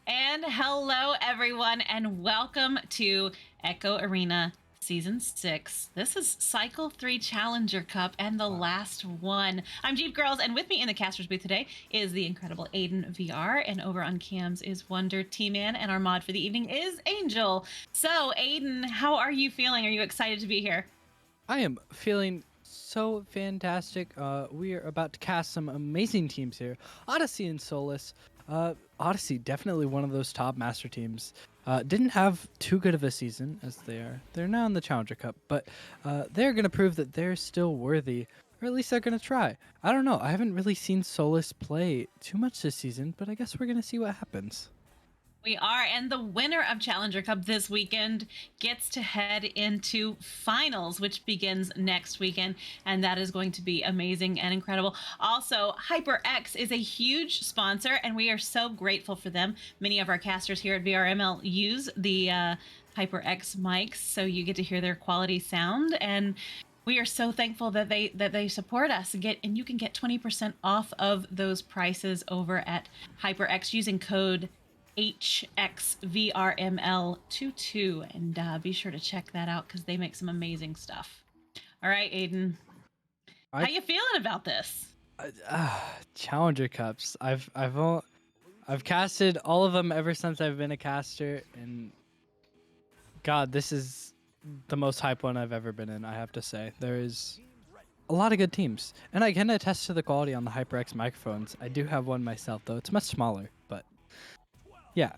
And hello, everyone, and welcome to Echo Arena Season 6. This is Cycle 3 Challenger Cup and the last one. I'm Jeep Girls, and with me in the caster's booth today is the incredible Aiden VR, and over on cams is Wonder T-Man, and our mod for the evening is Angel. So, Aiden, how are you feeling? Are you excited to be here? I am feeling so fantastic. We are about to cast some amazing teams here. Odyssey and Solus. Odyssey, definitely one of those top master teams. Didn't have too good of a season as they're now in the Challenger Cup, but they're going to prove that they're still worthy, or at least they're going to try. I don't know. I haven't really seen Solus play too much this season, but I guess we're going to see what happens. We are, and the winner of Challenger Cup this weekend gets to head into finals, which begins next weekend, and that is going to be amazing and incredible. Also, HyperX is a huge sponsor, and we are so grateful for them. Many of our casters here at VRML use the HyperX mics, so you get to hear their quality sound, and we are so thankful that they support us and you can get 20% off of those prices over at HyperX using code HXVRML22, and be sure to check that out because they make some amazing stuff. All right, Aiden, how you feeling about this? Challenger Cups. I've casted all of them ever since I've been a caster, and God, this is the most hype one I've ever been in. I have to say, there is a lot of good teams, and I can attest to the quality on the HyperX microphones. I do have one myself, though it's much smaller, but. Yeah,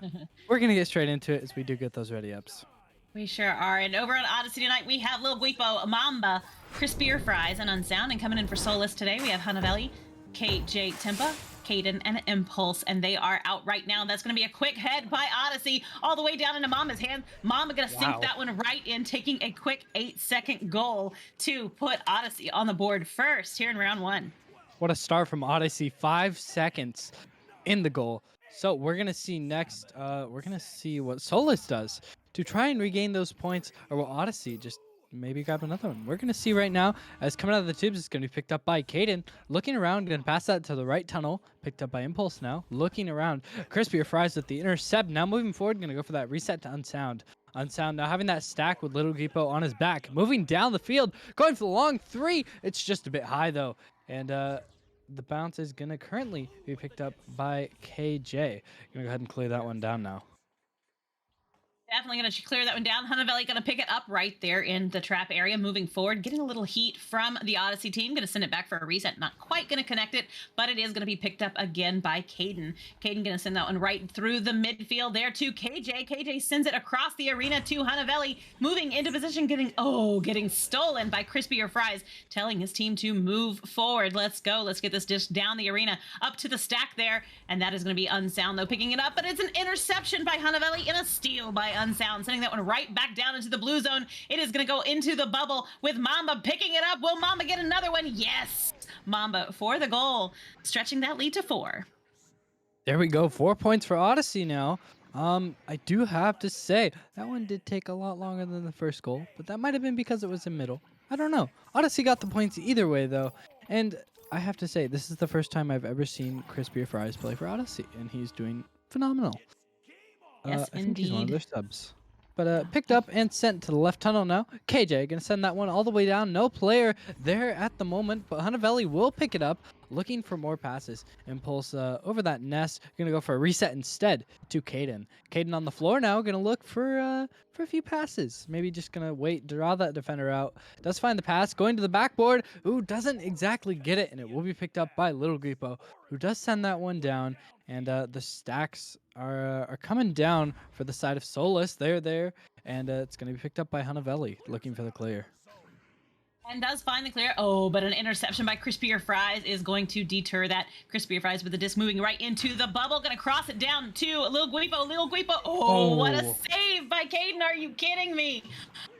we're going to get straight into it as we do get those ready ups. We sure are. And over on Odyssey tonight, we have Lil Guipo, Mamba, Crispier Fries, and Unsound. And coming in for Solus today, we have Hanavelli, KJ Tempa, Caden, and Impulse. And they are out right now. That's going to be a quick head by Odyssey all the way down into Mama's hand. Mama going to sink that one right in, taking a quick 8-second goal to put Odyssey on the board first here in round one. What a start from Odyssey. 5 seconds in the goal. So we're going to see next, we're going to see what Solus does to try and regain those points, or will Odyssey just maybe grab another one. We're gonna see right now as coming out of the tubes, it's gonna be picked up by Caden. Looking around, gonna pass that to the right tunnel. Picked up by Impulse now. Looking around, Crispier Fries with the intercept. Now moving forward, gonna go for that reset to Unsound. Unsound now having that stack with Little Gipo on his back. Moving down the field, going for the long three. It's just a bit high though, and the bounce is gonna currently be picked up by KJ. Gonna go ahead and clear that one down now. Definitely going to clear that one down. Hunavelli going to pick it up right there in the trap area. Moving forward, getting a little heat from the Odyssey team. Going to send it back for a reset. Not quite going to connect it, but it is going to be picked up again by Caden. Caden going to send that one right through the midfield there to KJ. KJ sends it across the arena to Hunavelli. Moving into position, getting stolen by Crispier Fries, telling his team to move forward. Let's go. Let's get this dish down the arena, up to the stack there. And that is going to be Unsound, though, picking it up. But it's an interception by Hunavelli and a steal by Unsound, sending that one right back down into the blue zone. It is going to go into the bubble with Mamba picking it up. Will Mamba get another one? Yes! Mamba for the goal, stretching that lead to 4. There we go. 4 points for Odyssey now. I do have to say that one did take a lot longer than the first goal, but that might have been because it was in middle. I don't know. Odyssey got the points either way though, and I have to say this is the first time I've ever seen Crispier Fries play for Odyssey, and he's doing phenomenal. Yes, I think he's one of indeed. their subs. But picked up and sent to the left tunnel now. KJ gonna send that one all the way down. No player there at the moment, but Hunavelli will pick it up, looking for more passes. Impulse over that nest. Gonna go for a reset instead to Caden. Caden on the floor now. Gonna look for a few passes. Maybe just gonna wait, draw that defender out. Does find the pass, going to the backboard. Ooh, doesn't exactly get it, and it will be picked up by Little Gripo, who does send that one down. And the stacks are coming down for the side of Solus. They're there, and it's going to be picked up by Hunavelli, looking for the clear. And does find the clear. Oh, but an interception by Crispier Fries is going to deter that. Crispier Fries with the disc moving right into the bubble. Going to cross it down to Lil Guipo. Lil Guipo. Oh, what a Oh, save by Caden. Are you kidding me?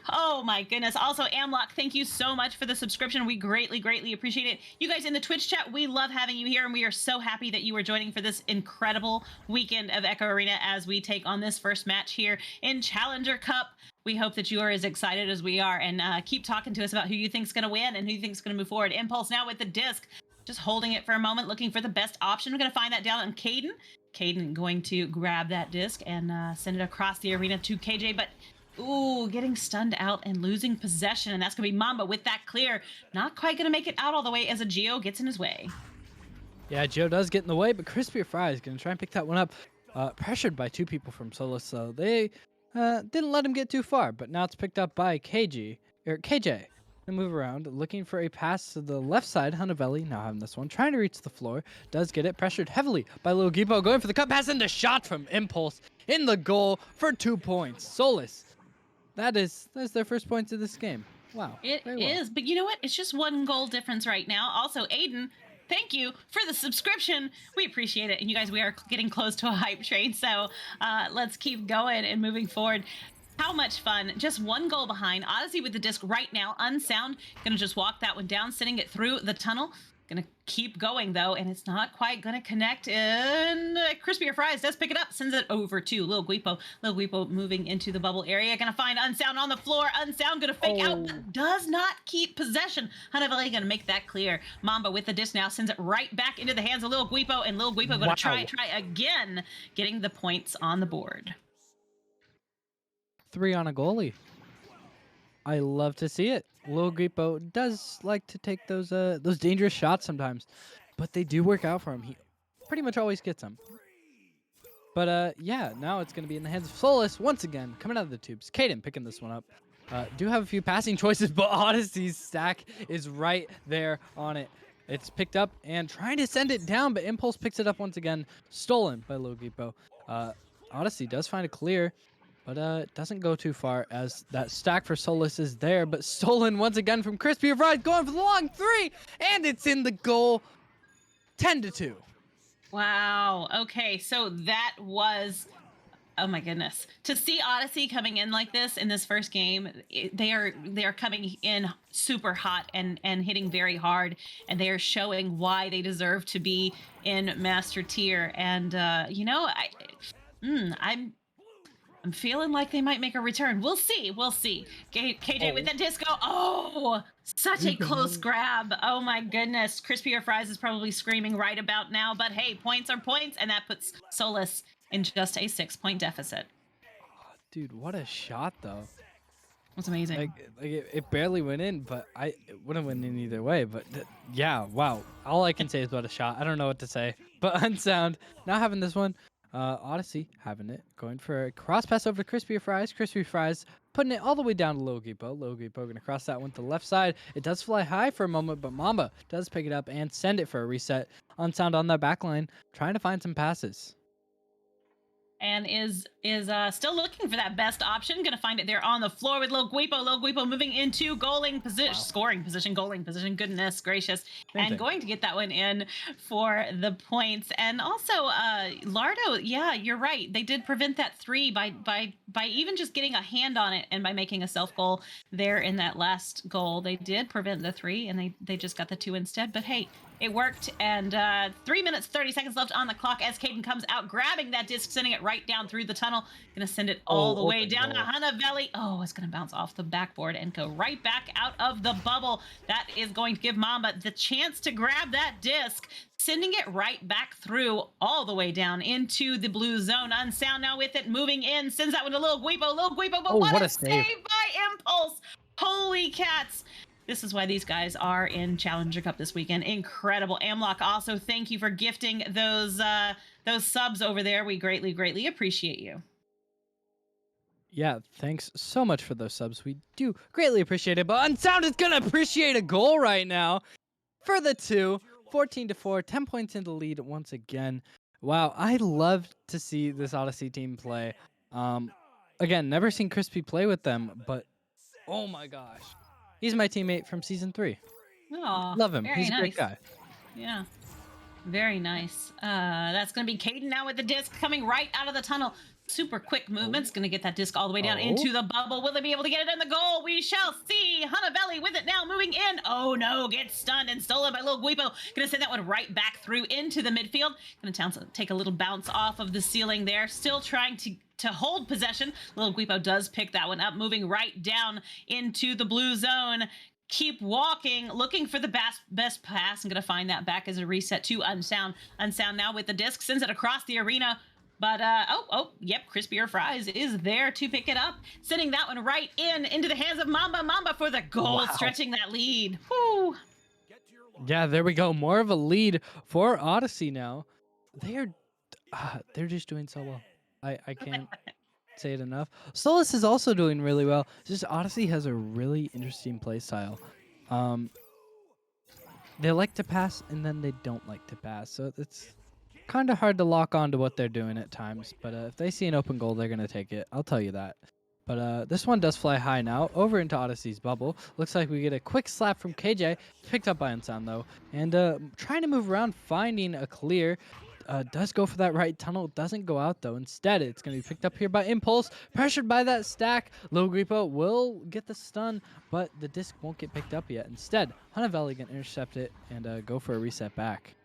Oh my goodness. Also, Amlock, thank you so much for the subscription. We greatly, greatly appreciate it. You guys in the Twitch chat, we love having you here, and we are so happy that you are joining for this incredible weekend of Echo Arena as we take on this first match here in Challenger Cup. We hope that you are as excited as we are, and keep talking to us about who you think's going to win and who you think's going to move forward. Impulse now with the disc, just holding it for a moment, looking for the best option. We're going to find that down on Caden. Caden going to grab that disc and send it across the arena to KJ, but ooh, getting stunned out and losing possession, and that's going to be Mamba with that clear. Not quite going to make it out all the way as a Geo gets in his way. yeah, Joe does get in the way, but Crispier Fries going to try and pick that one up. Pressured by 2 people from Solus, so they didn't let him get too far, but now it's picked up by KJ. And move around, looking for a pass to the left side. Hunavelli now having this one, trying to reach the floor. Does get it, pressured heavily by Lil Gipo, going for the cut pass and the shot from Impulse in the goal for 2 points. Solus, that's their first points of this game. Wow. It very well. is, but you know what? It's just 1 goal difference right now. Also, Aiden, thank you for the subscription. We appreciate it. And you guys, we are getting close to a hype train. So let's keep going and moving forward. How much fun. Just 1 goal behind. Odyssey with the disc right now. Unsound. Gonna just walk that one down, sending it through the tunnel. Gonna keep going though, and it's not quite gonna connect. And Crispier Fries does pick it up, sends it over to Lil Guipo. Lil Guipo moving into the bubble area. Gonna find Unsound on the floor. Unsound gonna fake out, but does not keep possession. Hunavelli gonna make that clear. Mamba with the disc now sends it right back into the hands of Lil Guipo, and Lil Guipo gonna try again, getting the points on the board. 3 on a goalie. I love to see it. Lil Gripo does like to take those dangerous shots sometimes, but they do work out for him. He pretty much always gets them. But yeah, now it's going to be in the hands of Solus once again, coming out of the tubes. Caden picking this one up. Do have a few passing choices, but Odyssey's stack is right there on it. It's picked up and trying to send it down, but Impulse picks it up once again. Stolen by Lil Gripo. Odyssey does find a clear, but it doesn't go too far as that stack for Solus is there, but stolen once again from Crispier Fries, going for the long 3, and it's in the goal. 10-2. Wow. Okay, so that was, oh my goodness, to see Odyssey coming in like this in this first game. They are coming in super hot and hitting very hard, and they are showing why they deserve to be in Master Tier. And I'm I'm feeling like they might make a return. We'll see. We'll see. KJ with Oh. the disco. Oh, such a close No. grab. Oh my goodness. Crispier Fries is probably screaming right about now, but hey, points are points, and that puts Solus in just a 6-point deficit. Dude, what a shot though. It's amazing. It barely went in, but it wouldn't went in either way. But yeah, wow. All I can say is what a shot. I don't know what to say. But Unsound not having this one. Odyssey having it, going for a cross pass over to Crispy Fries. Crispy Fries putting it all the way down to Logipo. Logipo gonna cross that one to the left side. It does fly high for a moment, but Mamba does pick it up and send it for a reset. Unsound on that back line, trying to find some passes. And is still looking for that best option. Gonna find it there on the floor with Lil Guipo. Lil Guipo moving into goaling position, Wow. scoring position, goaling position. Goodness gracious, Same and thing. going to get that one in for the points. And also, Lardo, yeah, you're right. They did prevent that three by even just getting a hand on it and by making a self goal there in that last goal. They did prevent the three, and they just got the two instead. But hey, it worked, and 3 minutes 30 seconds left on the clock as Caden comes out, grabbing that disc, sending it right down through the tunnel. Gonna send it all Oh, the way open down to goal. Hana Valley. Oh, it's gonna bounce off the backboard and go right back out of the bubble. That is going to give Mamba the chance to grab that disc, sending it right back through all the way down into the blue zone. Unsound now with it, moving in, sends that one to Lil Guipo. Lil Guipo, but Oh, what what a a save. save by Impulse! Holy cats! This is why these guys are in Challenger Cup this weekend. Incredible. Amlock, also thank you for gifting those subs over there. We greatly appreciate you. Yeah, thanks so much for those subs. We do greatly appreciate it. But Unsound is gonna appreciate a goal right now for the two. 14-4, 10 points in the lead once again. Wow, I love to see this Odyssey team play. Again, never seen Crispy play with them, but oh my gosh, he's my teammate from season 3. Oh, Love him. very He's a great nice. guy. Yeah. Very nice. That's going to be Caden now with the disc coming right out of the tunnel. Super quick movements. Going to get that disc all the way down Oh. into the bubble. Will they be able to get it in the goal? We shall see. Hana Valley with it now, moving in. Oh no, gets stunned and stolen by Lil Guipo. Going to send that one right back through into the midfield. Going to take a little bounce off of the ceiling there. Still trying to hold possession. Lil Guipo does pick that one up, moving right down into the blue zone. Keep walking, looking for the best pass. I'm going to find that back as a reset to Unsound. Unsound now with the disc, sends it across the arena. But, yep, Crispier Fries is there to pick it up. Sending that one right into the hands of Mamba. Mamba for the goal, Wow. stretching that lead. Whew. Yeah, there we go. More of a lead for Odyssey now. They're just doing so well. I can't say it enough. Solus is also doing really well. Just Odyssey has a really interesting play style. They like to pass and then they don't like to pass. So it's kind of hard to lock on to what they're doing at times. But if they see an open goal, they're going to take it. I'll tell you that. But this one does fly high now, over into Odyssey's bubble. Looks like we get a quick slap from KJ, picked up by Unsound though, and trying to move around, finding a clear. Does go for that right tunnel, doesn't go out though. Instead, it's going to be picked up here by Impulse, pressured by that stack. Lil Gripo will get the stun, but the disc won't get picked up yet. Instead, Hanavelli can intercept it and go for a reset back.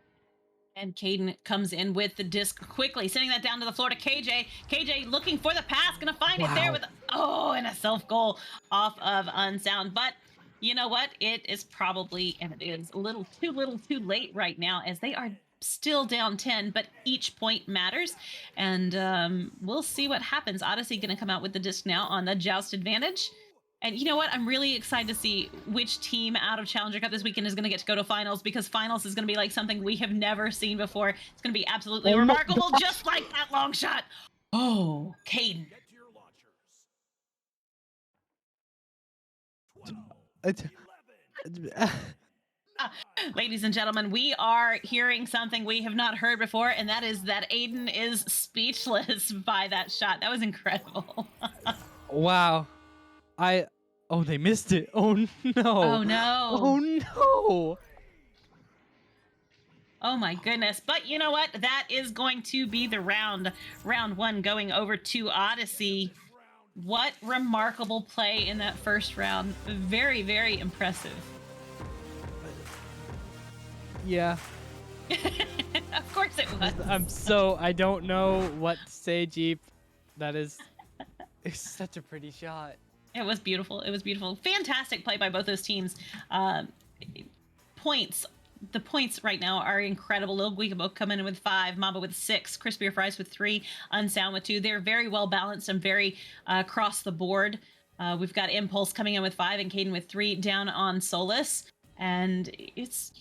And Caden comes in with the disc quickly, sending that down to the floor to KJ. KJ looking for the pass, gonna find it there with and a self goal off of Unsound. But you know what? It is probably, and it is a little too late right now, as they are still down 10, but each point matters. And we'll see what happens. Odyssey gonna come out with the disc now on the joust advantage. And you know what? I'm really excited to see which team out of Challenger Cup this weekend is going to get to go to finals, because finals is going to be like something we have never seen before. It's going to be absolutely remarkable, just like that long shot. Oh, Caden. Ladies and gentlemen, we are hearing something we have not heard before, and that is that Aiden is speechless by that shot. That was incredible. Wow. They missed it. Oh no. Oh no. Oh no. Oh my goodness. But you know what? That is going to be the round one going over to Odyssey. What remarkable play in that first round. Very, very impressive. Yeah. Of course it was. I don't know what to say, Jeep. That is It's such a pretty shot. It was beautiful. It was beautiful. Fantastic play by both those teams. Um, Points. The points right now are incredible. Lil Guigabo coming in with 5, Mamba with 6, Crispier Fries with 3, Unsound with 2. They're very well balanced and very across the board. We've got Impulse coming in with 5 and Caden with 3 down on Solus. And it's,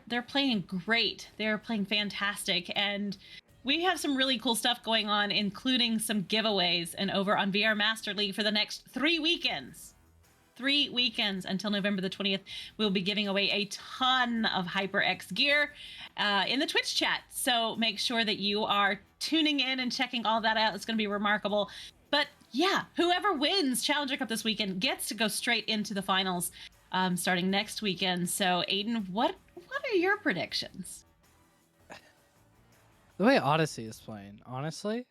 they're playing great. They're playing fantastic. And we have some really cool stuff going on, including some giveaways and over on VR Master League for the next 3 weekends. 3 weekends until November the 20th. We'll be giving away a ton of HyperX gear in the Twitch chat. So make sure that you are tuning in and checking all that out. It's going to be remarkable. But yeah, whoever wins Challenger Cup this weekend gets to go straight into the finals starting next weekend. So Aiden, what are your predictions? The way Odyssey is playing, honestly,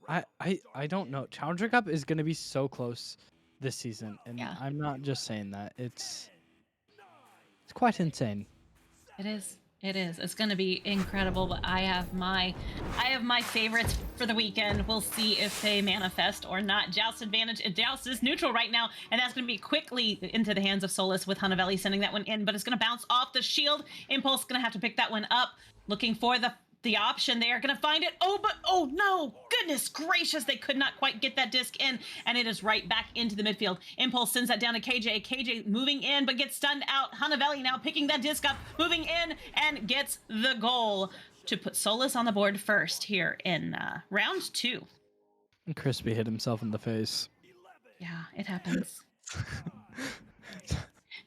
I don't know. Challenger Cup is going to be so close this season, and Yeah. I'm not just saying that. It's quite insane. It is. It is. It's going to be incredible. But I have my favorites for the weekend. We'll see if they manifest or not. Joust advantage. Joust is neutral right now, and that's going to be quickly into the hands of Solus with Hanavelli sending that one in. But it's going to bounce off the shield. Impulse going to have to pick that one up. Looking for the option. They are going to find it. Oh no, goodness gracious, they could not quite get that disc in, and it is right back into the midfield. Impulse sends that down to KJ. KJ moving in, but gets stunned out. Hanavelli now picking that disc up, moving in, and gets the goal to put Solus on the board first here in round 2. And Crispy hit himself in the face. Yeah, it happens.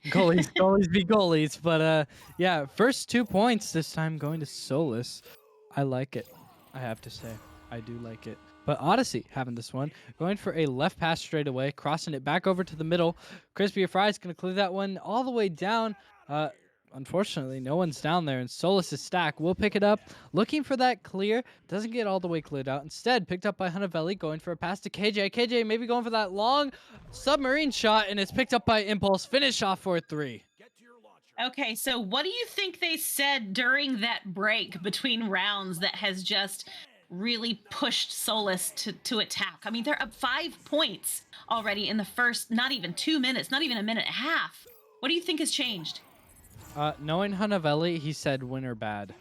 goalies be goalies, but yeah, first 2 points this time going to Solus. I like it. I have to say, I do like it. But Odyssey having this one, going for a left pass straight away, crossing it back over to the middle. Crispy Fries gonna clear that one all the way down. Unfortunately, no one's down there, and Solus' stack will pick it up, looking for that clear. Doesn't get all the way cleared out. Instead, picked up by Hanavelli, going for a pass to KJ. KJ maybe going for that long submarine shot, and it's picked up by Impulse. Finish off for a 3. Okay, so what do you think they said during that break between rounds that has just really pushed Solus to attack? I mean, they're up 5 points already in the first, not even 2 minutes, not even a minute and a half. What do you think has changed? Knowing Hanavelli, he said win or bad.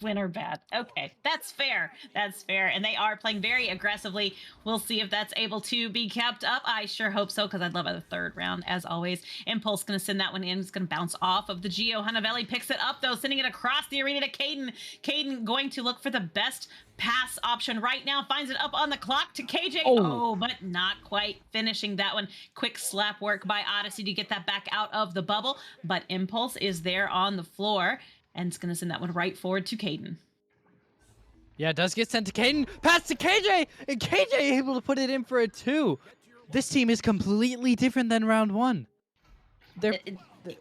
Win or bad. Okay, that's fair. That's fair. And they are playing very aggressively. We'll see if that's able to be kept up. I sure hope so, because I'd love a third round, as always. Impulse going to send that one in. It's going to bounce off of the Geo. Hanavelli picks it up, though, sending it across the arena to Caden. Caden going to look for the best pass option right now. Finds it up on the clock to KJ. Oh, but not quite finishing that one. Quick slap work by Odyssey to get that back out of the bubble. But Impulse is there on the floor, and it's going to send that one right forward to Caden. Yeah, it does get sent to Caden. Pass to KJ! And KJ able to put it in for a 2. This team is completely different than round 1.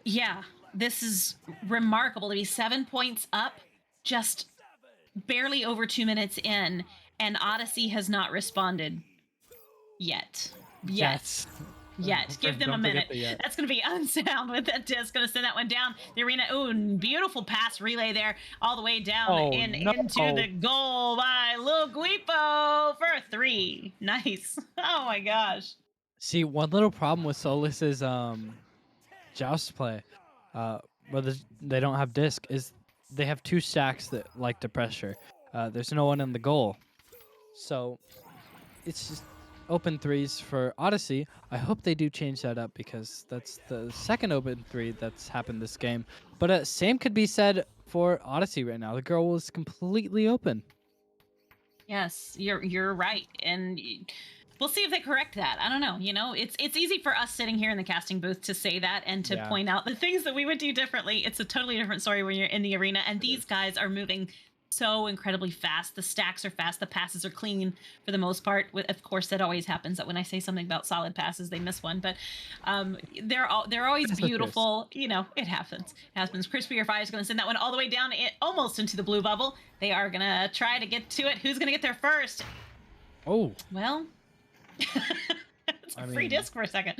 Yeah, this is remarkable to be 7 points up, just barely over 2 minutes in, and Odyssey has not responded yet. Yet. Give them a minute. That's going to be Unsound with that disc. Going to send that one down the arena. Ooh, beautiful pass relay there all the way down into the goal by Lil Guipo for a 3. Nice. Oh my gosh. See, one little problem with Solus's Joust play, whether they don't have disc, is they have 2 stacks that like to pressure. There's no one in the goal. So it's just open 3s for Odyssey. I hope they do change that up, because that's the second open 3 that's happened this game. But same could be said for Odyssey right now. The girl was completely open. Yes, you're right, and we'll see if they correct that. I don't know. It's easy for us sitting here in the casting booth to say that and to point out the things that we would do differently. It's a totally different story when you're in the arena, and these guys are moving so incredibly fast. The stacks are fast. The passes are clean for the most part. Of course, that always happens, that when I say something about solid passes, they miss one. But they're always beautiful. It happens. It happens. Crispy or Fire is going to send that one all the way down, almost into the blue bubble. They are going to try to get to it. Who's going to get there first? Oh. Well, it's a free disc for a second.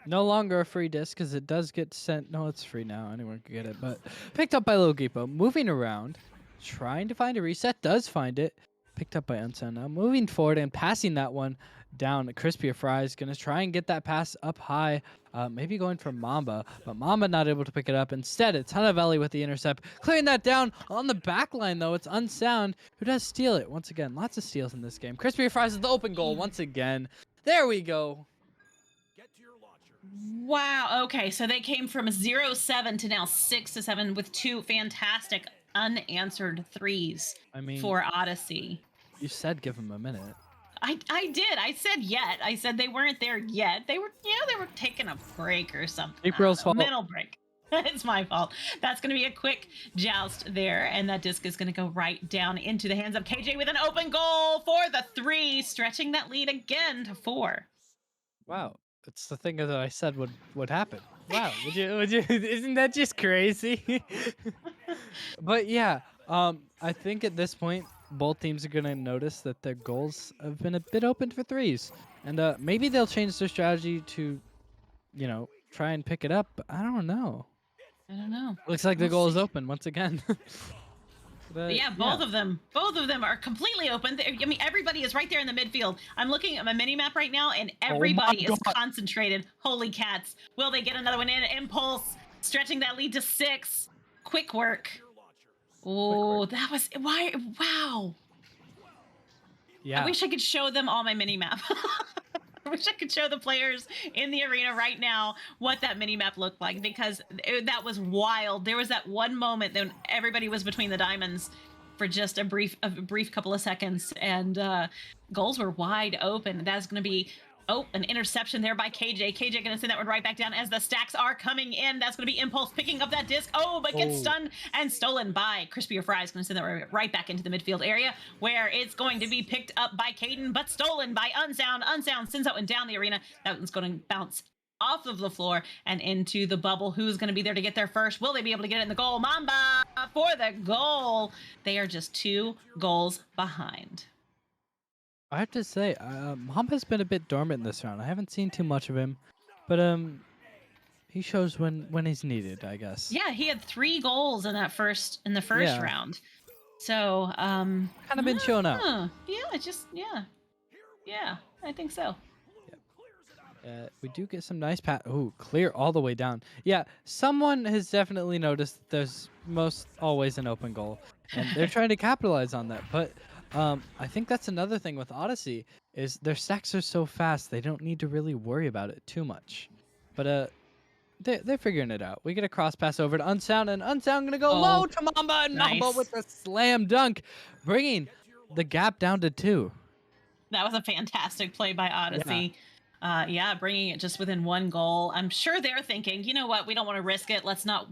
No longer a free disc, because it does get sent. No, it's free now. Anyone can get it. But picked up by Lil Gipo. Moving around, trying to find a reset. Does find it. picked up by Unsound. Now moving forward and passing that one down. Crispy Fries gonna try and get that pass up high. Maybe going for Mamba, but Mamba not able to pick it up. Instead, it's Hunavelli with the intercept, clearing that down on the back line though. It's Unsound who does steal it once again. Lots of steals in this game. Crispy Fries is the open goal once again. There we go. Wow. Okay, so they came from 0-7 to now 6-7 with two fantastic unanswered threes I mean, for Odyssey. you said give him a minute. I did. I said yet. I said they weren't there yet. They were, they were taking a break or something. April's fault. Mental break. It's my fault. That's going to be a quick joust there, and that disc is going to go right down into the hands of KJ with an open goal for the three, stretching that lead again to 4. Wow, it's the thing that I said would happen. Wow, would you? Isn't that just crazy? But yeah, I think at this point both teams are gonna notice that their goals have been a bit open for threes, and maybe they'll change their strategy to, try and pick it up. But I don't know. I don't know. Looks like the We'll goal is see. open once again. But Yeah, both of them are completely open. I mean, everybody is right there in the midfield. I'm looking at my mini map right now, and Oh my everybody is God. concentrated. Holy cats! Will they get another one in? Impulse, stretching that lead to 6. Quick work. Oh, that was why! Wow. Yeah. I wish I could show them all my mini map. I wish I could show the players in the arena right now what that mini map looked like, because that was wild. There was that one moment when everybody was between the diamonds for just a brief couple of seconds, and goals were wide open. That's going to be an interception there by KJ. KJ going to send that one right back down as the stacks are coming in. That's going to be Impulse picking up that disc. Oh, but gets Oh. stunned and stolen by Crispy or Fries. Going to send that right back into the midfield area, where it's going to be picked up by Caden, but stolen by Unsound. Unsound sends that one down the arena. That one's going to bounce off of the floor and into the bubble. Who's going to be there to get there first? Will they be able to get it in the goal? Mamba for the goal. They are just 2 goals behind. I have to say, Mamba's been a bit dormant this round. I haven't seen too much of him, but he shows when he's needed, I guess. Yeah, he had 3 goals in the first Yeah. round. So, Kind of been showing up. Yeah, I think so. We do get some nice Oh, clear all the way down. Yeah, someone has definitely noticed that there's most always an open goal, and they're trying to capitalize on that. But I think that's another thing with Odyssey is their stacks are so fast they don't need to really worry about it too much. But they're figuring it out. We get a cross pass over to Unsound, and Unsound gonna go Oh, low to Mamba, and Mamba nice. with a slam dunk, bringing the gap down to 2. That was a fantastic play by Odyssey. Yeah, bringing it just within 1 goal. I'm sure they're thinking, you know what, we don't want to risk it. Let's not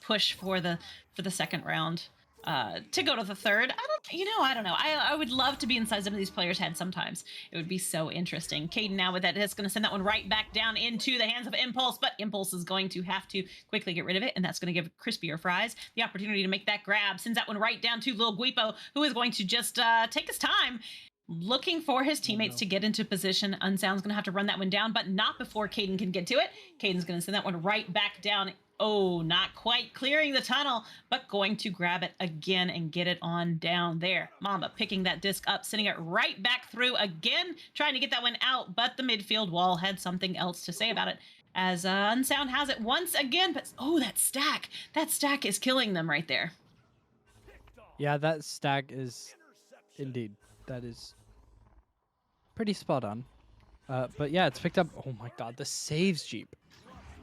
push for the second round to go to the third. I don't know. I would love to be inside some of these players' heads sometimes. It would be so interesting. Caden now with that is going to send that one right back down into the hands of Impulse, but Impulse is going to have to quickly get rid of it, and that's going to give Crispy or Fries the opportunity to make that grab. Sends that one right down to Lil Guipo, who is going to just take his time looking for his teammates to get into position. Unsound's going to have to run that one down, but not before Caden can get to it. Caden's going to send that one right back down. Oh, not quite clearing the tunnel, but going to grab it again and get it on down there. Mamba picking that disc up, sending it right back through again, trying to get that one out, but the midfield wall had something else to say about it, as Unsound has it once again. But that stack is killing them right there. Yeah, that stack is indeed. That is pretty spot on. But yeah, it's picked up. Oh my God, the saves, Jeep.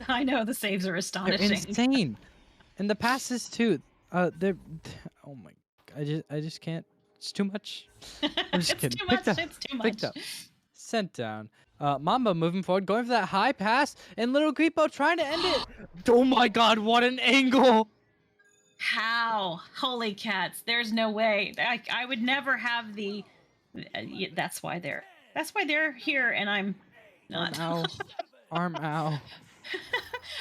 I know, the saves are They're astonishing. insane. And the passes too. They're. Oh my. I just can't. It's too much. I'm just It's kidding. too Picked much. up, It's too picked much. up. Sent down. Mamba moving forward, going for that high pass, and Little Griepo trying to end it. Oh my God, what an angle! How? Holy cats! There's no way. I would never have the. That's why they're here, and I'm not. Arm ow. Arm ow.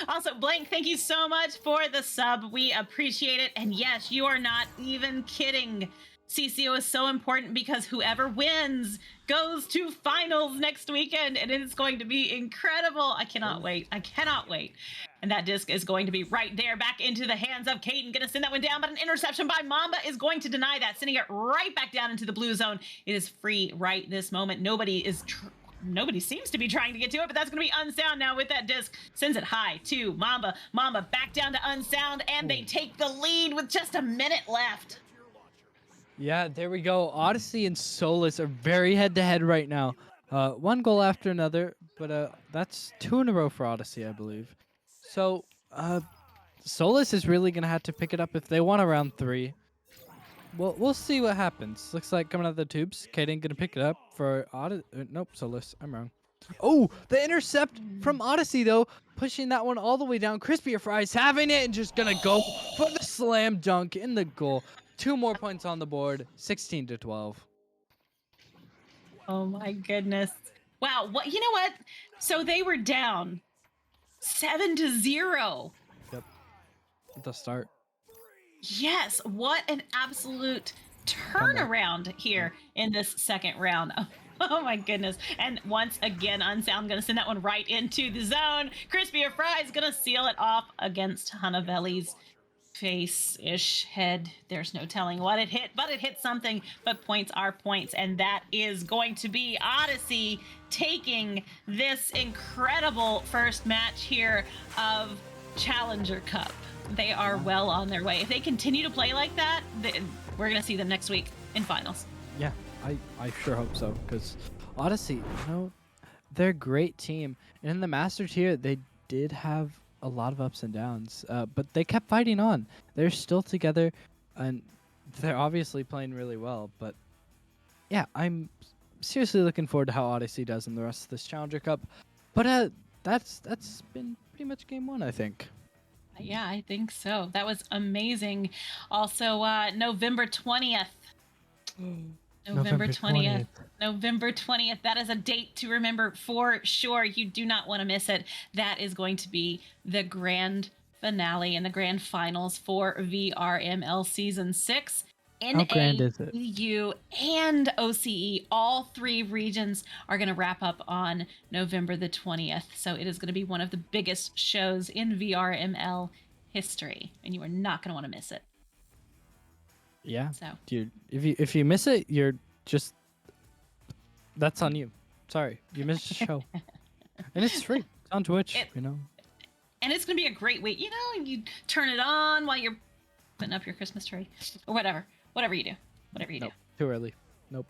Also, Blank, thank you so much for the sub. We appreciate it. And yes, you are not even kidding. CCO is so important because whoever wins goes to finals next weekend, and it is going to be incredible. I cannot wait. And that disc is going to be right there back into the hands of Caden. Going to send that one down, but an interception by Mamba is going to deny that, sending it right back down into the blue zone. It is free right this moment. Nobody seems to be trying to get to it, but that's going to be Unsound now with that disc. Sends it high to Mamba. Mamba back down to Unsound, and they take the lead with just a minute left. Yeah, there we go. Odyssey and Solus are very head-to-head right now. One goal after another, but that's 2 in a row for Odyssey, I believe. So, Solus is really gonna have to pick it up if they want a round 3. We'll see what happens. Looks like coming out of the tubes, Kaden gonna pick it up for Odyssey. Nope, Solus. I'm wrong. Oh, the intercept from Odyssey though, pushing that one all the way down. Crispy Fries having it and just gonna go for the slam dunk in the goal. 2 more points on the board, 16-12. Oh my goodness. Wow. What, you know what? So they were down 7-0. Yep, the start. Yes, what an absolute turnaround here in this second round. Oh my goodness. And once again, Unsound going to send that one right into the zone. Crispy or Fries going to seal it off against Hanavelli's face-ish head. There's no telling what it hit, but it hit something. But points are points, and that is going to be Odyssey taking this incredible first match here of Challenger Cup. They are well on their way. If they continue to play like that, we're going to see them next week in finals. Yeah, I sure hope so, because Odyssey, they're a great team. And in the Master tier, they did have a lot of ups and downs, but they kept fighting on. They're still together, and they're obviously playing really well. But yeah, I'm seriously looking forward to how Odyssey does in the rest of this Challenger Cup. But that's been pretty much game 1, I think. Yeah, I think so. That was amazing. Also, November 20th. November 20th. November 20th. That is a date to remember for sure. You do not want to miss it. That is going to be the grand finale and the grand finals for VRML Season 6. How grand is it? NAU and OCE, all 3 regions are going to wrap up on November the 20th. So it is going to be one of the biggest shows in VRML history, and you are not going to want to miss it. Yeah. So, dude, if you miss it, you're just that's on you. Sorry, you missed the show, and it's free. It's on Twitch, And it's going to be a great week. You turn it on while you're putting up your Christmas tree or whatever you do. Nope, too early. Nope.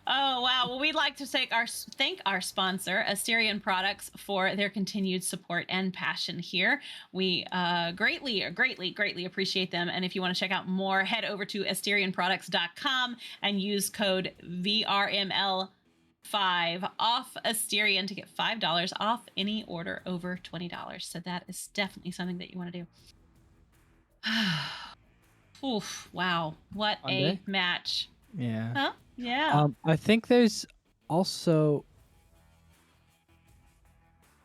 Oh, wow. Well, we'd like to thank our sponsor, Asterion Products, for their continued support and passion here. We greatly appreciate them. And if you want to check out more, head over to AsterionProducts.com and use code VRML5 off Asterion to get $5 off any order over $20. So that is definitely something that you want to do. Oof, wow. What a match. Yeah. Huh? Yeah. I think there's also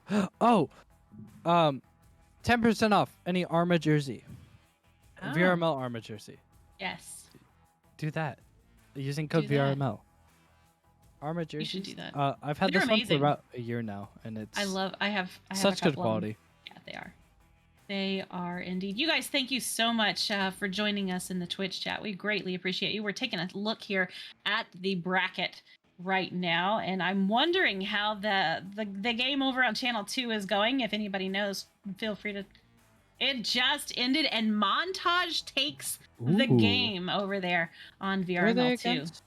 10% off any Arma jersey. VRML Arma jersey. Yes. Do that using code VRML. Arma jersey. You should do that. I've had this one for about a year now, and it's I have such good quality. Yeah, they are. They are indeed. You guys, thank you so much for joining us in the Twitch chat. We greatly appreciate you. We're taking a look here at the bracket right now, and I'm wondering how the game over on Channel 2 is going. If anybody knows, feel free to... It just ended, and Montage takes the game over there on VRML 2. Is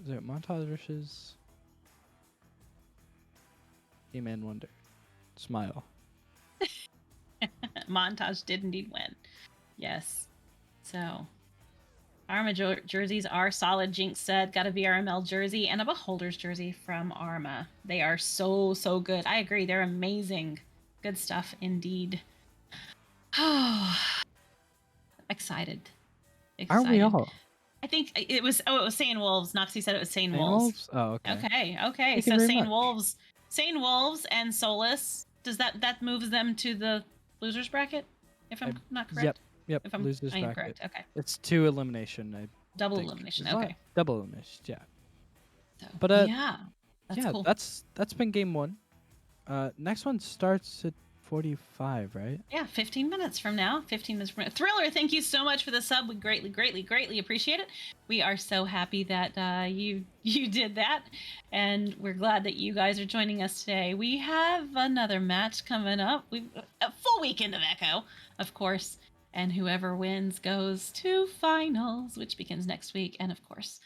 it Montage versus Team Wonder? Smile. Montage did indeed win. Yes. So, Arma jerseys are solid. Jinx said, got a VRML jersey and a Beholder's jersey from Arma. They are so good. I agree. They're amazing. Good stuff indeed. Oh, excited. Aren't we all? I think it was Sane Wolves. Noxie said it was Sane Wolves. Oh, okay. Okay. So Sane Wolves and Solus. Does that moves them to the losers bracket? If I'm not correct. Yep. If I'm losers bracket. Correct. Okay. It's 2 elimination. Double elimination. Okay. Double elimination. Yeah. So, but yeah, that's cool. that's been game 1. Next one starts at 8:45, right? Yeah, 15 minutes from now. 15 minutes from now. Thriller, thank you so much for the sub. We greatly, greatly, greatly appreciate it. We are so happy that you did that, and we're glad that you guys are joining us today. We have another match coming up. We've a full weekend of Echo, of course, and whoever wins goes to finals, which begins next week, and of course,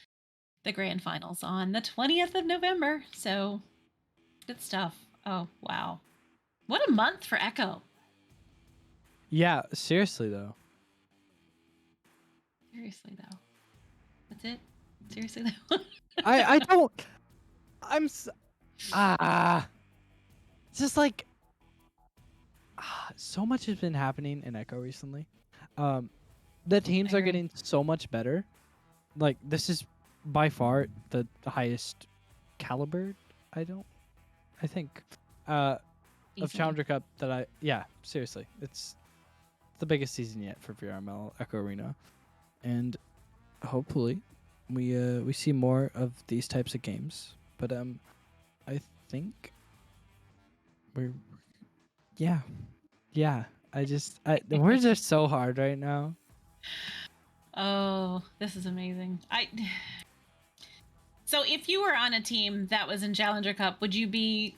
the grand finals on the 20th of November. So good stuff. Oh wow, what a month for Echo. Yeah, seriously though. Seriously though. That's it. Seriously though. I don't. I'm it's just like so much has been happening in Echo recently. The teams I are agree. getting so much better. Like this is by far the highest caliber. I think of Easily. Challenger Cup that seriously, it's the biggest season yet for VRML Echo Arena, and hopefully we see more of these types of games. But I think we're yeah. The words are so hard right now. Oh, this is amazing. So if you were on a team that was in Challenger Cup, would you be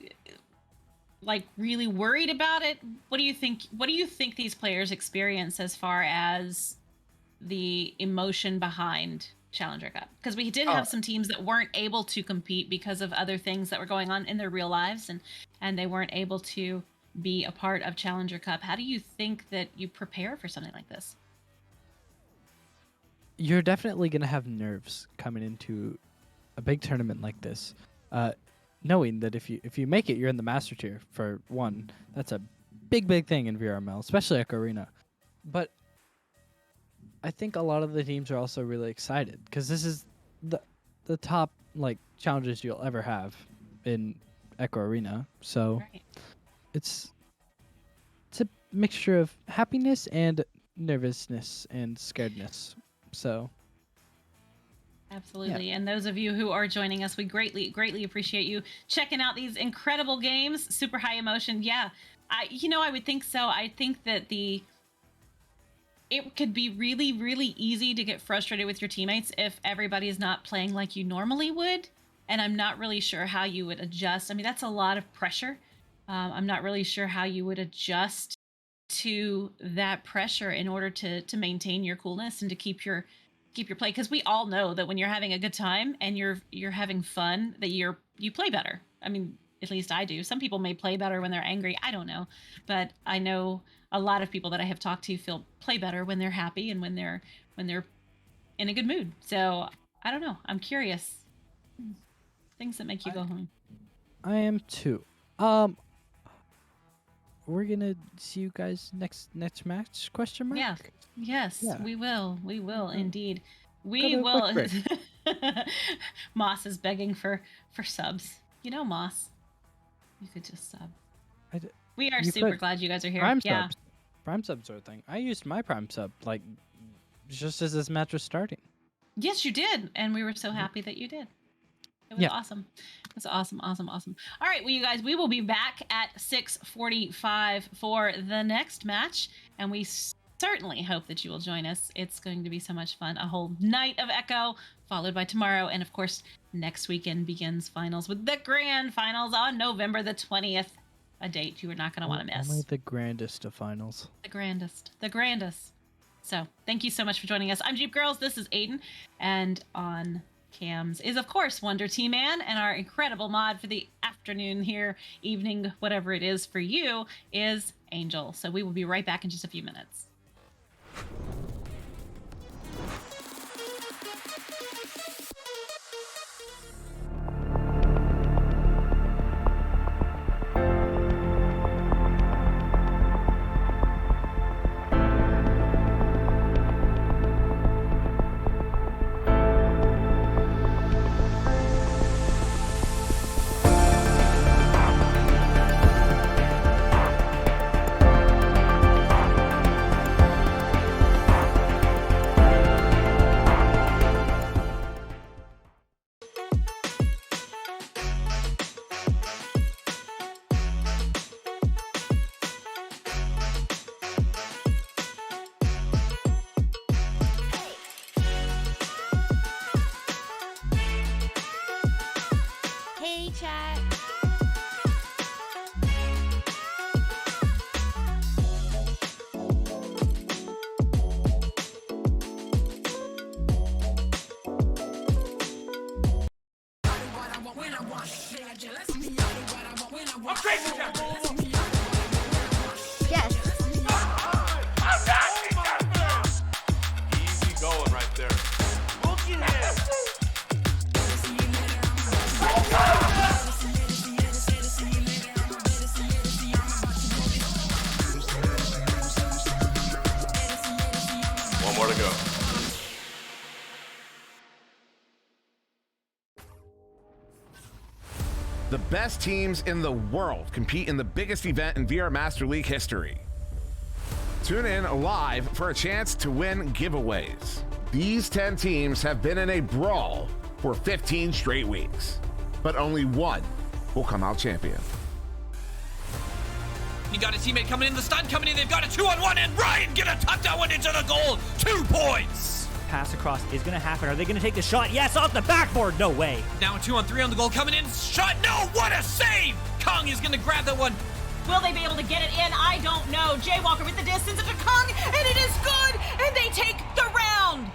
like really worried about it? What do you think these players experience as far as the emotion behind Challenger Cup? Because we did have some teams that weren't able to compete because of other things that were going on in their real lives, and they weren't able to be a part of Challenger Cup. How do you think that you prepare for something like this? You're definitely gonna have nerves coming into a big tournament like this, knowing that if you make it, you're in the master tier for one. That's a big thing in VRML, especially Echo Arena. But I think a lot of the teams are also really excited because this is the top like challenges you'll ever have in Echo Arena. So Right. it's a mixture of happiness and nervousness and scaredness. So Absolutely. Yeah. And those of you who are joining us, we greatly appreciate you checking out these incredible games. Super high emotion. Yeah. I would think so. I think that it could be really easy to get frustrated with your teammates if everybody is not playing like you normally would. And I'm not really sure how you would adjust. I mean, that's a lot of pressure. I'm not really sure how you would adjust to that pressure in order to maintain your coolness and to keep your play, because we all know that when you're having a good time and you're having fun, that you play better. I mean, at least I do. Some people may play better when they're angry. I don't know, but I know a lot of people that I have talked to play better when they're happy and when they're in a good mood. So I don't know. I'm curious. Things that make you go home. I am too. We're gonna see you guys next match? Question mark. Yeah. Yes, Yeah. we will. We will indeed. We Got a will. quick Moss is begging for subs. Moss, you could just sub. We are super glad you guys are here. Prime subs sort of thing. I used my Prime sub like just as this match was starting. Yes, you did, and we were so happy that you did. It was awesome. It was awesome. All right, well, you guys, we will be back at 6:45 for the next match, and we certainly hope that you will join us. It's going to be so much fun. A whole night of Echo, followed by tomorrow, and of course, next weekend begins finals with the grand finals on November the 20th. A date you are not going to want to miss. Only the grandest of finals. The grandest. So, thank you so much for joining us. I'm Jeep Girls. This is Aiden, and on cams is of course Wonder T-Man, and our incredible mod for the afternoon here, evening, whatever it is for you, is Angel. So we will be right back in just a few minutes. Upgrade the champion! Yes. Easy going right there. Look at him! One more to go. The best teams in the world compete in the biggest event in VR Master League history. Tune in live for a chance to win giveaways. These 10 teams have been in a brawl for 15 straight weeks, but only one will come out champion. You got a teammate coming in, the stun coming in, they've got a 2-on-1, and Ryan get a touchdown one into the goal. 2 points! Pass across is going to happen. Are they going to take the shot? Yes, off the backboard. No way. Now a 2-on-3 on the goal coming in, shot, no, what a save! Kong is going to grab that one. Will they be able to get it in? I don't know. Jay Walker with the distance into Kong, and it is good, and they take the round.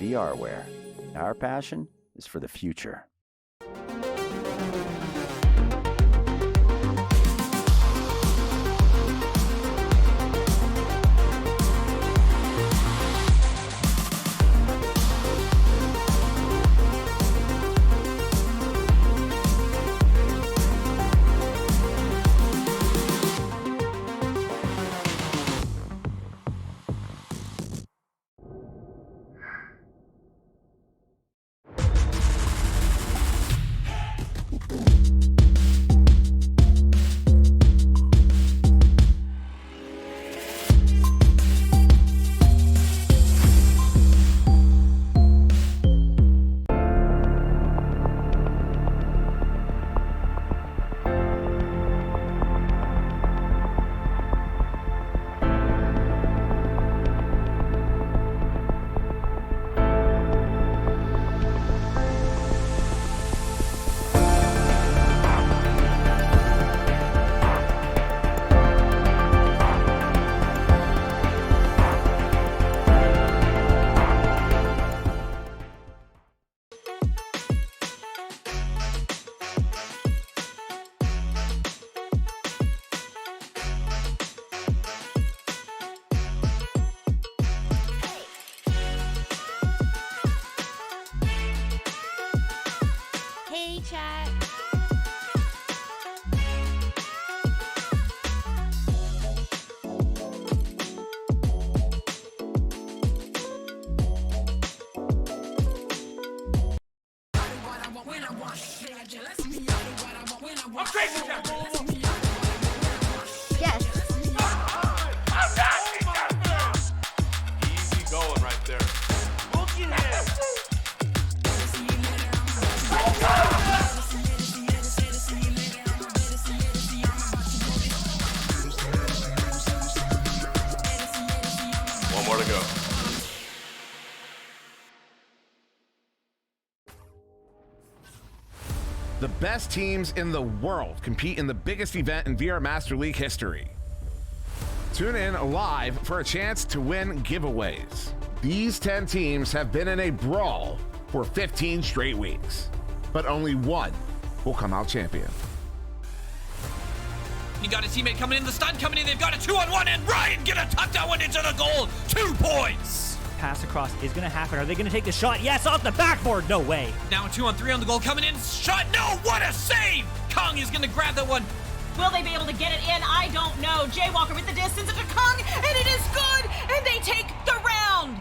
VRware. Our passion is for the future. more to go. The best teams in the world compete in the biggest event in VR Master League history. Tune in live for a chance to win giveaways. These 10 teams have been in a brawl for 15 straight weeks, but only one will come out champion. You got a teammate coming in, the stun coming in. They've got a 2-on-1, and Ryan get a touchdown one into the goal. 2 points. Pass across is going to happen. Are they going to take the shot? Yes, off the backboard. No way. Now a 2-on-3 on the goal coming in. Shot. No, what a save. Kong is going to grab that one. Will they be able to get it in? I don't know. Jay Walker with the distance into Kong, and it is good, and they take the round.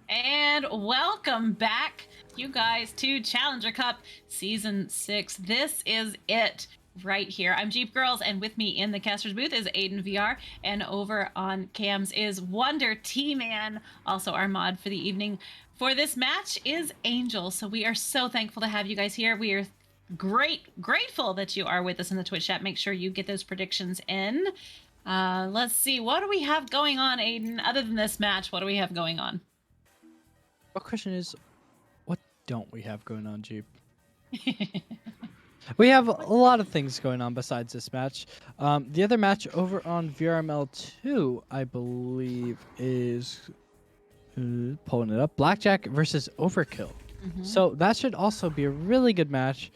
And welcome back, you guys, to Challenger Cup Season 6. This is it right here. I'm Jeep Girls, and with me in the caster's booth is Aiden VR, and over on cams is Wonder T-Man, also our mod for the evening. For this match is Angel, so we are so thankful to have you guys here. We are grateful that you are with us in the Twitch chat. Make sure you get those predictions in. Let's see, what do we have going on, Aiden? Other than this match, what do we have going on? My question is, what don't we have going on, Jeep? We have a lot of things going on besides this match. The other match over on VRML 2, I believe, is pulling it up. Blackjack versus Overkill. So that should also be a really good match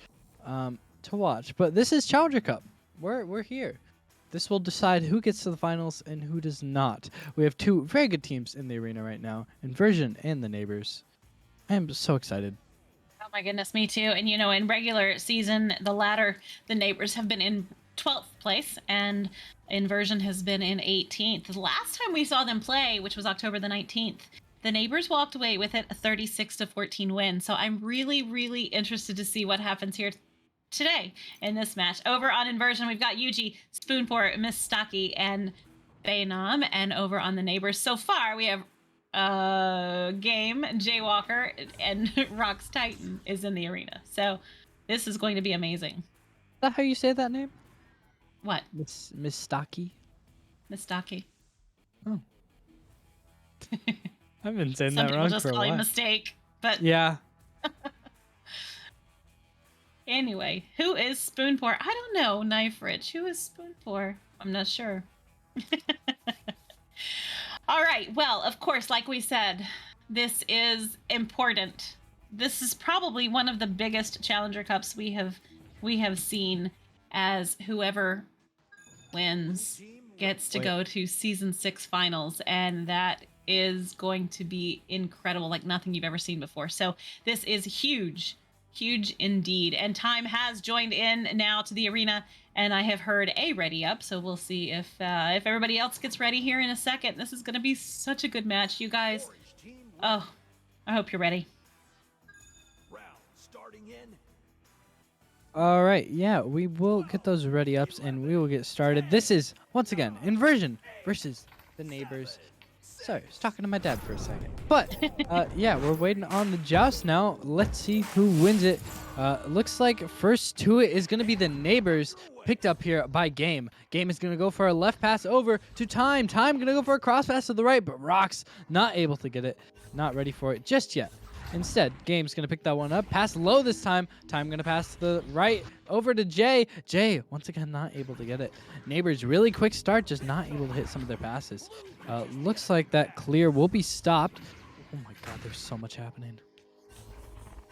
to watch. But this is Challenger Cup. We're here. This will decide who gets to the finals and who does not. We have 2 very good teams in the arena right now, Inversion and the Neighbors. I am so excited. Oh my goodness, me too. And you know, in regular season, the Neighbors have been in 12th place, and Inversion has been in 18th. The last time we saw them play, which was October the 19th, the Neighbors walked away with it, a 36-14 win. So I'm really, really interested to see what happens here today in this match. Over on Inversion, we've got Yuji, Spoonport, Miss Stocky, and Bainam. And over on the Neighbors, so far we have Game, Jaywalker, and Rox Titan is in the arena. So this is going to be amazing. Is that how you say that name? What? Miss Stocky? Miss Stocky. Oh. I've been saying Some that people wrong just for a call you while. Mistake, but Yeah. anyway, who is Spoonport? I don't know, Knife Rich. Who is Spoonport? I'm not sure. All right. Well, of course, like we said, this is important. This is probably one of the biggest Challenger Cups we have seen, as whoever wins gets to go to Season 6 finals, and that is going to be incredible, like nothing you've ever seen before. So this is huge. Huge indeed. And time has joined in now to the arena, and I have heard a ready up. So we'll see if everybody else gets ready here in a second. This is going to be such a good match, you guys. Oh, I hope you're ready. All right, yeah, we will get those ready ups and we will get started. This is, once again, Inversion versus the Neighbors. Sorry, I was talking to my dad for a second. But, yeah, we're waiting on the joust now. Let's see who wins it. Looks like first to it is going to be the Neighbors, picked up here by Game. Game is going to go for a left pass over to Time. Time going to go for a cross pass to the right, but Rox not able to get it. Not ready for it just yet. Instead, Game's going to pick that one up. Pass low this time. Time going to pass to the right over to Jay. Jay, once again, not able to get it. Neighbors, really quick start, just not able to hit some of their passes. Looks like that clear will be stopped. Oh my god, there's so much happening.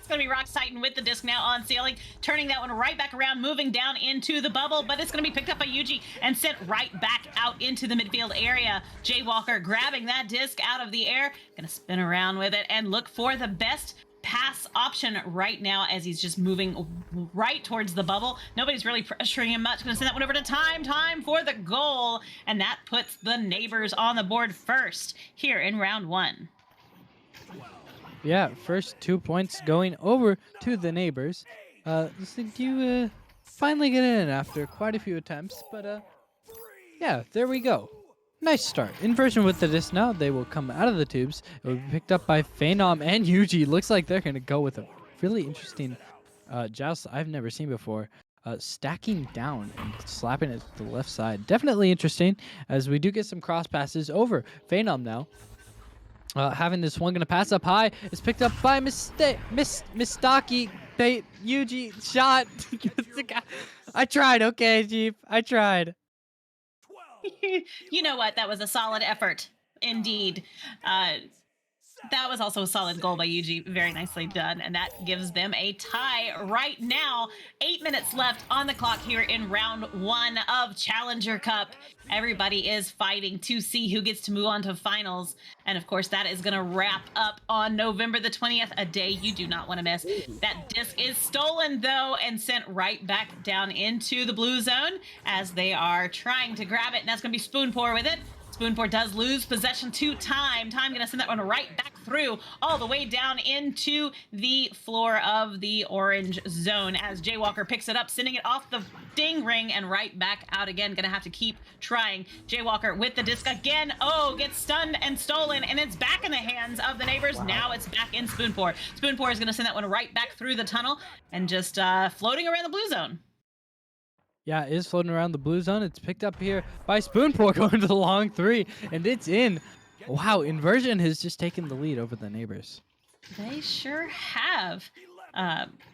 It's going to be Rock's Titan with the disc now on ceiling, turning that one right back around, moving down into the bubble, but it's going to be picked up by Yuji and sent right back out into the midfield area. Jaywalker grabbing that disc out of the air, going to spin around with it and look for the best pass option right now as he's just moving right towards the bubble. Nobody's really pressuring him much. Going to send that one over to Time for the goal, and that puts the neighbors on the board first here in round 1. Yeah, first 2 points going over to the neighbors. Just think you finally get in after quite a few attempts, but yeah, there we go. Nice start. Inversion with the disc now. They will come out of the tubes. It will be picked up by Phenom and Yuji. Looks like they're going to go with a really interesting joust I've never seen before. Stacking down and slapping it to the left side. Definitely interesting as we do get some cross passes over Phenom now. Having this one going to pass up high is picked up by Mistaki. Bait Yuji shot. I tried. Okay, Jeep. I tried. You know what? That was a solid effort indeed. That was also a solid goal by Yuji. Very nicely done. And that gives them a tie right now. 8 minutes left on the clock here in round 1 of Challenger Cup. Everybody is fighting to see who gets to move on to finals. And of course, that is going to wrap up on November the 20th, a day you do not want to miss. That disc is stolen, though, and sent right back down into the blue zone as they are trying to grab it. And that's going to be Spoonpour with it. Spoonpour does lose possession to Time. Time going to send that one right back through, all the way down into the floor of the orange zone as Jaywalker picks it up, sending it off the ding ring and right back out again. Going to have to keep trying. Jaywalker with the disc again. Oh, gets stunned and stolen, and it's back in the hands of the neighbors. Wow. Now it's back in Spoonpour. Spoonpour is going to send that one right back through the tunnel and just floating around the blue zone. Yeah, it is floating around the blue zone. It's picked up here by Spoonpour going to the long 3, and it's in. Wow, Inversion has just taken the lead over the neighbors. They sure have.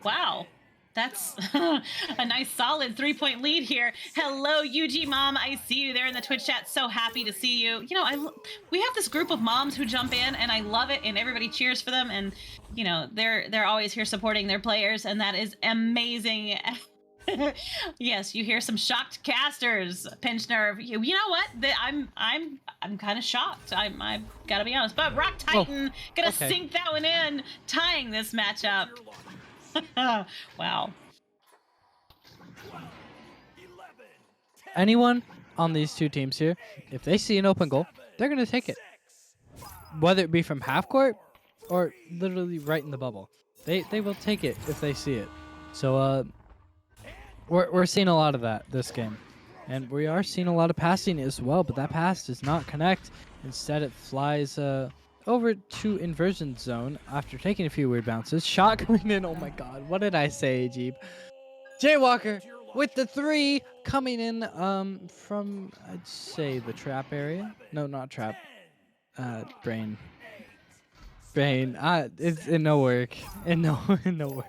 Wow. That's a nice solid 3-point lead here. Hello, UG Mom. I see you there in the Twitch chat. So happy to see you. You know, we have this group of moms who jump in, and I love it, and everybody cheers for them. And, you know, they're always here supporting their players, and that is amazing. Yes, you hear some shocked casters. Pinch nerve. You know what? I'm kind of shocked. I've got to be honest. But Rock Titan gonna sink that one in, tying this matchup. Wow. Anyone on these two teams here, if they see an open goal, they're gonna take it. Whether it be from half court or literally right in the bubble, they will take it if they see it. So we're seeing a lot of that this game. And we are seeing a lot of passing as well, but that pass does not connect. Instead, it flies over to Inversion Zone after taking a few weird bounces. Shot coming in. Oh my god, what did I say, Jeep? Jaywalker with the 3 coming in from, I'd say, the trap area. No, not trap. Brain. It's in no work. In no work.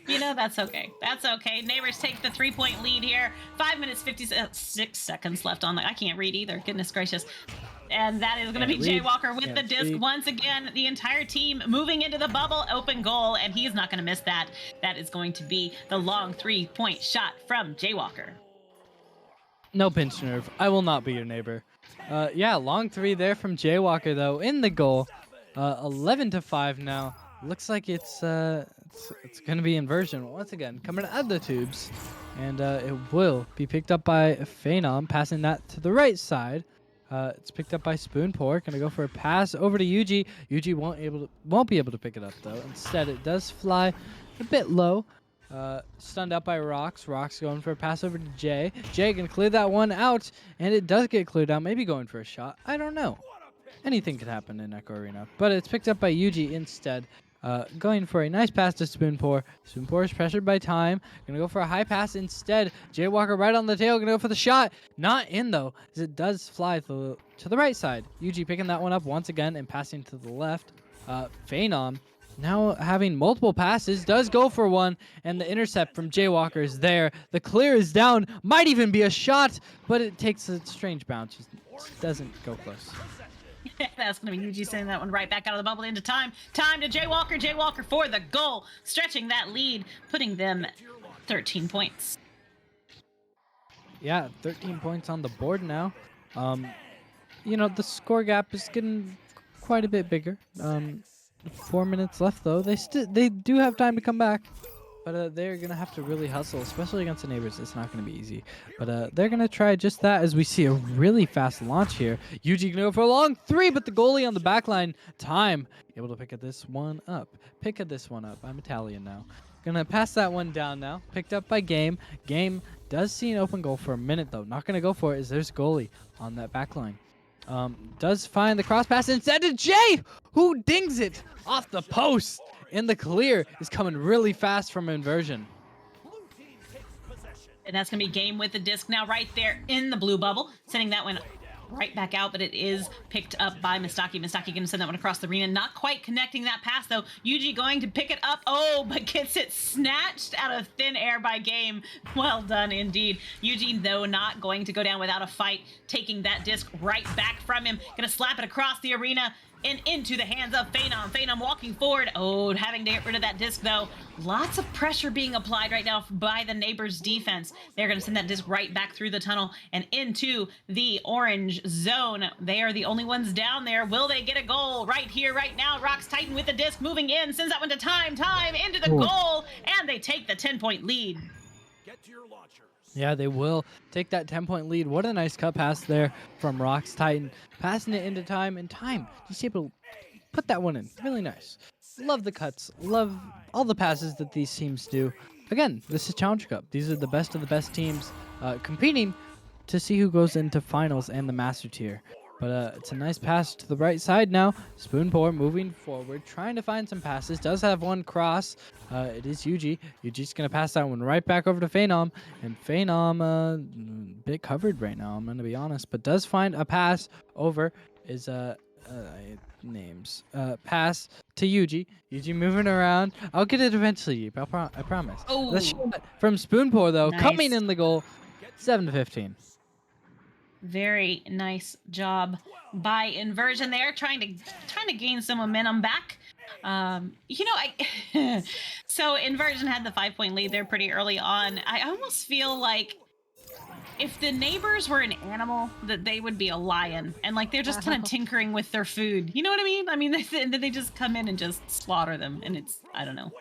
You know, that's okay. That's okay. Neighbors take the 3-point lead here. 5 minutes, 56 seconds left on the... I can't read either. Goodness gracious. And that is going to be Jaywalker with the disc. Once again, the entire team moving into the bubble. Open goal, and he's not going to miss that. That is going to be the long 3-point shot from Jaywalker. No pinch nerve. I will not be your neighbor. Yeah, long 3 there from Jaywalker, though, in the goal. 11-5 now. Looks like it's going to be Inversion once again, coming out of the tubes. And it will be picked up by Phenom, passing that to the right side. It's picked up by Spoonpour. Going to go for a pass over to Yuji. Yuji won't be able to pick it up, though. Instead, it does fly a bit low. Stunned out by Rox. Rox going for a pass over to Jay. Jay going to clear that one out, and it does get cleared out. Maybe going for a shot. I don't know. Anything could happen in Echo Arena. But it's picked up by Yuji instead. Going for a nice pass to Spoonpour. Spoonpour is pressured by Time. Gonna go for a high pass instead. Jaywalker right on the tail. Gonna go for the shot. Not in, though, as it does fly to the right side. Yuji picking that one up once again and passing to the left. Phenom, now having multiple passes, does go for one, and the intercept from Jaywalker is there. The clear is down. Might even be a shot, but it takes a strange bounce. Just doesn't go close. That's going to be Yuji sending that one right back out of the bubble into time. Time to Jay Walker. Jay Walker for the goal, stretching that lead, putting them 13 points. Yeah, 13 points on the board now. You know, the score gap is getting quite a bit bigger. 4 minutes left though. They do have time to come back, but they're gonna have to really hustle, especially against the neighbors. It's not gonna be easy, but they're gonna try just that. As we see a really fast launch here, Yuji gonna go for a long three, but the goalie on the back line, time able to pick this one up. I'm Italian now. Gonna pass that one down now. Picked up by Game. Game does see an open goal for a minute though. Not gonna go for it as there's goalie on that back line. Does find the cross pass instead to Jay, who dings it off the post. In the clear is coming really fast from Inversion. And that's going to be Game with the disc now right there in the blue bubble, sending that one right back out, but it is picked up by Mistaki. Mistaki going to send that one across the arena. Not quite connecting that pass, though. Yuji going to pick it up. Oh, but gets it snatched out of thin air by Game. Well done, indeed. Yuji, though, not going to go down without a fight, taking that disc right back from him. Going to slap it across the arena and into the hands of Phenom. Phenom walking forward. Oh, having to get rid of that disc, though. Lots of pressure being applied right now by the neighbors' defense. They're going to send that disc right back through the tunnel and into the orange zone. They are the only ones down there. Will they get a goal right here, right now? Rocks Titan with the disc moving in. Sends that one to Time. Time into the goal. And they take the 10-point lead. Get to your launchers. Yeah, they will take that 10-point lead. What a nice cut pass there from Rocks Titan. Passing it into Time, and Time just able to put that one in. Really nice. Love the cuts. Love all the passes that these teams do. Again, this is Challenger Cup. These are the best of the best teams competing to see who goes into finals and the Master Tier. But it's a nice pass to the right side now. Spoonpour moving forward, trying to find some passes. Does have one cross. It is Yuji. Yuji's going to pass that one right back over to Phenom. And Phenom, a bit covered right now, I'm going to be honest. But does find a pass over. Is names. Pass to Yuji. Yuji moving around. I'll get it eventually, I promise. Oh. The shot from Spoonpour, though, Nice. coming in the goal. 7-15. Very nice job by Inversion there, trying to gain some momentum back. So Inversion had the 5-point lead there pretty early on. I almost feel like if the neighbors were an animal, that they would be a lion, and like they're just kind of tinkering with their food. You know what I mean? I mean, they just come in and just slaughter them, and it's I don't know.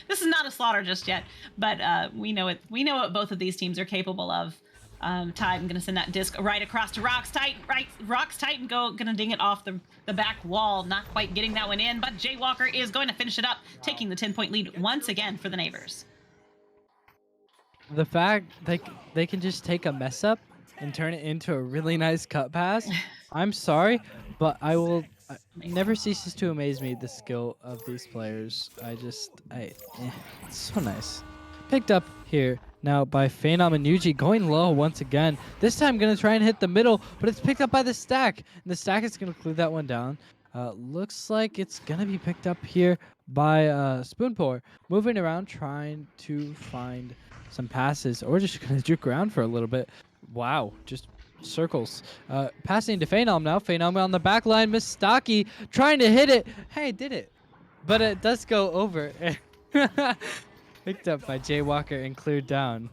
This is not a slaughter just yet, but we know it. We know what both of these teams are capable of. Time gonna send that disc right across to Rocks Titan. Right, Rocks Titan gonna ding it off the back wall. Not quite getting that one in, but Jay Walker is going to finish it up, taking the 10-point lead once again for the neighbors. The fact they can just take a mess up and turn it into a really nice cut pass. I'm sorry, but I never ceases to amaze me the skill of these players. It's so nice. Picked up here now by Phenom and Yuji, going low once again. This time gonna try and hit the middle, but it's picked up by the stack. And the stack is gonna clear that one down. Looks like it's gonna be picked up here by Spoonpour, moving around, trying to find some passes, or just gonna juke around for a little bit. Wow, just circles. Passing to Phenom now. Phenom on the back line. Mistaki trying to hit it. Hey, did it. But it does go over. Picked up by Jay Walker and cleared down.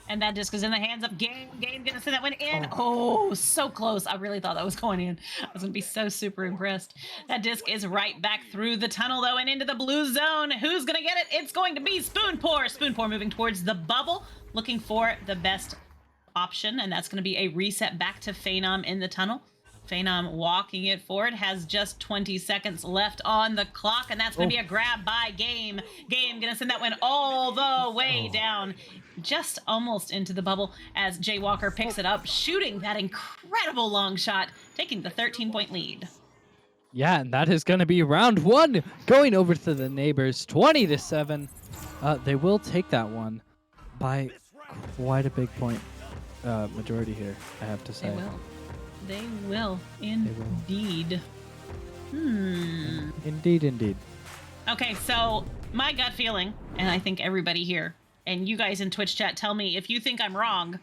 And that disc is in the hands of Game. Game gonna send that one in. Oh, so close. I really thought that was going in. I was gonna be so super impressed. That disc is right back through the tunnel though and into the blue zone. Who's gonna get it? It's going to be Spoonpour. Spoonpour moving towards the bubble, looking for the best option, and that's gonna be a reset back to Phenom in the tunnel. Phenom walking it forward, has just 20 seconds left on the clock, and that's going to be a grab by Game. Game going to send that one all the way down, just almost into the bubble as Jay Walker picks it up, shooting that incredible long shot, taking the 13-point lead. Yeah, and that is going to be round one, going over to the neighbors, 20-7. They will take that one by quite a big point majority here, I have to say. They will, indeed. Indeed. Okay, so my gut feeling, and I think everybody here, and you guys in Twitch chat, tell me if you think I'm wrong.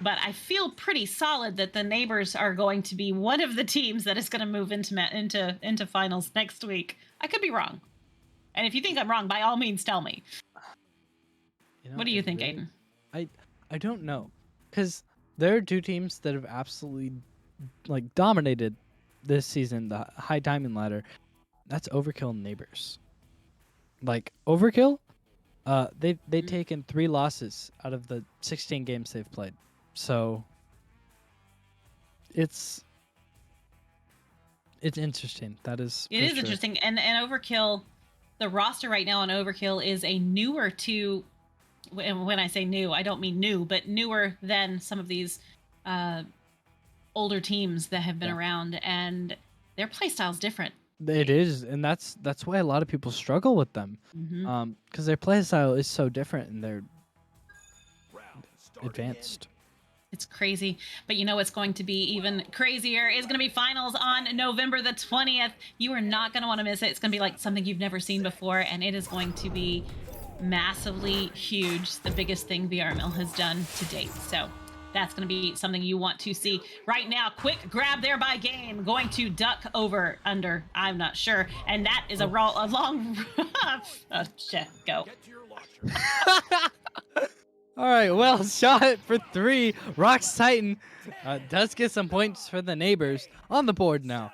but I feel pretty solid that the neighbors are going to be one of the teams that is going to move into finals next week. I could be wrong, and if you think I'm wrong, by all means, tell me. You know, What do you it think, really, Aiden? I don't know, because there are two teams that have absolutely like dominated this season, the high diamond ladder. That's Overkill and Neighbors. Like Overkill, they've taken 3 losses out of the 16 games they've played. So it's interesting. That is It for is sure. interesting, and Overkill, the roster right now on Overkill is a newer to. When I say new, I don't mean new, but newer than some of these uh, older teams that have been Yeah. around, and their playstyle's different. It is, and that's why a lot of people struggle with them, Mhm. because their play style is so different and they're advanced. It's crazy, but you know what's going to be even crazier is going to be finals on November the 20th. You are not going to want to miss it. It's going to be like something you've never seen before, and it is going to be massively huge, the biggest thing VRML has done to date. So that's going to be something you want to see right now. Quick grab there by game, going to duck over under, I'm not sure, and that is a long go. All right, well shot for 3. Rocks Titan does get some points for the neighbors on the board now.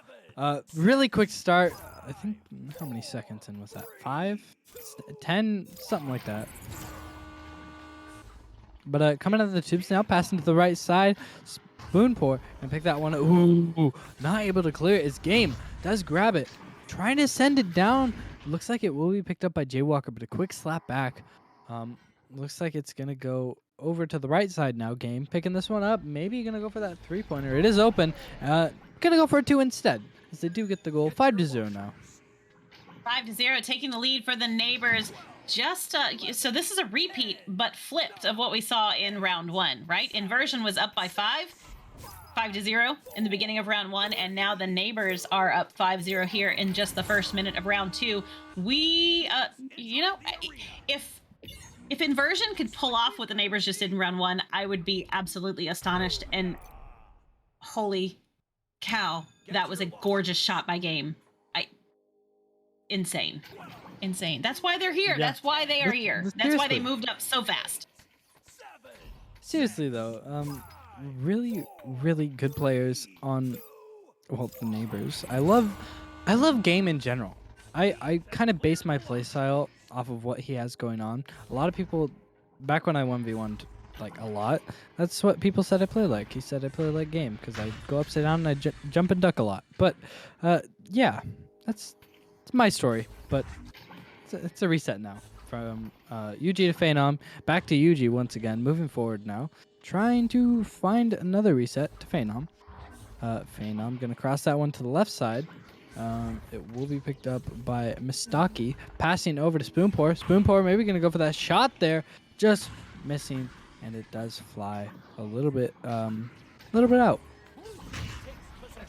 Really quick start. I think, how many seconds in was that? 5? 10? Something like that. But coming out of the tubes now, passing to the right side. Spoon pour and pick that one. Ooh, not able to clear it. His game does grab it. Trying to send it down. Looks like it will be picked up by Jaywalker, but a quick slap back. Looks like it's going to go over to the right side now. Game picking this one up. Maybe going to go for that 3-pointer. It is open. Going to go for a 2 instead, as they do get the goal. 5-0 now. 5-0, taking the lead for the neighbors. Just so this is a repeat, but flipped of what we saw in round 1, right? Inversion was up by 5-0 in the beginning of round 1, and now the neighbors are up 5-0 here in just the first minute of round 2. We, if Inversion could pull off what the neighbors just did in round 1, I would be absolutely astonished. And holy cow, that was a gorgeous shot by game. Insane. That's why they're here. Yeah. That's why they are here. That's why they moved up so fast. Seriously though, really, really good players on, well, the neighbors. I love game in general. I kind of base my playstyle off of what he has going on. A lot of people, back when I 1v1'd like a lot, that's what people said I play like. He said I play like game because I go upside down and I jump and duck a lot. But yeah, it's my story. But it's a reset now from UG to Phenom. Back to UG once again, moving forward now. Trying to find another reset to Phenom. Phenom going to cross that one to the left side. It will be picked up by Mistaki. Passing over to Spoonpour. Spoonpour maybe going to go for that shot there. Just missing. And it does fly a little bit out. It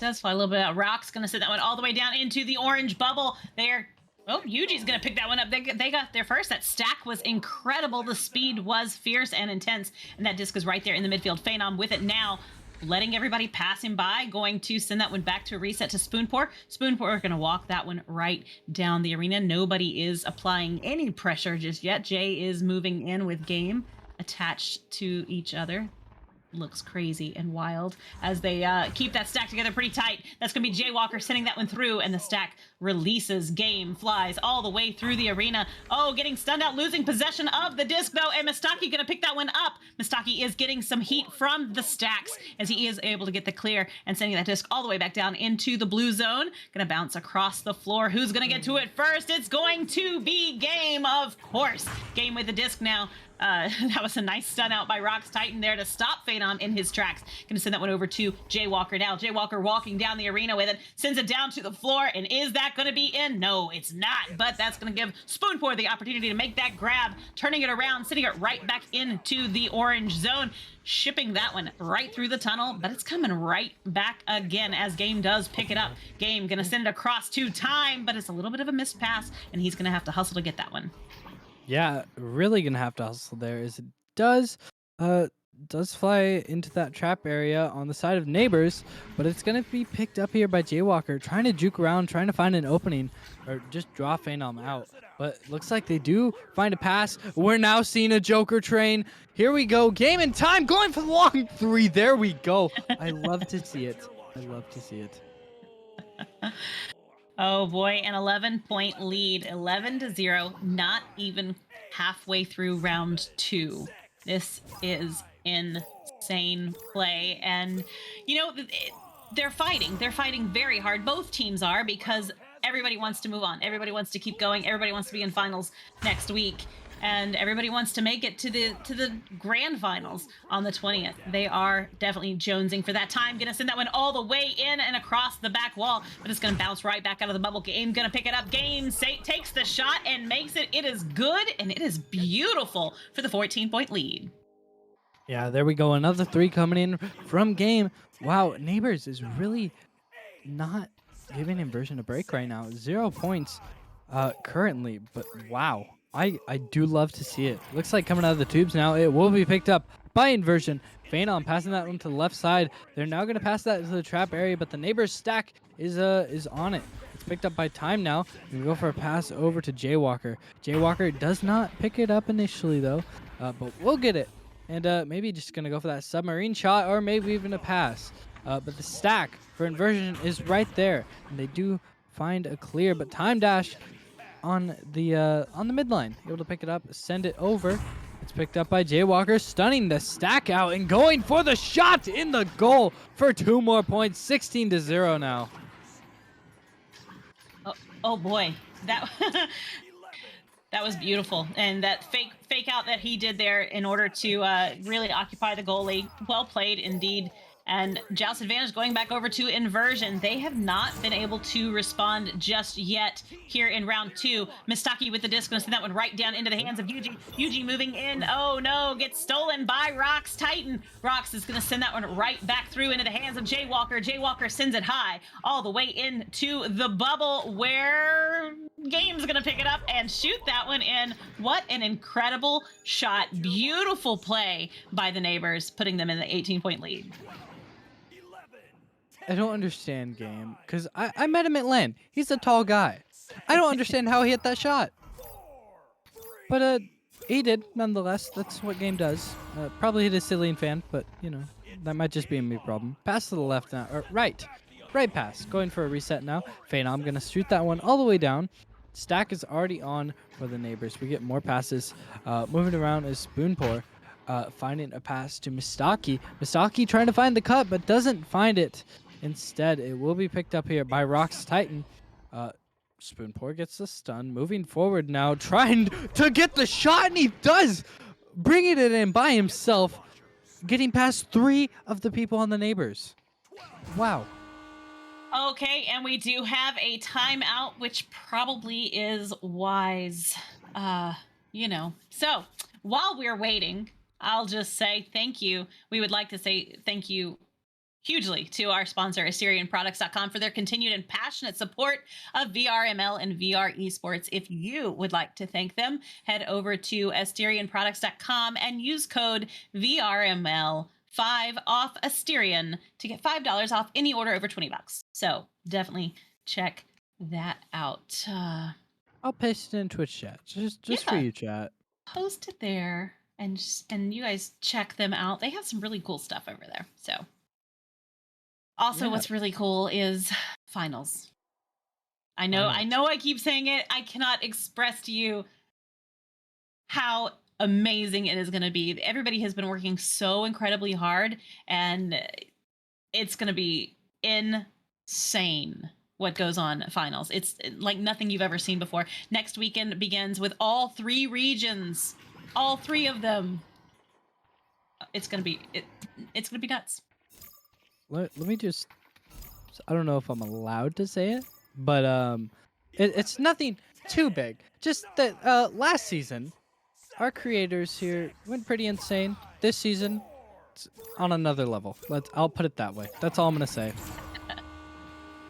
does fly a little bit out. Rock's going to send that one all the way down into the orange bubble there. Oh, Yuji's going to pick that one up. They got there first. That stack was incredible. The speed was fierce and intense. And that disc is right there in the midfield. Phenom with it now, letting everybody pass him by. Going to send that one back to a reset to Spoonpour. Spoonpour going to walk that one right down the arena. Nobody is applying any pressure just yet. Jay is moving in with game attached to each other. Looks crazy and wild as they keep that stack together pretty tight. That's going to be Jaywalker sending that one through, and the stack releases. Game flies all the way through the arena. Oh, getting stunned out, losing possession of the disc, though, and Mistaki going to pick that one up. Mistaki is getting some heat from the stacks as he is able to get the clear and sending that disc all the way back down into the blue zone. Going to bounce across the floor. Who's going to get to it first? It's going to be Game, of course. Game with the disc now. That was a nice stun out by Rocks Titan there to stop Phenom in his tracks. Gonna send that one over to Jaywalker now. Jaywalker walking down the arena with it, sends it down to the floor, and is that gonna be in? No, it's not, but that's gonna give Spoonpour the opportunity to make that grab, turning it around, sending it right back into the orange zone, shipping that one right through the tunnel, but it's coming right back again as Game does pick it up. Game gonna send it across to Time, but it's a little bit of a missed pass, and he's gonna have to hustle to get that one. Yeah, really gonna have to hustle there as it does does fly into that trap area on the side of neighbors, but it's going to be picked up here by Jaywalker, trying to juke around, trying to find an opening, or just draw Phenom out. But looks like they do find a pass. We're now seeing a Joker train. Here we go. Game and time, going for the long three. There we go. I love to see it. I love to see it. Oh boy, an 11-point lead, 11-0, not even halfway through round 2. This is insane play. And, you know, they're fighting. They're fighting very hard. Both teams are, because everybody wants to move on. Everybody wants to keep going. Everybody wants to be in finals next week. And everybody wants to make it to the grand finals on the 20th. They are definitely jonesing for that time. Gonna send that one all the way in and across the back wall, but it's gonna bounce right back out of the bubble. Game gonna pick it up. Game takes the shot and makes it. It is good, and it is beautiful for the 14-point lead. Yeah, there we go. Another 3 coming in from Game. Wow, Neighbors is really not giving Inversion a break right now. 0 points currently, but wow. I do love to see it. Looks like coming out of the tubes now. It will be picked up by Inversion. Phenom passing that one to the left side. They're now going to pass that to the trap area, but the Neighbors stack is on it. It's picked up by Time now. We go for a pass over to Jaywalker. Jaywalker does not pick it up initially, though, but we'll get it. And maybe just going to go for that submarine shot, or maybe even a pass. But the stack for Inversion is right there, and they do find a clear, but Time Dash on the midline, able to pick it up, send it over. It's picked up by Jaywalker, stunning the stack out and going for the shot in the goal for 2 more points. 16-0 now. Oh boy, that that was beautiful, and that fake out that he did there in order to really occupy the goalie. Well played indeed. And Joust advantage going back over to Inversion. They have not been able to respond just yet here in round 2. Mistaki with the disc, going to send that one right down into the hands of Yuji. Yuji moving in. Oh no, gets stolen by Rox Titan. Rox is going to send that one right back through into the hands of Jaywalker. Jaywalker sends it high all the way into the bubble, where Game's going to pick it up and shoot that one in. What an incredible shot. Beautiful play by the Neighbors, putting them in the 18-point lead. I don't understand Game, because I met him at LAN. He's a tall guy. I don't understand how he hit that shot. But he did, nonetheless. That's what Game does. Probably hit a Cillian fan, but, you know, that might just be a me problem. Pass to the left now, or right. Right pass. Going for a reset now. Phenom going to shoot that one all the way down. Stack is already on for the Neighbors. We get more passes. Moving around is Spoonpour. Finding a pass to Mistaki. Mistaki trying to find the cut, but doesn't find it. Instead, it will be picked up here by Rox Titan. Spoonpour gets the stun. Moving forward now, trying to get the shot, and he does! Bringing it in by himself, getting past 3 of the people on the Neighbors. Wow. Okay, and we do have a timeout, which probably is wise. You know. So, while we're waiting, I'll just say thank you. We would like to say thank you hugely to our sponsor, AssyrianProducts.com, for their continued and passionate support of VRML and VR esports. If you would like to thank them, head over to AssyrianProducts.com and use code VRML5 off Asterion to get $5 off any order over $20. So definitely check that out. I'll paste it in Twitch chat, just for you, chat. Post it there, and you guys check them out. They have some really cool stuff over there. So. Also, what's really cool is finals. I know I keep saying it. I cannot express to you how amazing it is going to be. Everybody has been working so incredibly hard, and it's going to be insane what goes on at finals. It's like nothing you've ever seen before. Next weekend begins with all 3 regions, all 3 of them. It's going to be nuts. Let me just, I don't know if I'm allowed to say it, but it's nothing too big. Just that last season, our creators here went pretty insane. This season, it's on another level. I'll put it that way. That's all I'm gonna say.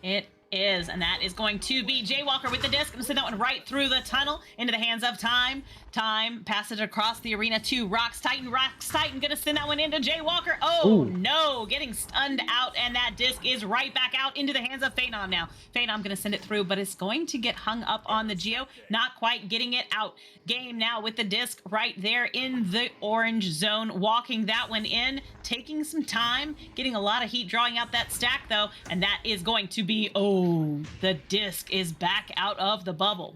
It is, and that is going to be Jaywalker with the disc. I'm gonna send that one right through the tunnel into the hands of Time. Time passes it across the arena to Rox Titan. Rox Titan gonna send that one into Jaywalker. Oh Ooh. no, getting stunned out, and that disc is right back out into the hands of Phenom now. Phenom gonna send it through, but it's going to get hung up on the Geo, not quite getting it out. Game now with the disc right there in the orange zone, walking that one in, taking some time, getting a lot of heat, drawing out that stack though, and that is going to be, oh, the disc is back out of the bubble.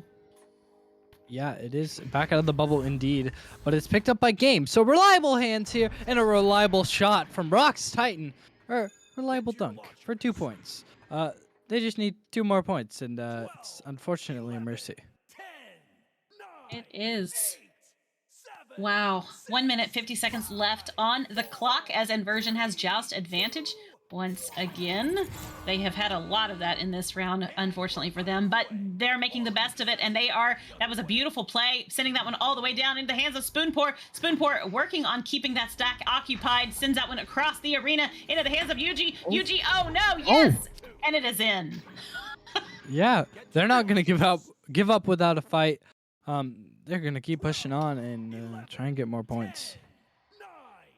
Yeah, it is back out of the bubble indeed, but it's picked up by Game. So reliable hands here and a reliable shot from Rox Titan, or reliable dunk for 2 points. They just need 2 more points, and it's unfortunately a mercy. It is. Wow. 1 minute, 50 seconds left on the clock as Inversion has Joust advantage once again. They have had a lot of that in this round, unfortunately for them, but they're making the best of it, and that was a beautiful play, sending that one all the way down into the hands of Spoonpour. Spoonpour working on keeping that stack occupied, sends that one across the arena into the hands of Yuji. Yuji, oh no, yes! And it is in. Yeah, they're not gonna give up without a fight. They're gonna keep pushing on and try and get more points.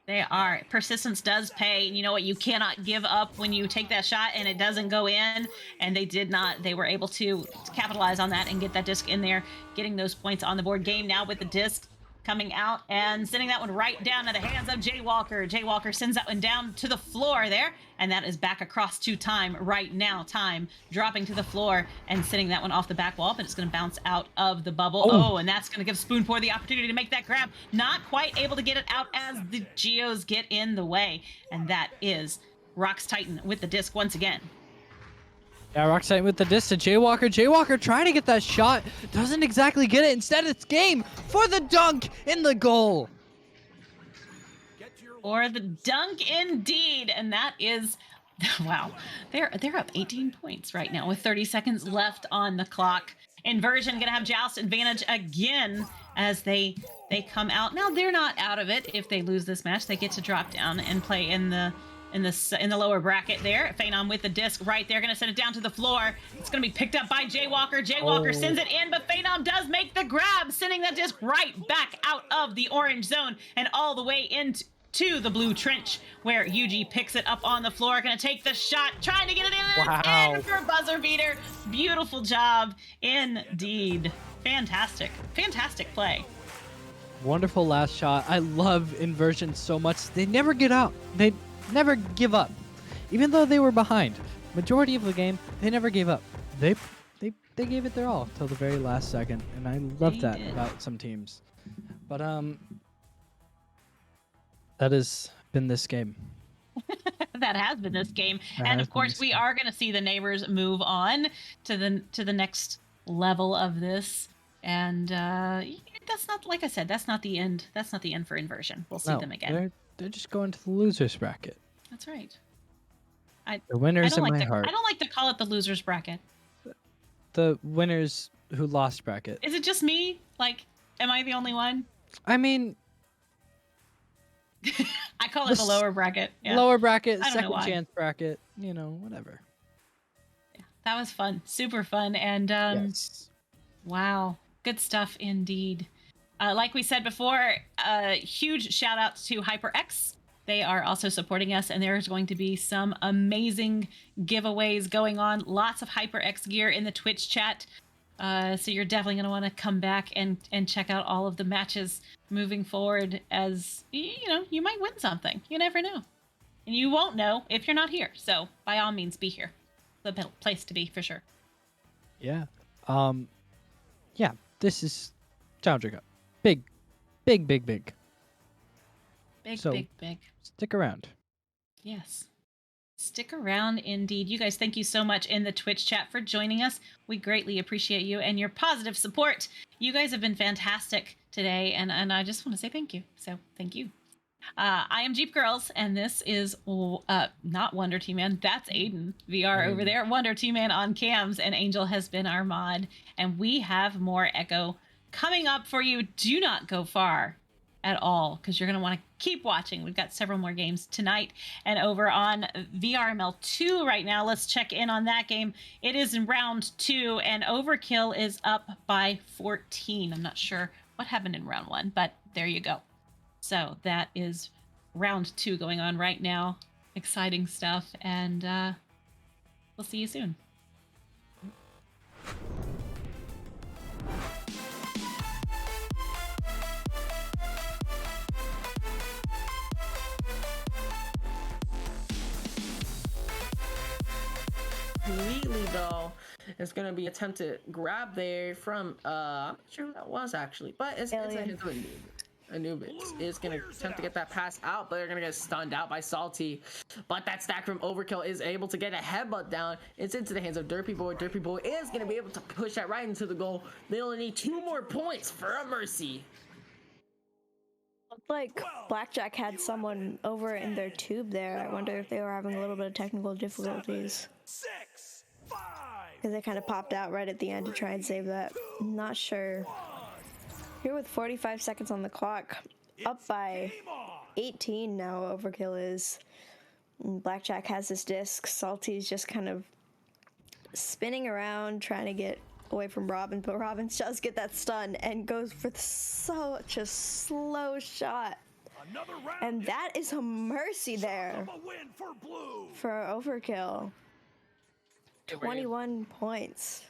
They are. Persistence does pay. You know what? You cannot give up when you take that shot and it doesn't go in. And they did not. They were able to capitalize on that and get that disc in there, getting those points on the board. Game now with the disc coming out and sending that one right down to the hands of Jaywalker. Jaywalker sends that one down to the floor there, and that is back across to Time right now. Time dropping to the floor and sending that one off the back wall, but it's going to bounce out of the bubble. Oh, and that's going to give Spoonpour the opportunity to make that grab. Not quite able to get it out as the Geos get in the way, and that is Rox Titan with the disc once again. Yeah, Rox Titan with the disc to Jaywalker. Jaywalker trying to get that shot. Doesn't exactly get it. Instead, it's Game for the dunk in the goal. For the dunk indeed. And that is, wow. They're up 18 points right now with 30 seconds left on the clock. Inversion gonna have Joust advantage again as they come out. Now they're not out of it. If they lose this match, they get to drop down and play in the lower bracket there. Phenom with the disc right there, gonna send it down to the floor. It's gonna be picked up by Jaywalker. Jaywalker sends it in, but Phenom does make the grab, sending that disc right back out of the orange zone and all the way into the blue trench, where Yuji picks it up on the floor, gonna take the shot, trying to get it in. Wow. And for a buzzer beater. Beautiful job indeed. Fantastic play. Wonderful last shot. I love Inversion so much. They never get out. They never give up. Even though they were behind majority of the game, they never gave up. They gave it their all till the very last second, and I love that about some teams. But that has been this game. That has been this game. And of course we are going to see the neighbors move on to the next level of this. And that's not, like I said, that's not the end. That's not the end for Inversion. We'll see them again. They're just going to the losers bracket. That's right. The winners in my heart. I don't like to call it the losers bracket. The winners who lost bracket. Is it just me? Like, am I the only one? I mean, I call it the lower bracket. Yeah. Lower bracket, I don't know second why. chance bracket, whatever. Yeah, that was fun. Super fun. And Yes. wow, good stuff indeed. Like we said before, huge shout out to HyperX. They are also supporting us, and there's going to be some amazing giveaways going on. Lots of HyperX gear in the Twitch chat. So you're definitely going to want to come back and check out all of the matches moving forward, as you might win something. You never know. And you won't know if you're not here. So by all means, be here. The place to be for sure. Yeah. Yeah, this is Challenger Cup. Big. Big. So, Big. Stick around. Yes. Stick around indeed. You guys, thank you so much in the Twitch chat for joining us. We greatly appreciate you and your positive support. You guys have been fantastic today, and I just want to say thank you. So thank you. I am Jeep Girls, and this is not Wonder T-Man. That's Aiden VR over there. Wonder T-Man on cams, and Angel has been our mod. And we have more Echo coming up for you. Do not go far. at all, because you're going to want to keep watching. We've got several more games tonight. And over on VRML 2 right now, let's check in on that game. It is in round 2, and Overkill is up by 14. I'm not sure what happened in round 1, but there you go. So that is round 2 going on right now. Exciting stuff, and we'll see you soon. Immediately though, it's gonna be attempted grab there from I'm not sure who that was actually, but it's Anubis is gonna attempt to get that pass out, but they're gonna get stunned out by Salty. But that stack from Overkill is able to get a headbutt down. It's into the hands of Derpy Boy. Derpy Boy is gonna be able to push that right into the goal. They only need 2 more points for a mercy. Looked like Blackjack had someone over in their tube there. I wonder if they were having a little bit of technical difficulties. 6, 5. Because they kind of popped out right at the end to try and save that. Not sure. Here with 45 seconds on the clock. Up by 18 now, Overkill is. And Blackjack has his disc. Salty's just kind of spinning around, trying to get away from Robin, but Robin does get that stun and goes for such a slow shot. And that is a mercy there for Overkill. 21 points.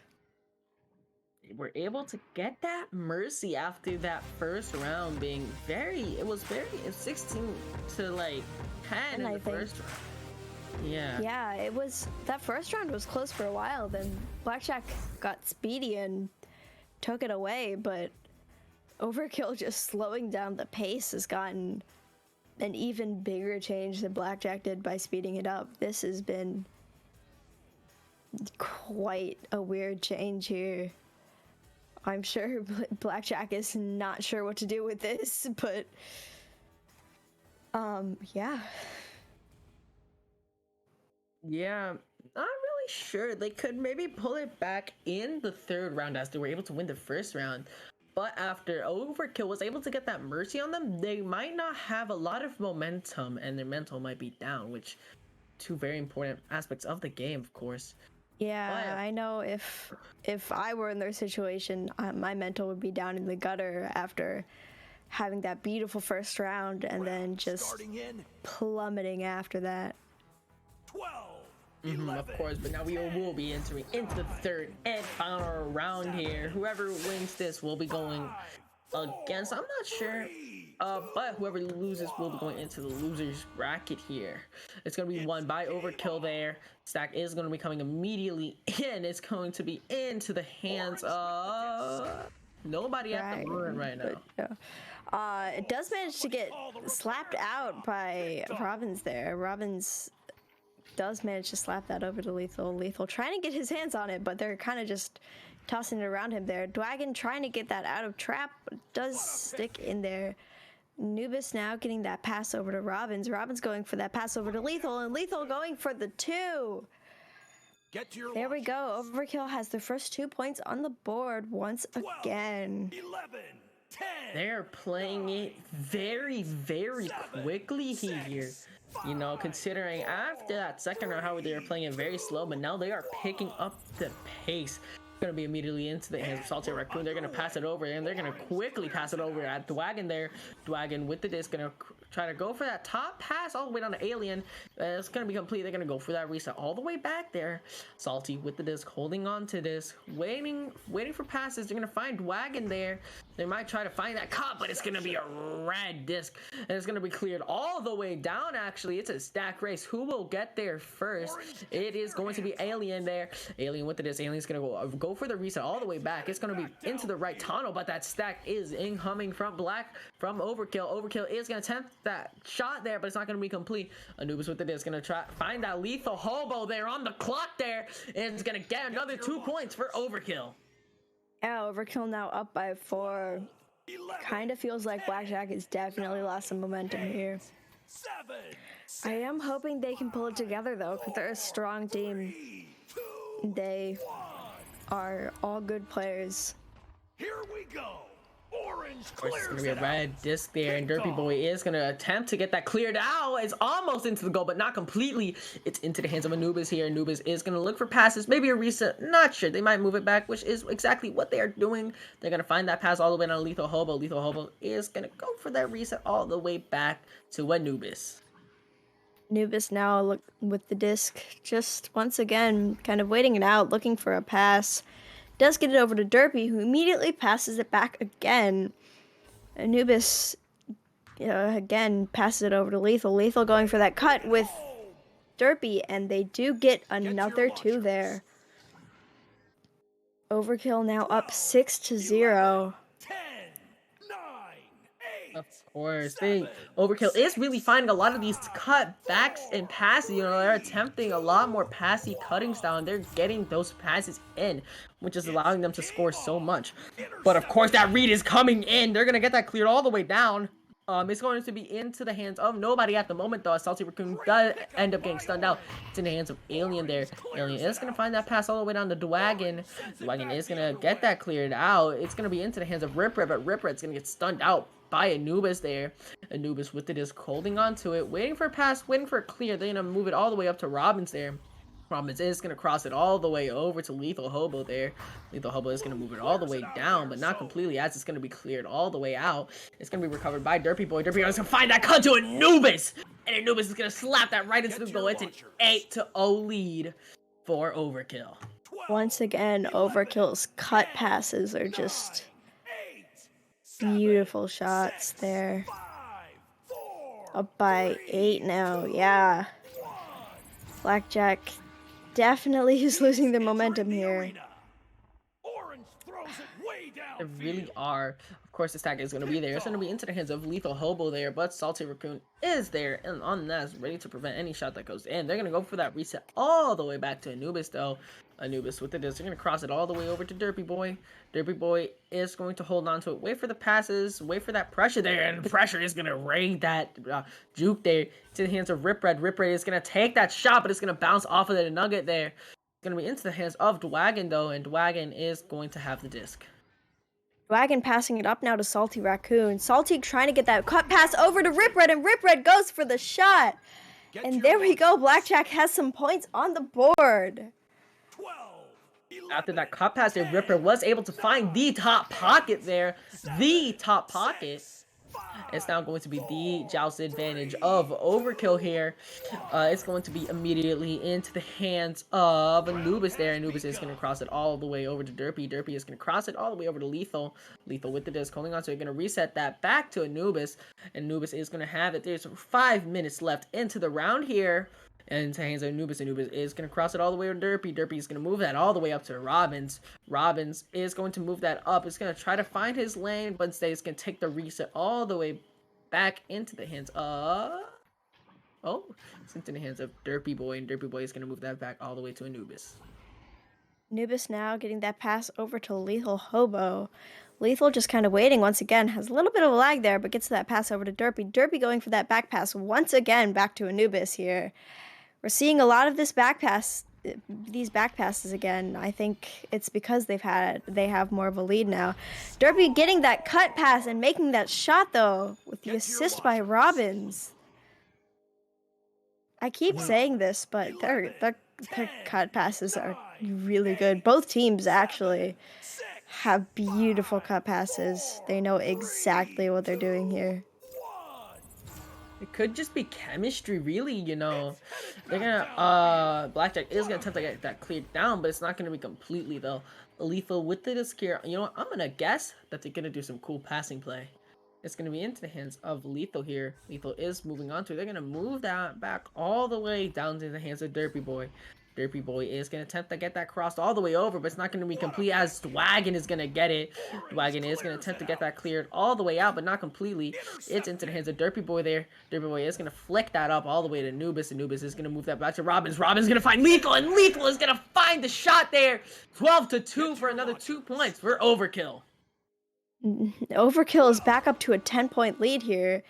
We're able to get that mercy after that first round being it was 16 to like 10 in the first round. Yeah, it was, that first round was close for a while, then Blackjack got speedy and took it away, but Overkill just slowing down the pace has gotten an even bigger change than Blackjack did by speeding it up. This has been quite a weird change here. I'm sure Blackjack is not sure what to do with this, but yeah. Yeah, not really sure. They could maybe pull it back in the third round as they were able to win the first round. But after Overkill was able to get that mercy on them, they might not have a lot of momentum and their mental might be down, which 2 very important aspects of the game, of course. Yeah, I know if I were in their situation, my mental would be down in the gutter after having that beautiful first round and then just plummeting after that. 12. Of course, but now we will be entering into the third and final round here. Whoever wins this will be going against, I'm not sure, but whoever loses will be going into the losers bracket here. It's going to be won by Overkill there. Stack is going to be coming immediately in. It's going to be into the hands of nobody at the moment right now. It does manage to get slapped out by Robbins there. Robbins does manage to slap that over to Lethal. Lethal trying to get his hands on it, but they're kind of just tossing it around him there. Dwagon trying to get that out of trap, does stick in there. Nubis now getting that pass over to Robbins. Robbins going for that pass over to Lethal, and Lethal going for the 2. There we go. Overkill has their first 2 points on the board once again. 11, 10. They're playing it very, very quickly here. You know, considering after that second round how they were playing it very slow, but now they are picking up the pace. Going to be immediately into the hands of Salty Raccoon. They're going to pass it over, and they're going to quickly pass it over at Dwagon there. Dwagon with the disc, going to try to go for that top pass all the way down to Alien. It's going to be complete. They're going to go for that reset all the way back there. Salty with the disc, holding on to this, waiting for passes. They're going to find Dwagon there. They might try to find that cop, but it's going to be a red disc, and it's going to be cleared all the way down. Actually, it's a stack race. Who will get there first? It is going to be Alien there. Alien with the disc. Alien's going to go for the reset all the way back. It's going to be into the right tunnel, but that stack is incoming from Overkill. Overkill is going to attempt that shot there, but it's not going to be complete. Anubis with the disc going to try find that lethal hobo there on the clock there, and it's going to get another 2 points for Overkill. Yeah, Overkill now up by 4. Kind of feels like Blackjack has definitely lost some momentum here. I am hoping they can pull it together though, because they're a strong team. They are all good players. Here we go. Of course, it's going to be a red disc there, and Derpy Boy is going to attempt to get that cleared out. It's almost into the goal, but not completely. It's into the hands of Anubis here. Anubis is going to look for passes, maybe a reset, not sure. They might move it back, which is exactly what they are doing. They're going to find that pass all the way down to Lethal Hobo. Lethal Hobo is going to go for that reset all the way back to Anubis. Anubis now look with the disc, just once again, kind of waiting it out, looking for a pass. Does get it over to Derpy, who immediately passes it back again. Anubis, again, passes it over to Lethal. Lethal going for that cut with Derpy, and they do get another 2 there. Overkill now up 6-0. Of course, Overkill is really finding a lot of these cutbacks and passes. They're attempting a lot more passy cutting style, and they're getting those passes in, which is allowing them to score so much. But of course, that read is coming in. They're gonna get that cleared all the way down. It's going to be into the hands of nobody at the moment, though. Salty Raccoon does end up getting stunned out. It's in the hands of Alien there. Alien is going to find that pass all the way down to Dwagon. Dwagon is going to get that cleared out. It's going to be into the hands of Rip Red, but Rip Red's going to get stunned out by Anubis there. Anubis with the disc holding on to it, waiting for a pass, waiting for a clear. They're going to move it all the way up to Robbins there. Robbins is going to cross it all the way over to Lethal Hobo there. Lethal Hobo is going to move it all the way down, but not completely, as it's going to be cleared all the way out. It's going to be recovered by Derpy Boy. Derpy Boy is going to find that cut to Anubis, and Anubis is going to slap that right into the goal. It's an 8-0 lead for Overkill. Once again, Overkill's cut passes are just beautiful shots there. Up by 8 now, yeah. Blackjack definitely is losing the momentum here. They really are. Of course, this tag is going to be there. It's going to be into the hands of Lethal Hobo there, but Salty Raccoon is there and on Nest, ready to prevent any shot that goes in. They're going to go for that reset all the way back to Anubis, though. Anubis with the disc. They're going to cross it all the way over to Derpy Boy. Derpy Boy is going to hold on to it. Wait for the passes. Wait for that pressure there. And the pressure is going to raid that juke there to the hands of Rip Red. Rip Red is going to take that shot, but it's going to bounce off of the nugget there. It's going to be into the hands of Dwagon, though, and Dwagon is going to have the disc. Dwagon passing it up now to Salty Raccoon. Salty trying to get that cut pass over to Rip Red, and Rip Red goes for the shot. And there we go. Blackjack has some points on the board. After that cut pass there, Ripper was able to find the top pocket there. The top pocket. It's now going to be the joust advantage of Overkill here. It's going to be immediately into the hands of Anubis there. Anubis is going to cross it all the way over to Derpy. Derpy is going to cross it all the way over to Lethal. Lethal with the disc holding on, so you're going to reset that back to Anubis. Anubis is going to have it. There's 5 minutes left into the round here. And to hands of Anubis. Anubis is going to cross it all the way to Derpy. Derpy is going to move that all the way up to Robbins. Robbins is going to move that up. It's going to try to find his lane, but instead it's going to take the reset all the way back into the hands of... Oh, it's into the hands of Derpy Boy, and Derpy Boy is going to move that back all the way to Anubis. Anubis now getting that pass over to Lethal Hobo. Lethal just kind of waiting once again. Has a little bit of a lag there, but gets that pass over to Derpy. Derpy going for that back pass once again back to Anubis here. We're seeing a lot of these back passes again. I think it's because they have more of a lead now. Derpy getting that cut pass and making that shot though with the assist by Robbins. I keep saying this, but their cut passes are really good. Both teams actually have beautiful cut passes. They know exactly what they're doing here. It could just be chemistry, really, They're gonna, Blackjack is gonna attempt to get that cleared down, but it's not gonna be completely, though. Lethal with the disc here. You know what? I'm gonna guess that they're gonna do some cool passing play. It's gonna be into the hands of Lethal here. Lethal is moving on to it. They're gonna move that back all the way down to the hands of Derpy Boy. Derpy Boy is going to attempt to get that crossed all the way over, but it's not going to be complete as Dwagon is going to get it. Dwagon is going to attempt to get that cleared all the way out, but not completely. It's into the hands of Derpy Boy there. Derpy Boy is going to flick that up all the way to Anubis. Anubis is going to move that back to Robbins. Robbins is going to find Lethal, and Lethal is going to find the shot there. 12-2 for another 2 points for Overkill. Overkill is back up to a 10-point lead here.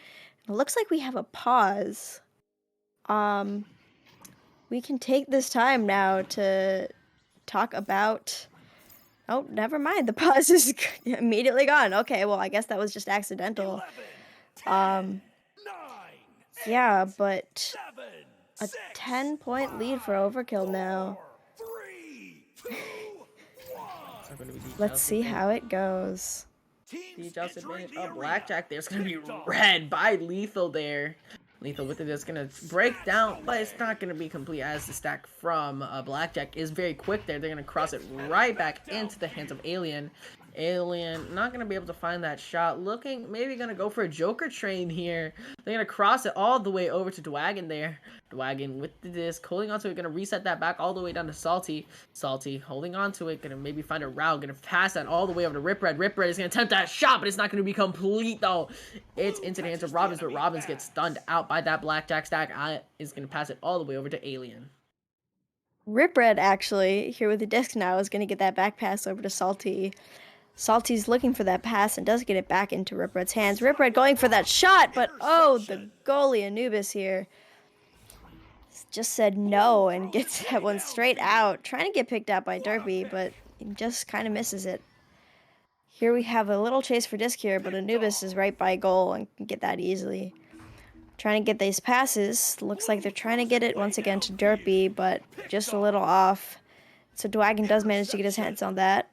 It looks like we have a pause. We can take this time now to talk about Oh, never mind. The pause is immediately gone. Okay, well, I guess that was just accidental. 11, 10, 9, Yeah, 8, but 7, a 6, 10-point lead for Overkill now. 4, 3, 2, 1. It's not gonna be Let's see how it goes. The Teams adjust entering advantage the of arena. Blackjack there's gonna be Kicked off. red by Lethal there. Lethal with it is gonna break down, but it's not gonna be complete as the stack from Blackjack is very quick there. They're gonna cross it right back into the hands of Alien. Alien not gonna be able to find that shot. Looking, maybe gonna go for a Joker train here. They're gonna cross it all the way over to Dwagon there. Dwagon with the disc, holding onto it, gonna reset that back all the way down to Salty. Salty holding onto it, gonna maybe find a route, gonna pass that all the way over to Rip Red. Rip Red is gonna attempt that shot, but it's not gonna be complete though. It's into the hands of Robbins, but Robbins gets stunned out by that Blackjack stack. Is gonna pass it all the way over to Alien. Rip Red, actually, here with the disc now, is going to get that back pass over to Salty. Salty's looking for that pass and does get it back into Rip Red's hands. Rip Red going for that shot, but oh, the goalie Anubis here just said no and gets that one straight out. Trying to get picked up by Derpy, but he just kind of misses it. Here we have a little chase for disc here, but Anubis is right by goal and can get that easily. Trying to get these passes. Looks like they're trying to get it once again to Derpy, but just a little off. So Dwagon does manage to get his hands on that.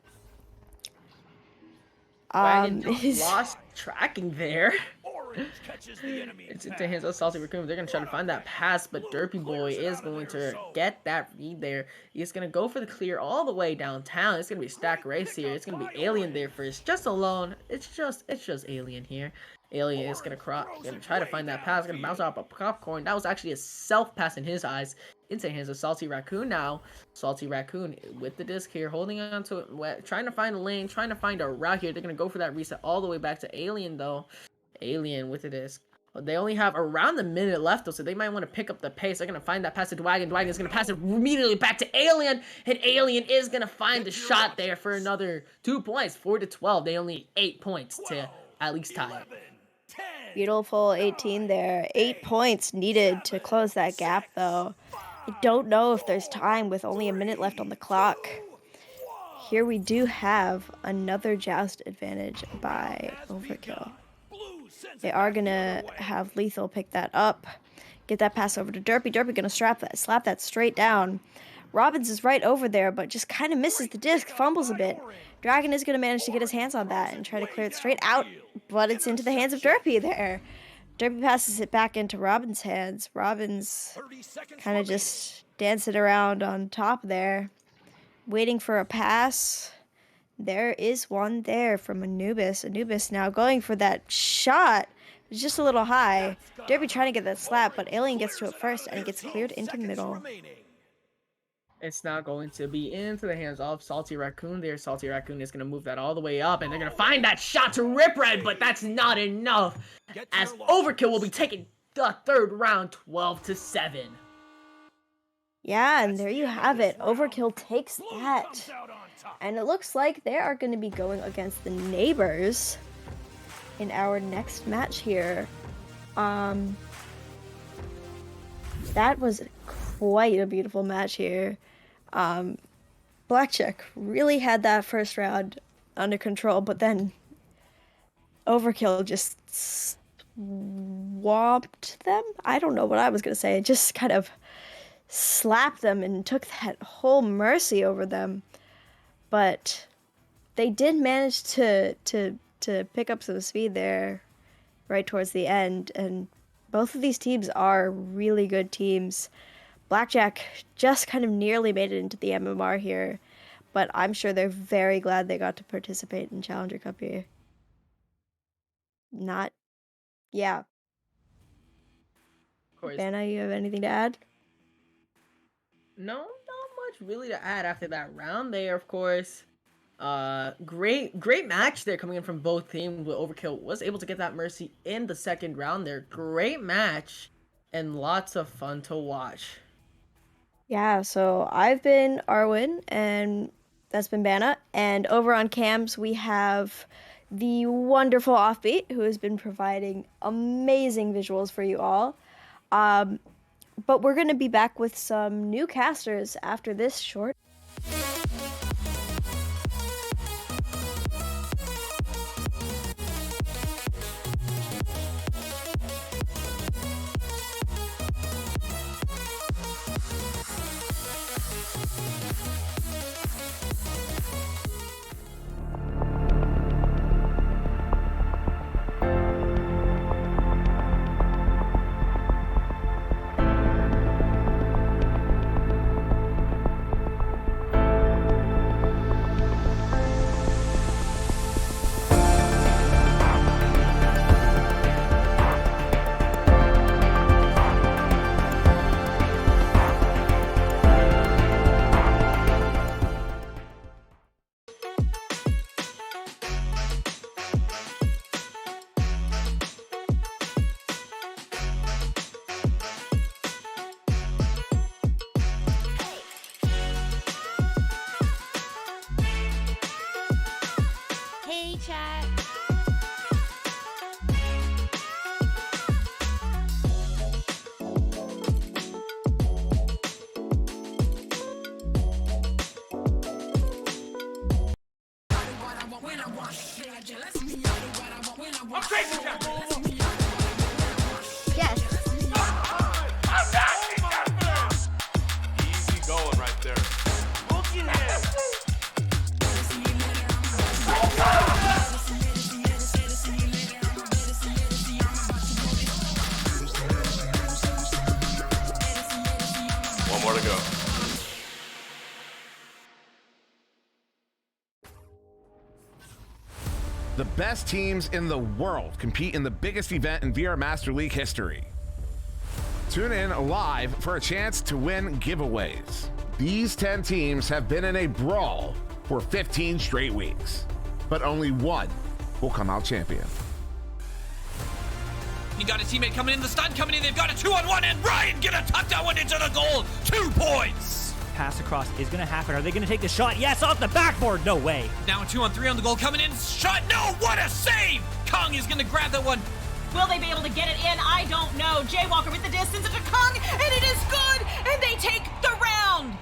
Dwagon lost tracking there. Orange catches the enemy. It's into hands of Salty Raccoon. They're gonna try to find that pass, but Derpy Boy is going to get that read there. He's gonna go for the clear all the way downtown. It's gonna be a stack race here. It's gonna be Alien there first, just alone. It's just Alien here. Alien is gonna try to find that pass. Gonna bounce off a popcorn. That was actually a self pass in his eyes. Into the hands of Salty Raccoon now. Salty Raccoon with the disc here, holding on to it, trying to find a lane, trying to find a route here. They're gonna go for that reset all the way back to Alien though. Alien with the disc. They only have around a minute left though, so they might want to pick up the pace. They're gonna find that pass to Dwagon. Dwagon is gonna pass it immediately back to Alien, and Alien is gonna find the shot there for another 2 points, 4-12. They only need 8 points to at least tie it. 10, Beautiful 18 there. 8 points needed to close that gap, though. I don't know if there's time with only a minute left on the clock. Here we do have another joust advantage by Overkill. They are going to have Lethal pick that up. Get that pass over to Derpy. Derpy going to slap that straight down. Robbins is right over there, but just kind of misses the disc, fumbles a bit. Dragon is going to manage to get his hands on that and try to clear it straight out, but it's into the hands of Derpy there. Derpy passes it back into Robbins' hands. Robbins kind of just dancing around on top there, waiting for a pass. There is one there from Anubis. Anubis now going for that shot. It's just a little high. Derpy trying to get that slap, but Alien gets to it first, and it gets cleared into the middle. It's now going to be into the hands of Salty Raccoon there. Salty Raccoon is going to move that all the way up, and they're going to find that shot to Rip Red, but that's not enough, as Overkill will be taking the third round 12-7. Yeah, and there you have it. Overkill takes that. And it looks like they are going to be going against the Neighbors in our next match here. That was quite a beautiful match here. Blackjack really had that first round under control, but then Overkill just swamped them. I don't know what I was going to say. It just kind of slapped them and took that whole mercy over them. But they did manage to pick up some speed there right towards the end, and both of these teams are really good teams. Blackjack just kind of nearly made it into the MMR here, but I'm sure they're very glad they got to participate in Challenger Cup here. Yeah. Of course. Vanna, you have anything to add? No, not much really to add after that round there, of course. Great match there coming in from both teams. But Overkill was able to get that mercy in the second round there. Great match and lots of fun to watch. Yeah, so I've been Arwen, and that's been Vanna. And over on cams, we have the wonderful Offbeat, who has been providing amazing visuals for you all. But we're going to be back with some new casters after this short The best teams in the world compete in the biggest event in VR Master League history. Tune in live for a chance to win giveaways. These 10 teams have been in a brawl for 15 straight weeks, but only one will come out champion. You got a teammate coming in, the stun coming in, they've got a 2-on-1, and Ryan get a touchdown one into the goal, 2 points! Pass across is going to happen. Are they going to take the shot? Yes, off the backboard. No way. Now a 2-on-3 on the goal coming in, shot, no, what a save! Kong is gonna grab that one. Will they be able to get it in? I don't know. Jaywalker with the distance into Kong, and it is good, and they take the round.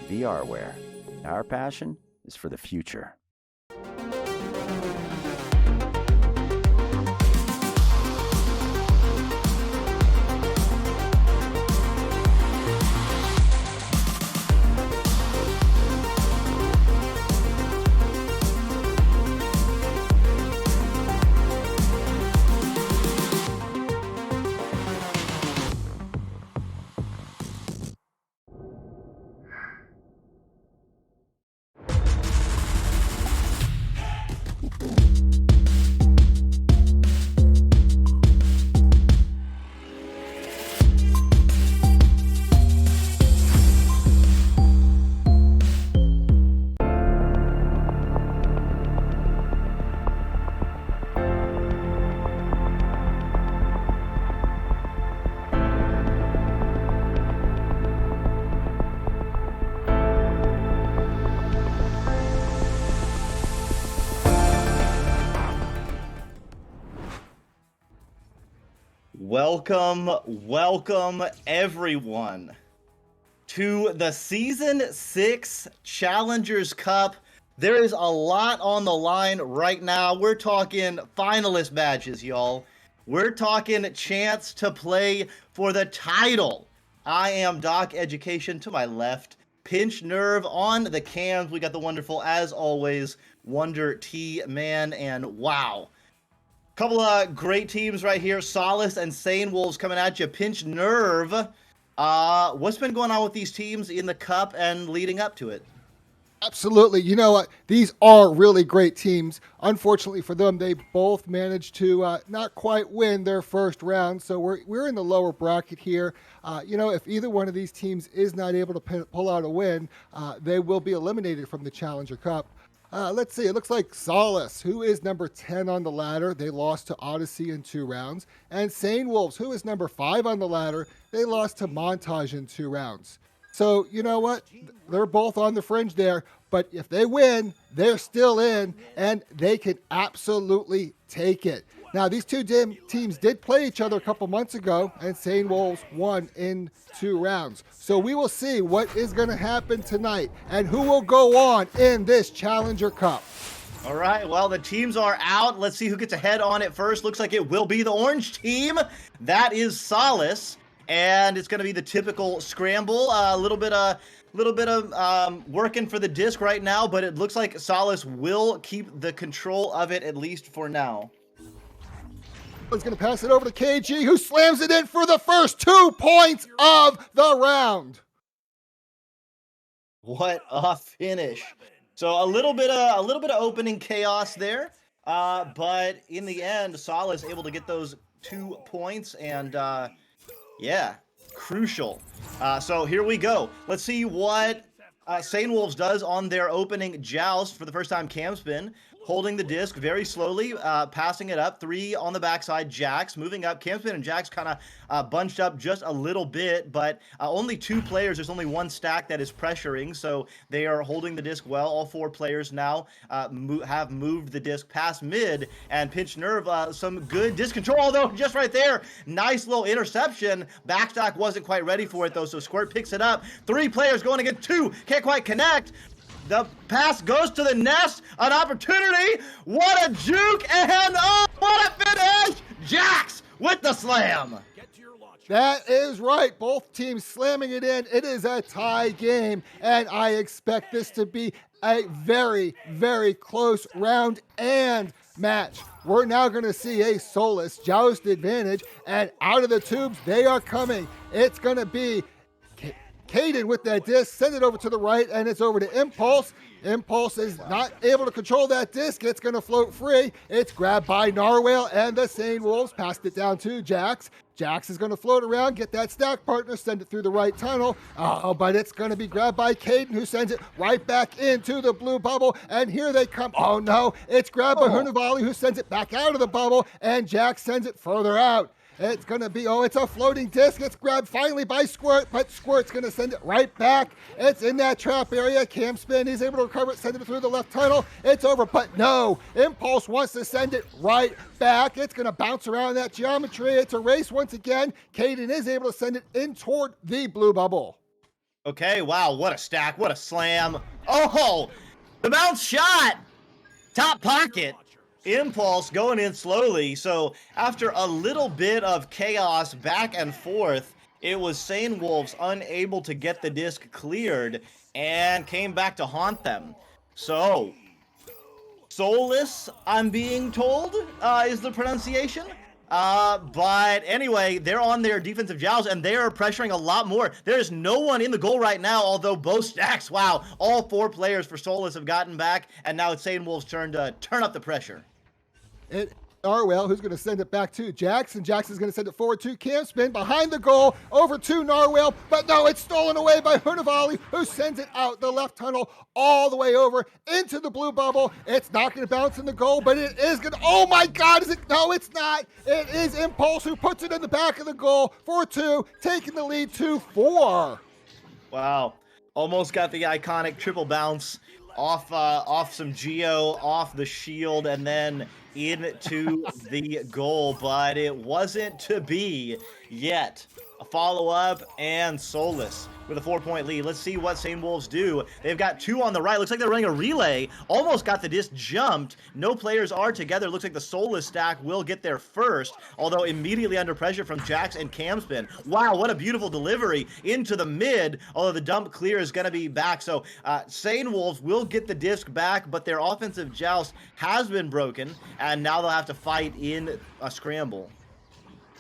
VRware. Our passion is for the future. Welcome everyone to the Season 6 Challengers Cup There is a lot on the line right now. We're talking finalist badges, y'all. We're talking chance to play for the title. I am Doc Education to my left. Pinch Nerve on the cams. We got the wonderful, as always, Wonder T Man, and wow. Couple of great teams right here. Solace and Sane Wolves coming at you. Pinch Nerve. What's been going on with these teams in the cup and leading up to it? Absolutely. You know what? These are really great teams. Unfortunately for them, they both managed to not quite win their first round. So we're in the lower bracket here. You know, if either one of these teams is not able to pull out a win, they will be eliminated from the Challenger Cup. Let's see. It looks like Solace, who is number 10 on the ladder, they lost to Odyssey in 2 rounds. And Sane Wolves, who is number 5 on the ladder, they lost to Montage in 2 rounds. So, you know what? They're both on the fringe there. But if they win, they're still in, and they can absolutely take it. Now, these two teams did play each other a couple months ago, and Sane Wolves won in 2 rounds. So we will see what is going to happen tonight and who will go on in this Challenger Cup. All right, well, the teams are out. Let's see who gets ahead on it first. Looks like it will be the orange team. That is Solace. And it's going to be the typical scramble. A little bit of working for the disc right now, but it looks like Solace will keep the control of it, at least for now. He's going to pass it over to KG, who slams it in for the first 2 points of the round. What a finish. So a little bit of opening chaos there, but in the end, Solace able to get those 2 points, and yeah, crucial. So here we go. Let's see what Sane Wolves does on their opening joust. For the first time, Camspin holding the disc very slowly, passing it up. 3 on the backside. Jax moving up. Camspin and Jax kind of bunched up just a little bit, but only 2 players. There's only 1 stack that is pressuring, so they are holding the disc well. All 4 players now have moved the disc past mid, and Pinch Nerve, some good disc control, although just right there, nice little interception. Backstack wasn't quite ready for it, though, so Squirt picks it up. 3 players going against 2, can't quite connect. The pass goes to the nest, an opportunity. What a juke, and oh, what a finish! Jax with the slam. That is right. Both teams slamming it in. It is a tie game, and I expect this to be a very, very close round and match. We're now going to see a Solace joust advantage, and out of the tubes, they are coming. It's going to be Caden with that disc, send it over to the right, and it's over to Impulse. Impulse is not able to control that disc. It's going to float free. It's grabbed by Narwhal, and the Sane Wolves passed it down to Jax. Jax is going to float around, get that stack partner, send it through the right tunnel. Oh, but it's going to be grabbed by Caden, who sends it right back into the blue bubble. And here they come. Oh, no. It's grabbed by Hunavali, who sends it back out of the bubble, and Jax sends it further out. It's going to be, it's a floating disc. It's grabbed finally by Squirt, but Squirt's going to send it right back. It's in that trap area. Camspin, he's able to recover it, send it through the left tunnel. It's over, but no. Impulse wants to send it right back. It's going to bounce around that geometry. It's a race once again. Caden is able to send it in toward the blue bubble. Okay, wow, what a stack, what a slam. Oh, the bounce shot. Top pocket. Impulse going in slowly. So after a little bit of chaos back and forth, it was Sane Wolves unable to get the disc cleared and came back to haunt them. So Solace, I'm being told, is the pronunciation. But anyway, they're on their defensive joust, and they are pressuring a lot more. There's no one in the goal right now, although both stacks, wow, all 4 players for Solace have gotten back, and now it's Sane Wolves' turn to turn up the pressure. Narwhal, who's going to send it back to Jackson. Jackson's going to send it forward to Camspin, behind the goal, over to Narwhal, but no, it's stolen away by Hunavali, who sends it out the left tunnel, all the way over into the blue bubble. It's not going to bounce in the goal, but it is going to, oh my God, is it? No, it's not. It is Impulse who puts it in the back of the goal for 2, taking the lead to 4. Wow, almost got the iconic triple bounce off some Geo, off the shield, and then into the goal, but it wasn't to be yet. a follow-up, and Solus with a 4-point lead. Let's see what St. Wolves do. They've got 2 on the right. Looks like they're running a relay. Almost got the disc jumped. No players are together. Looks like the Solus stack will get there first, although immediately under pressure from Jax and Camspin. Wow, what a beautiful delivery into the mid, although the dump clear is going to be back. So St. Wolves will get the disc back, but their offensive joust has been broken, and now they'll have to fight in a scramble.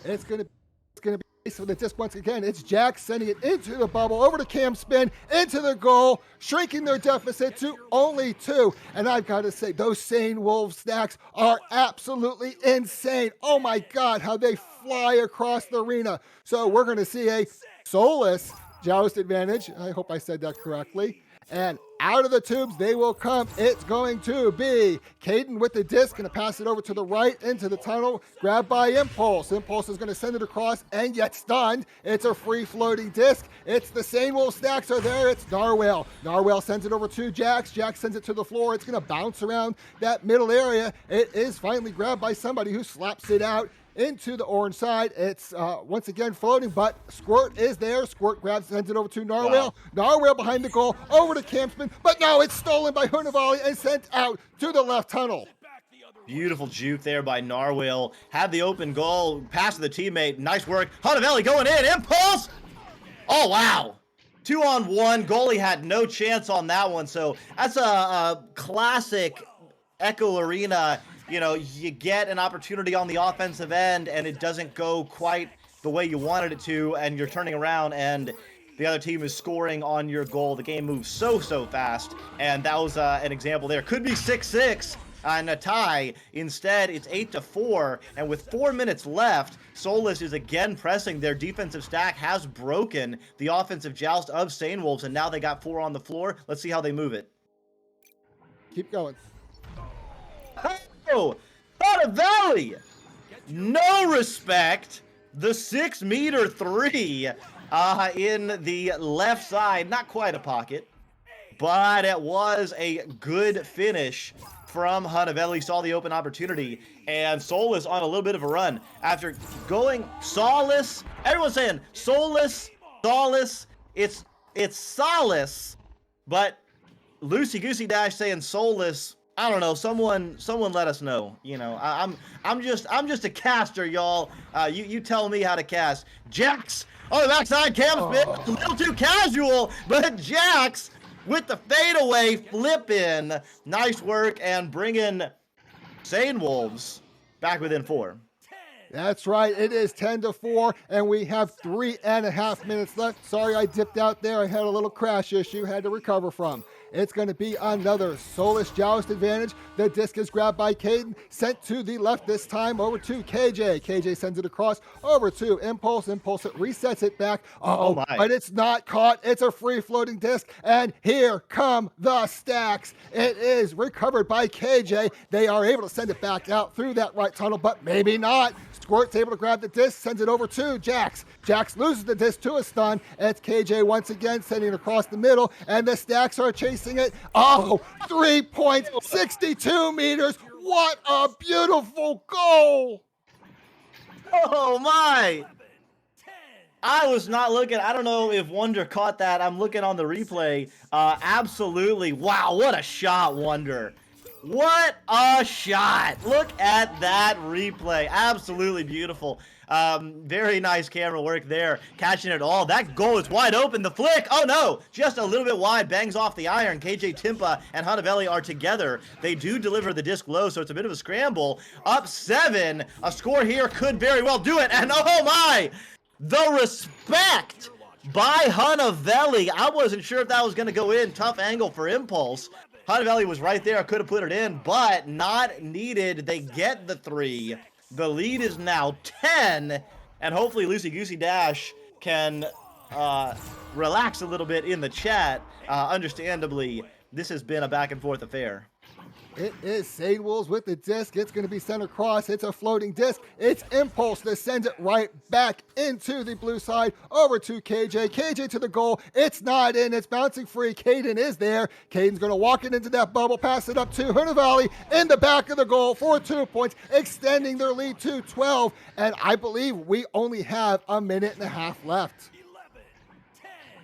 It's gonna be for the disc once again. It's Jack sending it into the bubble, over to Cam Spin, into the goal, shrinking their deficit to only 2. And I've got to say, those St. Wolves stacks are absolutely insane. Oh my God, how they fly across the arena. So we're going to see a Solus joust advantage. I hope I said that correctly. And out of the tubes they will come. It's going to be Caden with the disc, going to pass it over to the right into the tunnel, grabbed by Impulse. Impulse is going to send it across and get stunned. It's a free floating disc. It's the St. Wolf stacks are there. It's Narwhal. Narwhal sends it over to Jax. Jax sends it to the floor. It's going to bounce around that middle area. It is finally grabbed by somebody who slaps it out into the orange side. It's once again floating, but Squirt is there. Squirt grabs, sends it over to Narwhal. Wow. Narwhal behind the goal, over to Campsman, but no, it's stolen by Hunavali and sent out to the left tunnel. Beautiful juke there by Narwhal. Had the open goal, pass to the teammate. Nice work. Hunavali going in. Impulse! Oh, wow. 2-on-1. Goalie had no chance on that one. So that's a classic Echo Arena. You know, you get an opportunity on the offensive end and it doesn't go quite the way you wanted it to, and you're turning around and the other team is scoring on your goal. The game moves so fast, and that was an example there. Could be 6-6 and a tie. Instead, it's 8-4, and with 4 minutes left, Solus is again pressing. Their defensive stack has broken the offensive joust of St. Wolves, and now they got 4 on the floor. Let's see how they move it. Keep going. Oh, Valley! No respect. The 6-meter 3 in the left side. Not quite a pocket, but it was a good finish from Hunavelli. Saw the open opportunity, and Solus on a little bit of a run after going Solace. Everyone's saying Solus, Solace. It's Solace, but Loosey Goosey Dash saying Solus. I don't know. Someone let us know. You know, I'm just a caster, y'all. You tell me how to cast. Jax on the backside, Cam's bit a little too casual, but Jax with the fadeaway flip in. Nice work, and bringing St. Wolves back within 4. That's right. It is 10-4, and we have 3.5 minutes left. Sorry I dipped out there. I had a little crash issue, had to recover from. It's going to be another Solus joust advantage. The disc is grabbed by Caden, sent to the left this time over to KJ. KJ sends it across over to Impulse. Impulse resets it back. Oh my. But it's not caught. It's a free floating disc, and here come the stacks. It is recovered by KJ. They are able to send it back out through that right tunnel, but maybe not. Squirt's able to grab the disc, sends it over to Jax. Jax loses the disc to a stun. It's KJ once again sending it across the middle, and the stacks are chasing it. Oh, 3 points, 62 meters. What a beautiful goal. Oh my. I was not looking. I don't know if Wonder caught that. I'm looking on the replay. Absolutely. Wow, what a shot, Wonder. What a shot. Look at that replay. Absolutely beautiful. Very nice camera work there. Catching it all. That goal is wide open. The flick. Oh no. Just a little bit wide. Bangs off the iron. KJ Timpa and Hunavelli are together. They do deliver the disc low, so it's a bit of a scramble. Up 7. A score here could very well do it. And oh my. The respect by Hunavelli. I wasn't sure if that was going to go in. Tough angle for Impulse. Hunavelli was right there, could have put it in, but not needed. They get the 3. The lead is now 10, and hopefully Loosey Goosey Dash can relax a little bit in the chat. Understandably, this has been a back and forth affair. It is Sade Wolves with the disc. It's going to be center cross. It's a floating disc. It's Impulse that sends it right back into the blue side over to KJ. KJ to the goal. It's not in. It's bouncing free. Caden is there. Caden's going to walk it into that bubble, pass it up to Hunter Valley in the back of the goal for 2 points, extending their lead to 12. And I believe we only have a minute and a half left.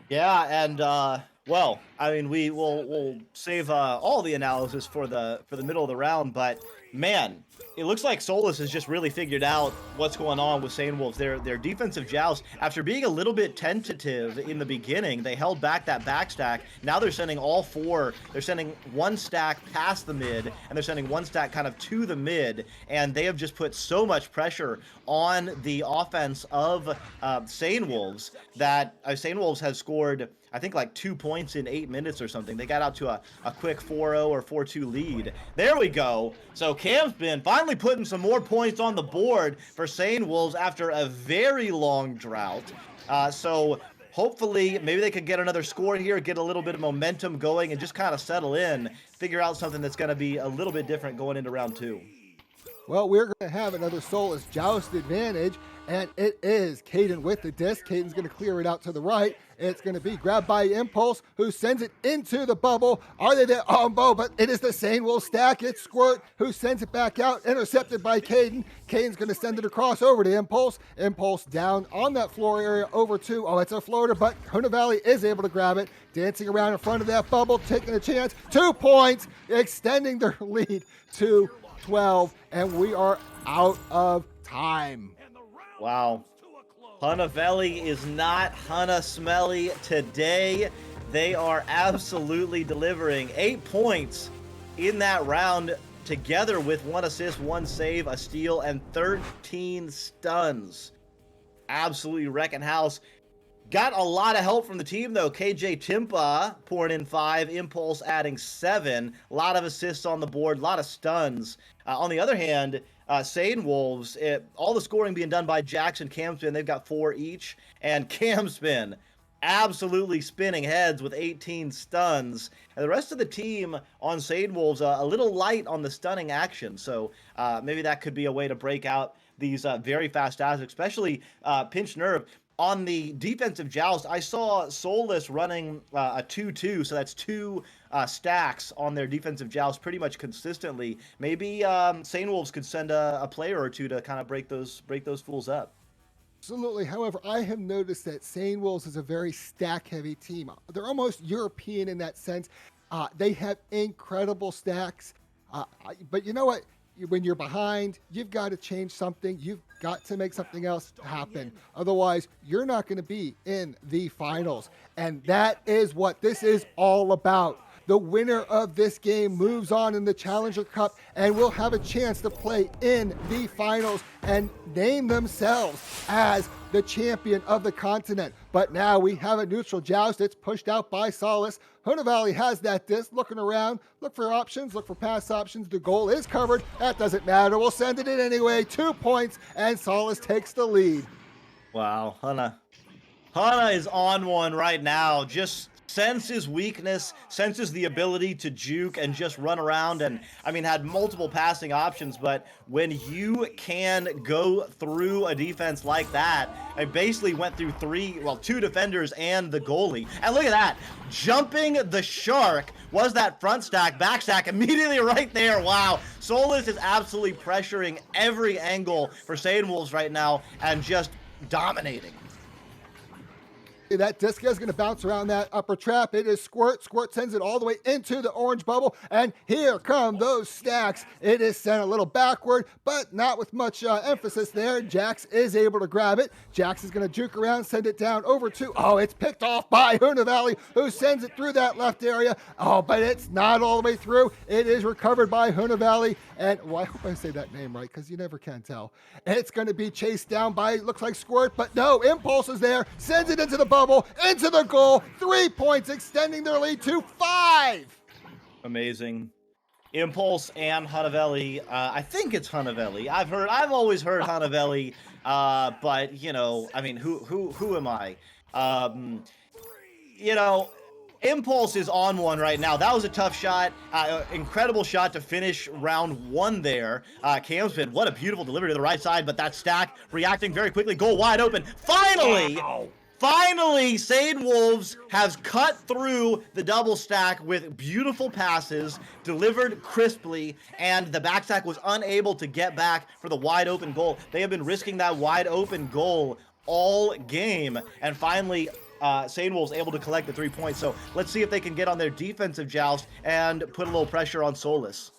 Yeah, and well, I mean, we'll save all the analysis for the middle of the round, but man, it looks like Solus has just really figured out what's going on with Sane Wolves. Their defensive joust, after being a little bit tentative in the beginning, they held back that backstack. Now they're sending all four. They're sending one stack past the mid, and they're sending one stack kind of to the mid, and they have just put so much pressure on the offense of Sane Wolves that Sane Wolves has scored, I think, like 2 points in 8 minutes or something. They got out to a quick 4-0 or 4-2 lead. There we go. So Cam's been finally putting some more points on the board for Sane Wolves after a very long drought. So hopefully maybe they could get another score here, get a little bit of momentum going, and just kind of settle in, figure out something that's going to be a little bit different going into round 2. Well, we're going to have another Solus joust advantage, and it is Caden with the disc. Caden's going to clear it out to the right. It's going to be grabbed by Impulse, who sends it into the bubble. Are they there? Oh, but it is the Sane Wolves stack. It's Squirt, who sends it back out, intercepted by Caden. Caden's going to send it across over to Impulse. Impulse down on that floor area over to, it's a floater, but Hunter Valley is able to grab it, dancing around in front of that bubble, taking a chance. 2 points, extending their lead to 12, and we are out of time. Wow. Hunter Valley is not Hunter Smelly today. They are absolutely delivering. 8 points in that round, together with 1 assist, 1 save, a steal, and 13 stuns. Absolutely wrecking house. Got a lot of help from the team, though. KJ Timpa pouring in 5, Impulse adding 7. A lot of assists on the board, a lot of stuns. On the other hand, Sane Wolves, all the scoring being done by Jackson, Camspin. They've got 4 each. And Camspin absolutely spinning heads with 18 stuns. And the rest of the team on Sane Wolves, a little light on the stunning action. So maybe that could be a way to break out these very fast assets, especially Pinch Nerve. On the defensive joust, I saw Solus running a 2-2, so that's 2 stacks on their defensive joust pretty much consistently. Maybe Sane Wolves could send a player or two to kind of break those fools up. Absolutely. However, I have noticed that Sane Wolves is a very stack-heavy team. They're almost European in that sense. They have incredible stacks. But you know what? When you're behind, you've got to change something. You've got to make something else happen. Otherwise, you're not going to be in the finals. And that is what this is all about. The winner of this game moves on in the Challenger Cup and will have a chance to play in the finals and name themselves as the champion of the continent. But now we have a neutral joust. It's pushed out by Solus. Hunter Valley has that disc, looking around, look for options, look for pass options. The goal is covered. That doesn't matter. We'll send it in anyway. 2 points, and Solus takes the lead. Wow, Hunter is on one right now. Just senses weakness, senses the ability to juke and just run around, and I mean had multiple passing options, but when you can go through a defense like that, I basically went through 2 defenders and the goalie. And look at that, jumping the shark was that front stack, back stack immediately right there. Wow, Solus is absolutely pressuring every angle for Sane Wolves right now and just dominating. That disc is going to bounce around that upper trap. It is Squirt. Squirt sends it all the way into the orange bubble. And here come those stacks. It is sent a little backward, but not with much emphasis there. Jax is able to grab it. Jax is going to juke around, send it down over to, it's picked off by Hunter Valley, who sends it through that left area. But it's not all the way through. It is recovered by Hunter Valley. And I hope I say that name right, because you never can tell. It's going to be chased down by, looks like Squirt, but no, Impulse is there, sends it into the bubble, into the goal. 3 points, extending their lead to 5. Amazing. Impulse and Hanavelli. I think it's Hanavelli. I've always heard Hanavelli, but I mean, who am I? Impulse is on one right now. That was a tough shot. Incredible shot to finish round 1 there. Camspin, what a beautiful delivery to the right side, but that stack reacting very quickly. Goal wide open. Finally! Wow. Finally, Sane Wolves has cut through the double stack with beautiful passes, delivered crisply, and the backstack was unable to get back for the wide open goal. They have been risking that wide open goal all game, and finally, Sane Wolves able to collect the 3 points. So let's see if they can get on their defensive joust and put a little pressure on Solus.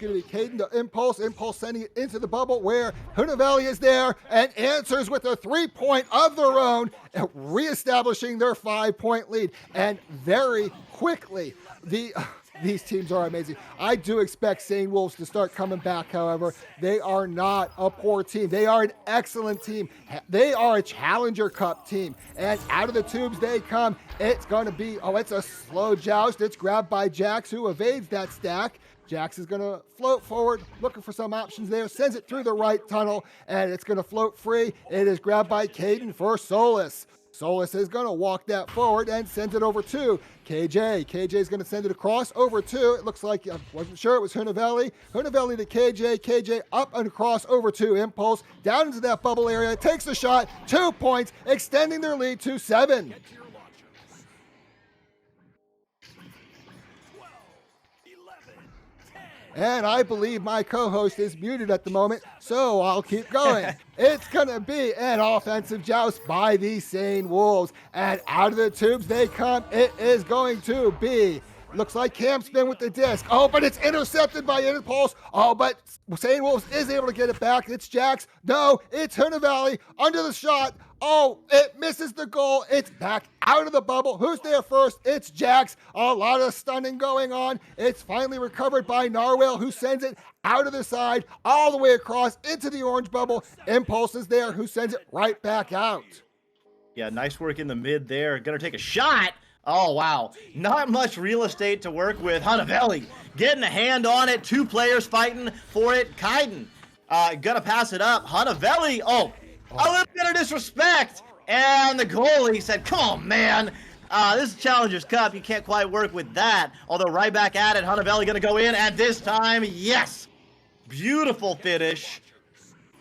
Going to be Caden to Impulse. Impulse sending it into the bubble where Hunavelli is there and answers with a 3-point of their own, reestablishing their 5-point lead. And very quickly, these teams are amazing. I do expect Sane Wolves to start coming back, however. They are not a poor team. They are an excellent team. They are a Challenger Cup team. And out of the tubes they come. It's going to be, it's a slow joust. It's grabbed by Jax, who evades that stack. Jax is going to float forward, looking for some options there, sends it through the right tunnel, and it's going to float free. It is grabbed by Caden for Solus. Solus is going to walk that forward and sends it over to KJ. KJ is going to send it across over to, it looks like, I wasn't sure it was Hunavelli. Hunavelli to KJ. KJ up and across over to Impulse. Down into that bubble area, takes the shot, 2 points, extending their lead to 7. And I believe my co-host is muted at the moment, so I'll keep going. It's going to be an offensive joust by the Sane Wolves. And out of the tubes they come. It is going to be, looks like Camspin with the disc. Oh, but it's intercepted by Impulse. Oh, but Sane Wolves is able to get it back. It's Jax. No, it's Hunavelli under the shot. Oh, it misses the goal. It's back out of the bubble. Who's there first? It's Jax. A lot of stunning going on. It's finally recovered by Narwhal, who sends it out of the side, all the way across into the orange bubble. Impulse is there, who sends it right back out. Yeah, nice work in the mid there. Gonna take a shot. Oh, wow. Not much real estate to work with. Hunavelli getting a hand on it. 2 players fighting for it. Kaiden gonna pass it up. Hunavelli, a little bit of disrespect. And the goalie said, come on, man. This is Challengers Cup. You can't quite work with that. Although right back at it, Hunavelli gonna go in. And this time, yes. Beautiful finish.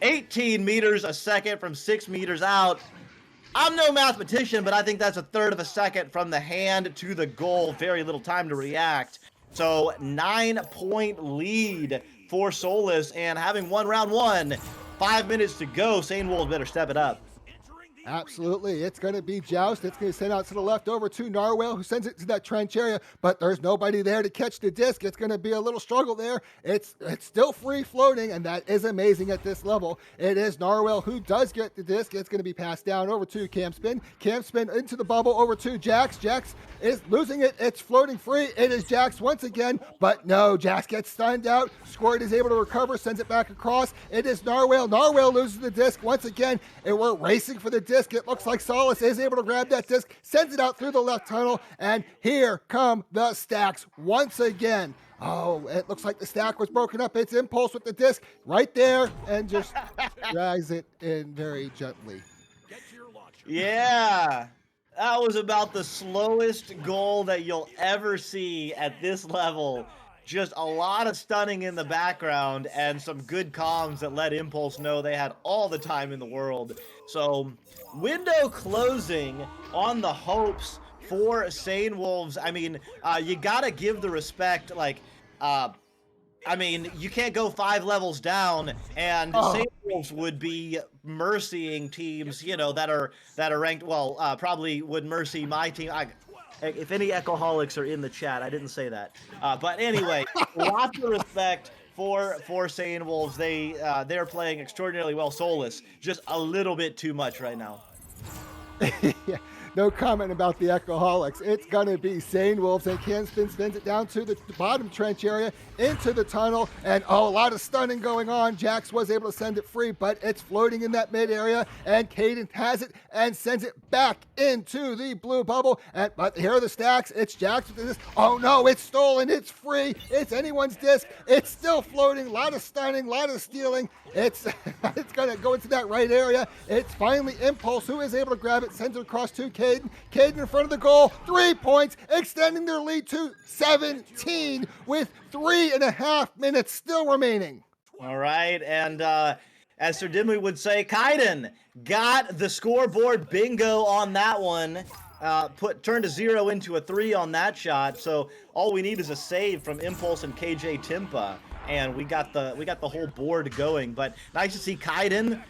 18 meters a second from 6 meters out. I'm no mathematician, but I think that's a third of a second from the hand to the goal. Very little time to react. So 9-point lead for Solus, and having won round 1, 5 minutes to go, Sane Wolves better step it up. Absolutely. It's going to be Joust. It's going to send out to the left over to Narwhal, who sends it to that trench area, but there's nobody there to catch the disc. It's going to be a little struggle there. It's still free floating, and that is amazing at this level. It is Narwhal who does get the disc. It's going to be passed down over to Camspin. Camspin into the bubble over to Jax. Jax is losing it. It's floating free. It is Jax once again, but no, Jax gets stunned out. Squirt is able to recover, sends it back across. It is Narwhal. Narwhal loses the disc once again, and we're racing for the disc. It looks like Solus is able to grab that disc, sends it out through the left tunnel, and here come the stacks once again. Oh, it looks like the stack was broken up. It's Impulse with the disc right there and just drags it in very gently. Yeah, that was about the slowest goal that you'll ever see at this level. Just a lot of stunning in the background and some good comms that let Impulse know they had all the time in the world. So, window closing on the hopes for Sane Wolves. I mean, you gotta give the respect, like, I mean, you can't go 5 levels down, and Sane Wolves would be mercying teams, you know, that are ranked, well, probably would mercy my team. If any Echoholics are in the chat, I didn't say that. But anyway, lots of respect for Sane Wolves. They're playing extraordinarily well. Solus, just a little bit too much right now. Yeah, no comment about the Echoholics. It's going to be Sane Wolves, and Camspin spins it down to the bottom trench area, into the tunnel, and a lot of stunning going on. Jax was able to send it free, but it's floating in that mid area, and Caden has it and sends it back into the blue bubble. But here are the stacks. It's Jax with this. Oh no, it's stolen. It's free. It's anyone's disc. It's still floating. A lot of stunning, a lot of stealing. It's going to go into that right area. It's finally Impulse who is able to grab it, sends it across to KJ. Caden. Caden in front of the goal, 3 points, extending their lead to 17 with 3.5 minutes still remaining. All right, and as Sir Dimly would say, Kaiden got the scoreboard bingo on that one. Turned a 0 into a 3 on that shot. So all we need is a save from Impulse and KJ Timpa, and we got the whole board going. But nice to see Kaiden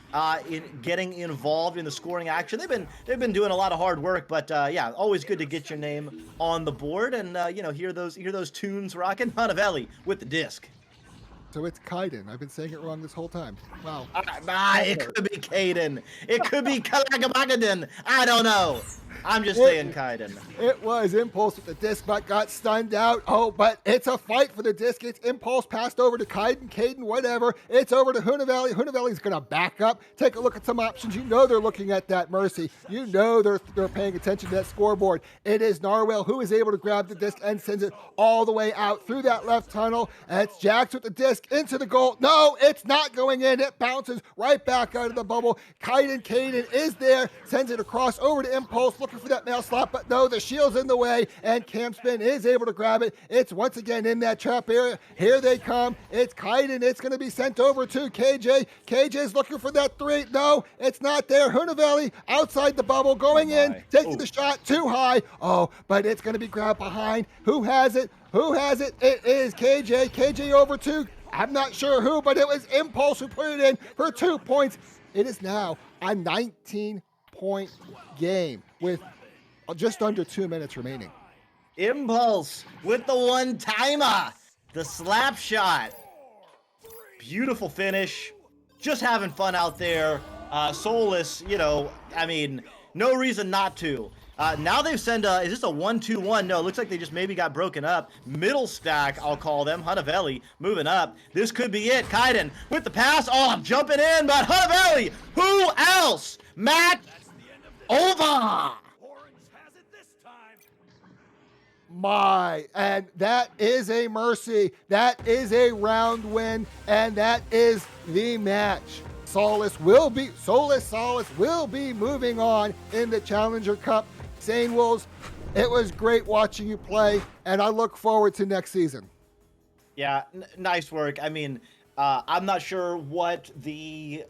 getting involved in the scoring action. They've been doing a lot of hard work, but yeah, always good to get your name on the board and hear those tunes rocking. Hanavelli with the disc. So it's Kaiden. I've been saying it wrong this whole time. Wow. It could be Kaiden. It could be Kalagabagadin. I don't know. I'm just saying Kaiden. It was Impulse with the disc, but got stunned out. Oh, but it's a fight for the disc. It's Impulse passed over to Kaiden, whatever. It's over to Hunavelli. Hunavelli's going to back up, take a look at some options. You know they're looking at that Mercy. You know they're paying attention to that scoreboard. It is Narwhal who is able to grab the disc and sends it all the way out through that left tunnel. And it's Jax with the disc into the goal. No, it's not going in. It bounces right back out of the bubble. Caden is there, sends it across over to Impulse, looking for that mail slot, but no, the shield's in the way, and Campspin is able to grab it. It's once again in that trap area. Here they come. It's Kaiden. It's going to be sent over to KJ. KJ's looking for that 3. No, it's not there. Hunavelli outside the bubble, going in, taking the shot too high. Oh, but it's going to be grabbed behind. Who has it? Who has it? It is KJ. KJ over to, I'm not sure who, but it was Impulse who put it in for 2 points. It is now a 19-point game with just under 2 minutes remaining. Impulse with the one-timer, the slap shot. Beautiful finish. Just having fun out there. Soulless, no reason not to. Now they've sent is this a 1-2-1? No, it looks like they just maybe got broken up. Middle stack, I'll call them. Hunavelli moving up. This could be it. Kaiden with the pass. Oh, I'm jumping in, but Hunavelli, who else? Match over. And that is a Mercy. That is a round win, and that is the match. Solace will be moving on in the Challenger Cup. Sane Wolves, it was great watching you play, and I look forward to next season. Yeah, nice work. I mean, I'm not sure what the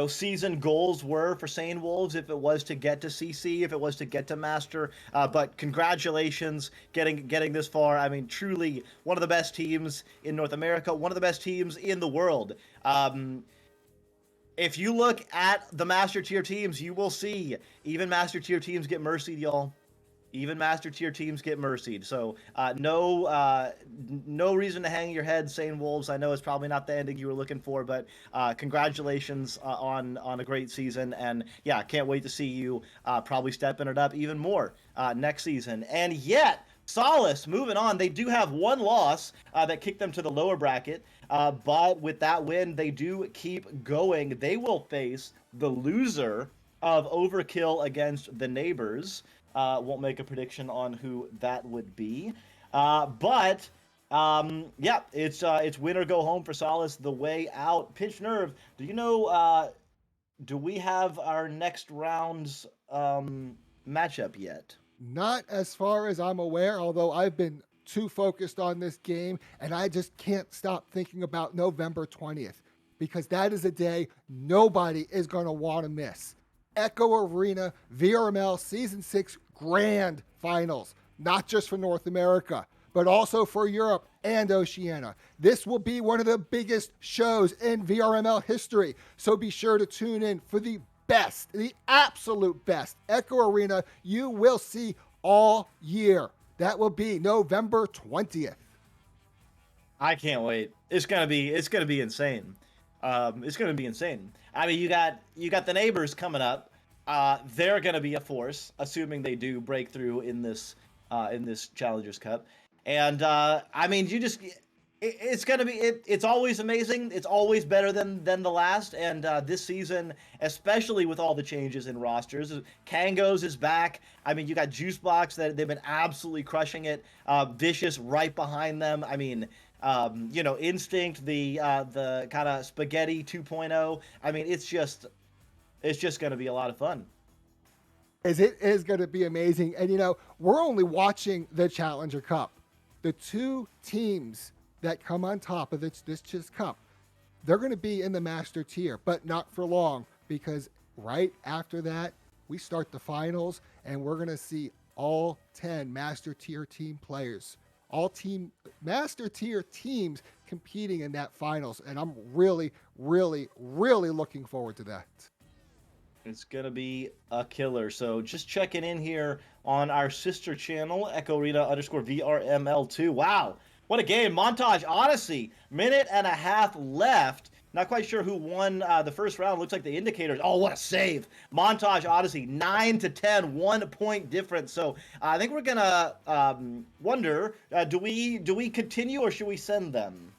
season goals were for Sane Wolves, if it was to get to CC, if it was to get to Master, but congratulations getting this far. I mean, truly one of the best teams in North America, one of the best teams in the world. If you look at the Master Tier teams, you will see even Master Tier teams get mercied, y'all. Even Master Tier teams get mercied. So no reason to hang your head, Sane Wolves. I know it's probably not the ending you were looking for, but congratulations on a great season. And yeah, can't wait to see you probably stepping it up even more next season. And yet, Solace, moving on, they do have one loss that kicked them to the lower bracket. But with that win, they do keep going. They will face the loser of Overkill against the Neighbors. Won't make a prediction on who that would be. But it's win or go home for Solace, the way out. Pinch Nerve, do you know, do we have our next round's matchup yet? Not as far as I'm aware, although I've been too focused on this game, and I just can't stop thinking about November 20th, because that is a day nobody is going to want to miss. Echo Arena VRML Season 6 Grand Finals, not just for North America, but also for Europe and Oceania. This will be one of the biggest shows in VRML history, so be sure to tune in for the best, the absolute best Echo Arena you will see all year. That will be November 20th. I can't wait. It's gonna be insane. It's gonna be insane. I mean, you got the Neighbors coming up. They're gonna be a force, assuming they do break through in this Challengers Cup. And I mean, it's gonna be it's always amazing. It's always better than the last. And this season, especially with all the changes in rosters, Kangos is back. I mean, you got Juicebox that they've been absolutely crushing it. Vicious right behind them. I mean, Instinct, the kind of Spaghetti 2.0. I mean, it's just gonna be a lot of fun. is it is going to be amazing. And, we're only watching the Challenger Cup. The two teams that come on top of this just cup, they're going to be in the master tier, but not for long, because right after that, we start the finals, and we're going to see all 10 master tier team players, master tier teams competing in that finals. And I'm really, really, really looking forward to that. It's going to be a killer. So just checking in here on our sister channel, EchoRita_VRML2. Wow, what a game. Montage Odyssey, minute and a half left. Not quite sure who won the first round. Looks like the indicators. Oh, what a save. Montage Odyssey, 9-10, 1 point difference. So I think we're going to wonder, do we continue or should we send them?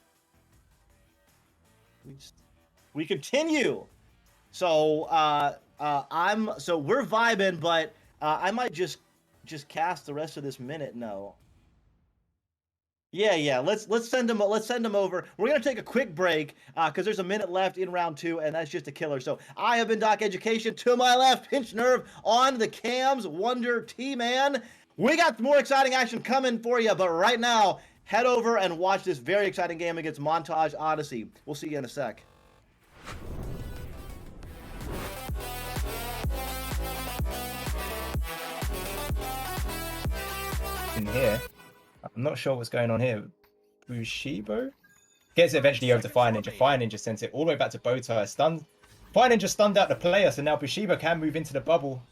We continue. So so we're vibing, but I might just cast the rest of this minute. No. Yeah. Let's send them over. We're gonna take a quick break because there's a minute left in round 2, and that's just a killer. So I have been Doc Education. To my left, Pinch Nerve on the cams. Wonder T-Man. We got more exciting action coming for you, but right now, head over and watch this very exciting game against Montage Odyssey. We'll see you in a sec. In here, I'm not sure what's going on here. Bushibo gets it eventually over to Fire Ninja. Fire Ninja sends it all the way back to Bowtie. Stunned. Fire Ninja stunned out the player, so now Bushibo can move into the bubble.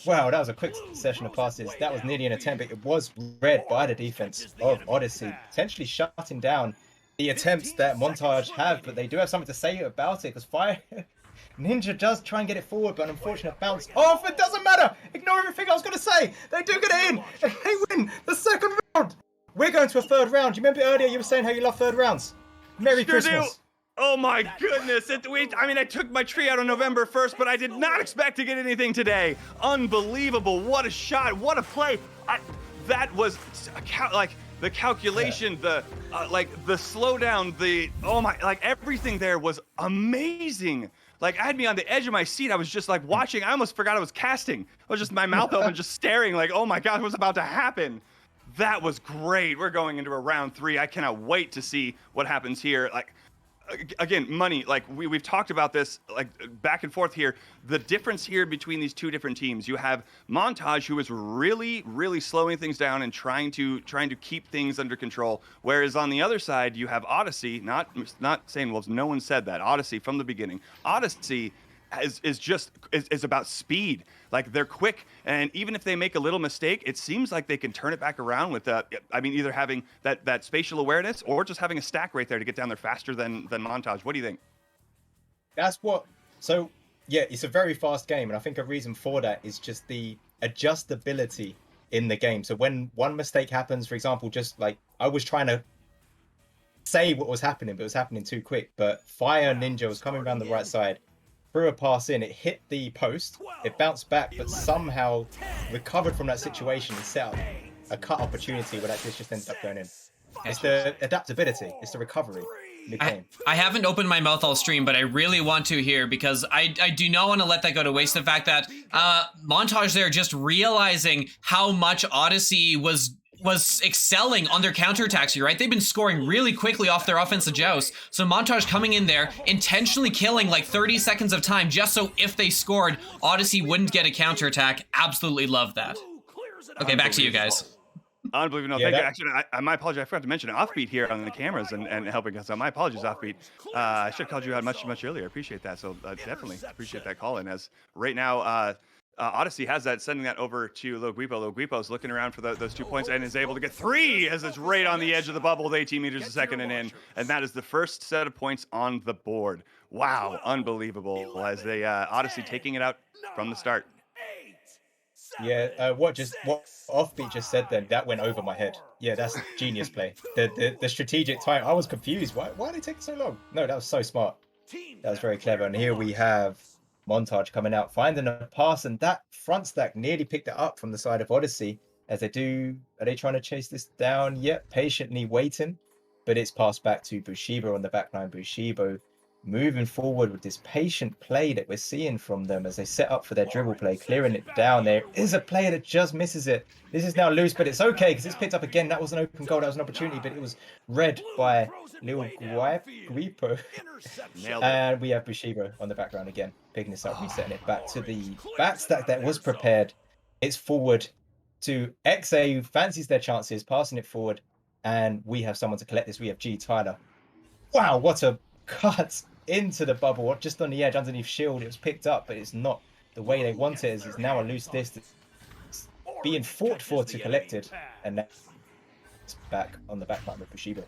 Wow, that was a quick session of passes. That was nearly an attempt, but it was read by the defense of Odyssey, potentially shutting down the attempts that Montage have, but they do have something to say about it, because Fire Ninja does try and get it forward, but an unfortunate bounce off. It doesn't matter. Ignore everything I was going to say. They do get it in. They win the second round. We're going to a third round. Do you remember earlier you were saying how you love third rounds? Merry Christmas. Oh my goodness. I took my tree out on November 1st, but I did not expect to get anything today. Unbelievable. What a shot. What a play. That was the calculation, the slowdown, everything there was amazing. Like, I had me on the edge of my seat. I was just like watching. I almost forgot I was casting. I was just my mouth open, just staring like, oh my God, what's about to happen? That was great. We're going into a round 3. I cannot wait to see what happens here. Like, again, money, like we've talked about this, like back and forth here. The difference here between these two different teams, you have Montage, who is really, really slowing things down and trying to keep things under control. Whereas on the other side, you have Odyssey, not saying, well, no one said that. Odyssey from the beginning. Odyssey is about speed. Like, they're quick, and even if they make a little mistake, it seems like they can turn it back around with either having that spatial awareness or just having a stack right there to get down there faster than Montage. What do you think? So yeah, it's a very fast game, and I think a reason for that is just the adjustability in the game. So when one mistake happens, for example, just like I was trying to say what was happening, but it was happening too quick. But Fire Ninja was coming around the right side, threw a pass in, it hit the post, it bounced back, but somehow recovered from that situation and set up a cut opportunity where that just ended up going in. It's the adaptability, it's the recovery. I haven't opened my mouth all stream, but I really want to here because I do not want to let that go to waste. The fact that Montage there just realizing how much Odyssey was excelling on their counterattacks here, right? They've been scoring really quickly off their offensive joust. So Montage coming in there, intentionally killing like 30 seconds of time just so if they scored, Odyssey wouldn't get a counterattack. Absolutely love that. Okay, back to you guys. Unbelievable. No, thank you. Actually, my apologies. I forgot to mention Offbeat here on the cameras and helping us out. My apologies, Offbeat. I should have called you out much earlier. I appreciate that. So definitely appreciate that call in. As right now, Odyssey has that, sending that over to Loguipo. Loguipo's looking around for those 2 points and is able to get 3 as it's right on the edge of the bubble with 18 meters a second and in. And that is the first set of points on the board. Wow, unbelievable. As they Odyssey taking it out from the start. Yeah, what Offbeat just said then, that went over my head. Yeah, that's genius play. The strategic time, I was confused. Why are they taking so long? No, that was so smart. That was very clever. And here we have Montage coming out, finding a pass, and that front stack nearly picked it up from the side of Odyssey. As they do, are they trying to chase this down? Yep, patiently waiting, but it's passed back to Bushibo on the backline. Bushibo moving forward with this patient play that we're seeing from them as they set up for their dribble play, clearing it down. There is a player that just misses it. This is now loose, but it's okay because it's picked up again. That was an open goal. That was an opportunity, but it was read by Lil Guipo. And we have Bushibo on the background again, picking this up, resetting it back to the backstack that was prepared. It's forward to XA, who fancies their chances, passing it forward. And we have someone to collect this. We have G Tyler. Wow, what a cut into the bubble, just on the edge underneath shield. It was picked up, but it's not the way they want it. As it's now a loose disc being fought for to collect it, and now it's back on the back line with Bushibo.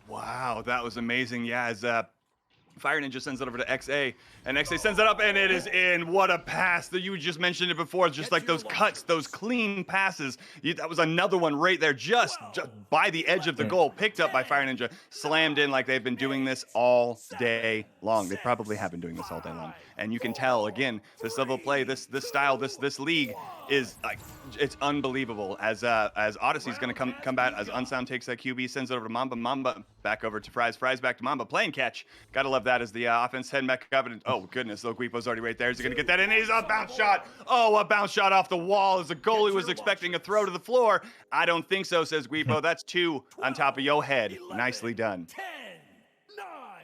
Wow, that was amazing. Yeah, as Fire Ninja sends it over to XA, and XA sends it up, and it is in. What a pass! That you just mentioned it before. Just like those cuts, those clean passes. That was another one right there, just by the edge of the goal, picked up by Fire Ninja, slammed in like they've been doing this all day long. They probably have been doing this all day long, and you can tell again this level of play, this style, this league is like it's unbelievable. As Odyssey's going to come back, as Unsound takes that QB, sends it over to Mamba back over to Fries back to Mamba, playing catch. Gotta love that as the offense heading back up, and oh goodness, Lil Guipo's already right there. Is he gonna get that in? He's a bounce shot. Oh, a bounce shot off the wall as the goalie was expecting a throw to the floor. I don't think so, says Guipo. That's 2 on top of your head. Nicely done.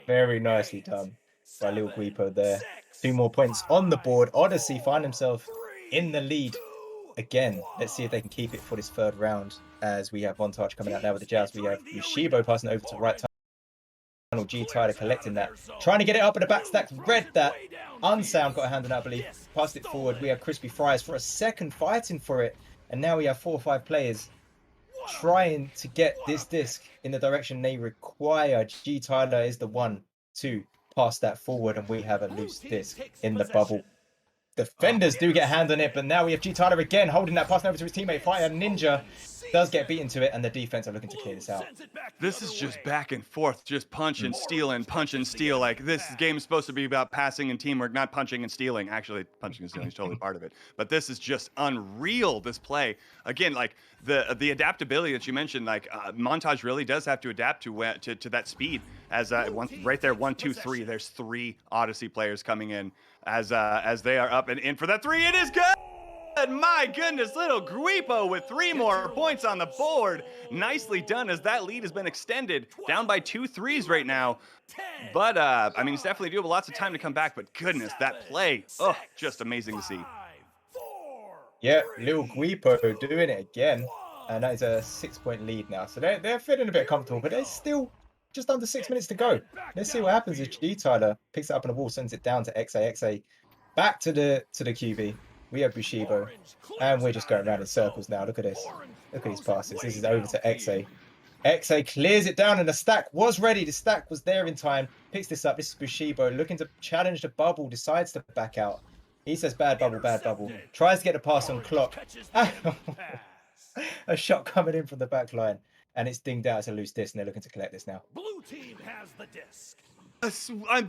Very nicely done by Lil Guipo there. 2 more points on the board. Odyssey find himself in the lead again. Let's see if they can keep it for this 3rd round, as we have Montage coming out now with the Jazz. We have Yoshibo passing it over to right tunnel. G Tyler collecting that, trying to get it up at the back stack. Read that. Unsound got a hand on that, I believe. Passed it forward. We have Crispy Fries for a second fighting for it, and now we have 4 or 5 players trying to get this disc in the direction they require. G Tyler is the one to pass that forward, and we have a loose disc in the bubble. Defenders do get a hand on it, but now we have G Tyler again holding that, passing over to his teammate. Fire Ninja does get beaten to it, and the defense are looking to clear this out. This is just back and forth, just punch and steal and punch and steal. Like, this game is supposed to be about passing and teamwork, not punching and stealing. Actually, punching and stealing is totally part of it. But this is just unreal, this play. Again, like, the adaptability that you mentioned, like, Montage really does have to adapt to that speed. As right there, 1, 2, 3. There's 3 Odyssey players coming in as they are up and in for that 3. It is good! My goodness, Little Guipo with 3 more points on the board. Nicely done, as that lead has been extended down by 2 threes right now. But I mean, it's definitely doable. Lots of time to come back. But goodness, that play, oh, just amazing to see. Yeah, Lil Guipo doing it again, and that is a 6-point lead now. So they're feeling a bit comfortable, but there's still just under 6 minutes to go. Let's see what happens as G Tyler picks it up on the wall, sends it down to XA back to the QB. We have Bushibo, and we're just going around in circles now. Look at this. Look at these passes. This is over to XA. XA clears it down, and the stack was ready. The stack was there in time. Picks this up. This is Bushibo looking to challenge the bubble. Decides to back out. He says, bad bubble, bad bubble. Tries to get the pass on clock. A shot coming in from the back line, and it's dinged out as a loose disc, and they're looking to collect this now. Blue team has the disc.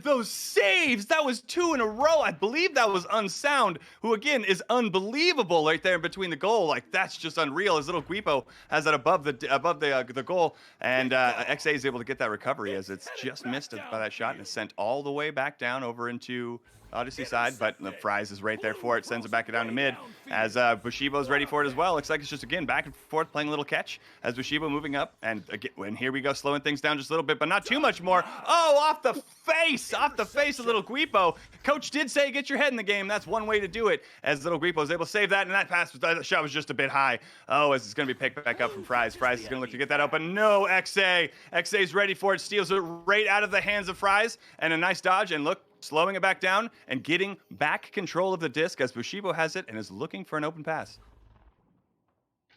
Those saves, that was 2 in a row. I believe that was Unsound, who again is unbelievable right there in between the goal. Like, that's just unreal. As Little Guipo has that above the goal, and XA is able to get that recovery as it's just missed by that shot and is sent all the way back down over into Odyssey side, but the Fries is right there for it, sends it back down to mid as Bushibo's ready for it as well. Looks like it's just, again, back and forth playing a little catch as Bushibo moving up, and again, here we go, slowing things down just a little bit, but not too much more. Oh, off the face of Little Guipo. Coach did say get your head in the game. That's one way to do it, as Little Guipo is able to save that, and that shot was just a bit high. Oh, as it's going to be picked back up from Fries. Fries is going to look to get that out, but no, XA's ready for it, steals it right out of the hands of Fries, and a nice dodge, and look, slowing it back down and getting back control of the disc as Bushibo has it and is looking for an open pass.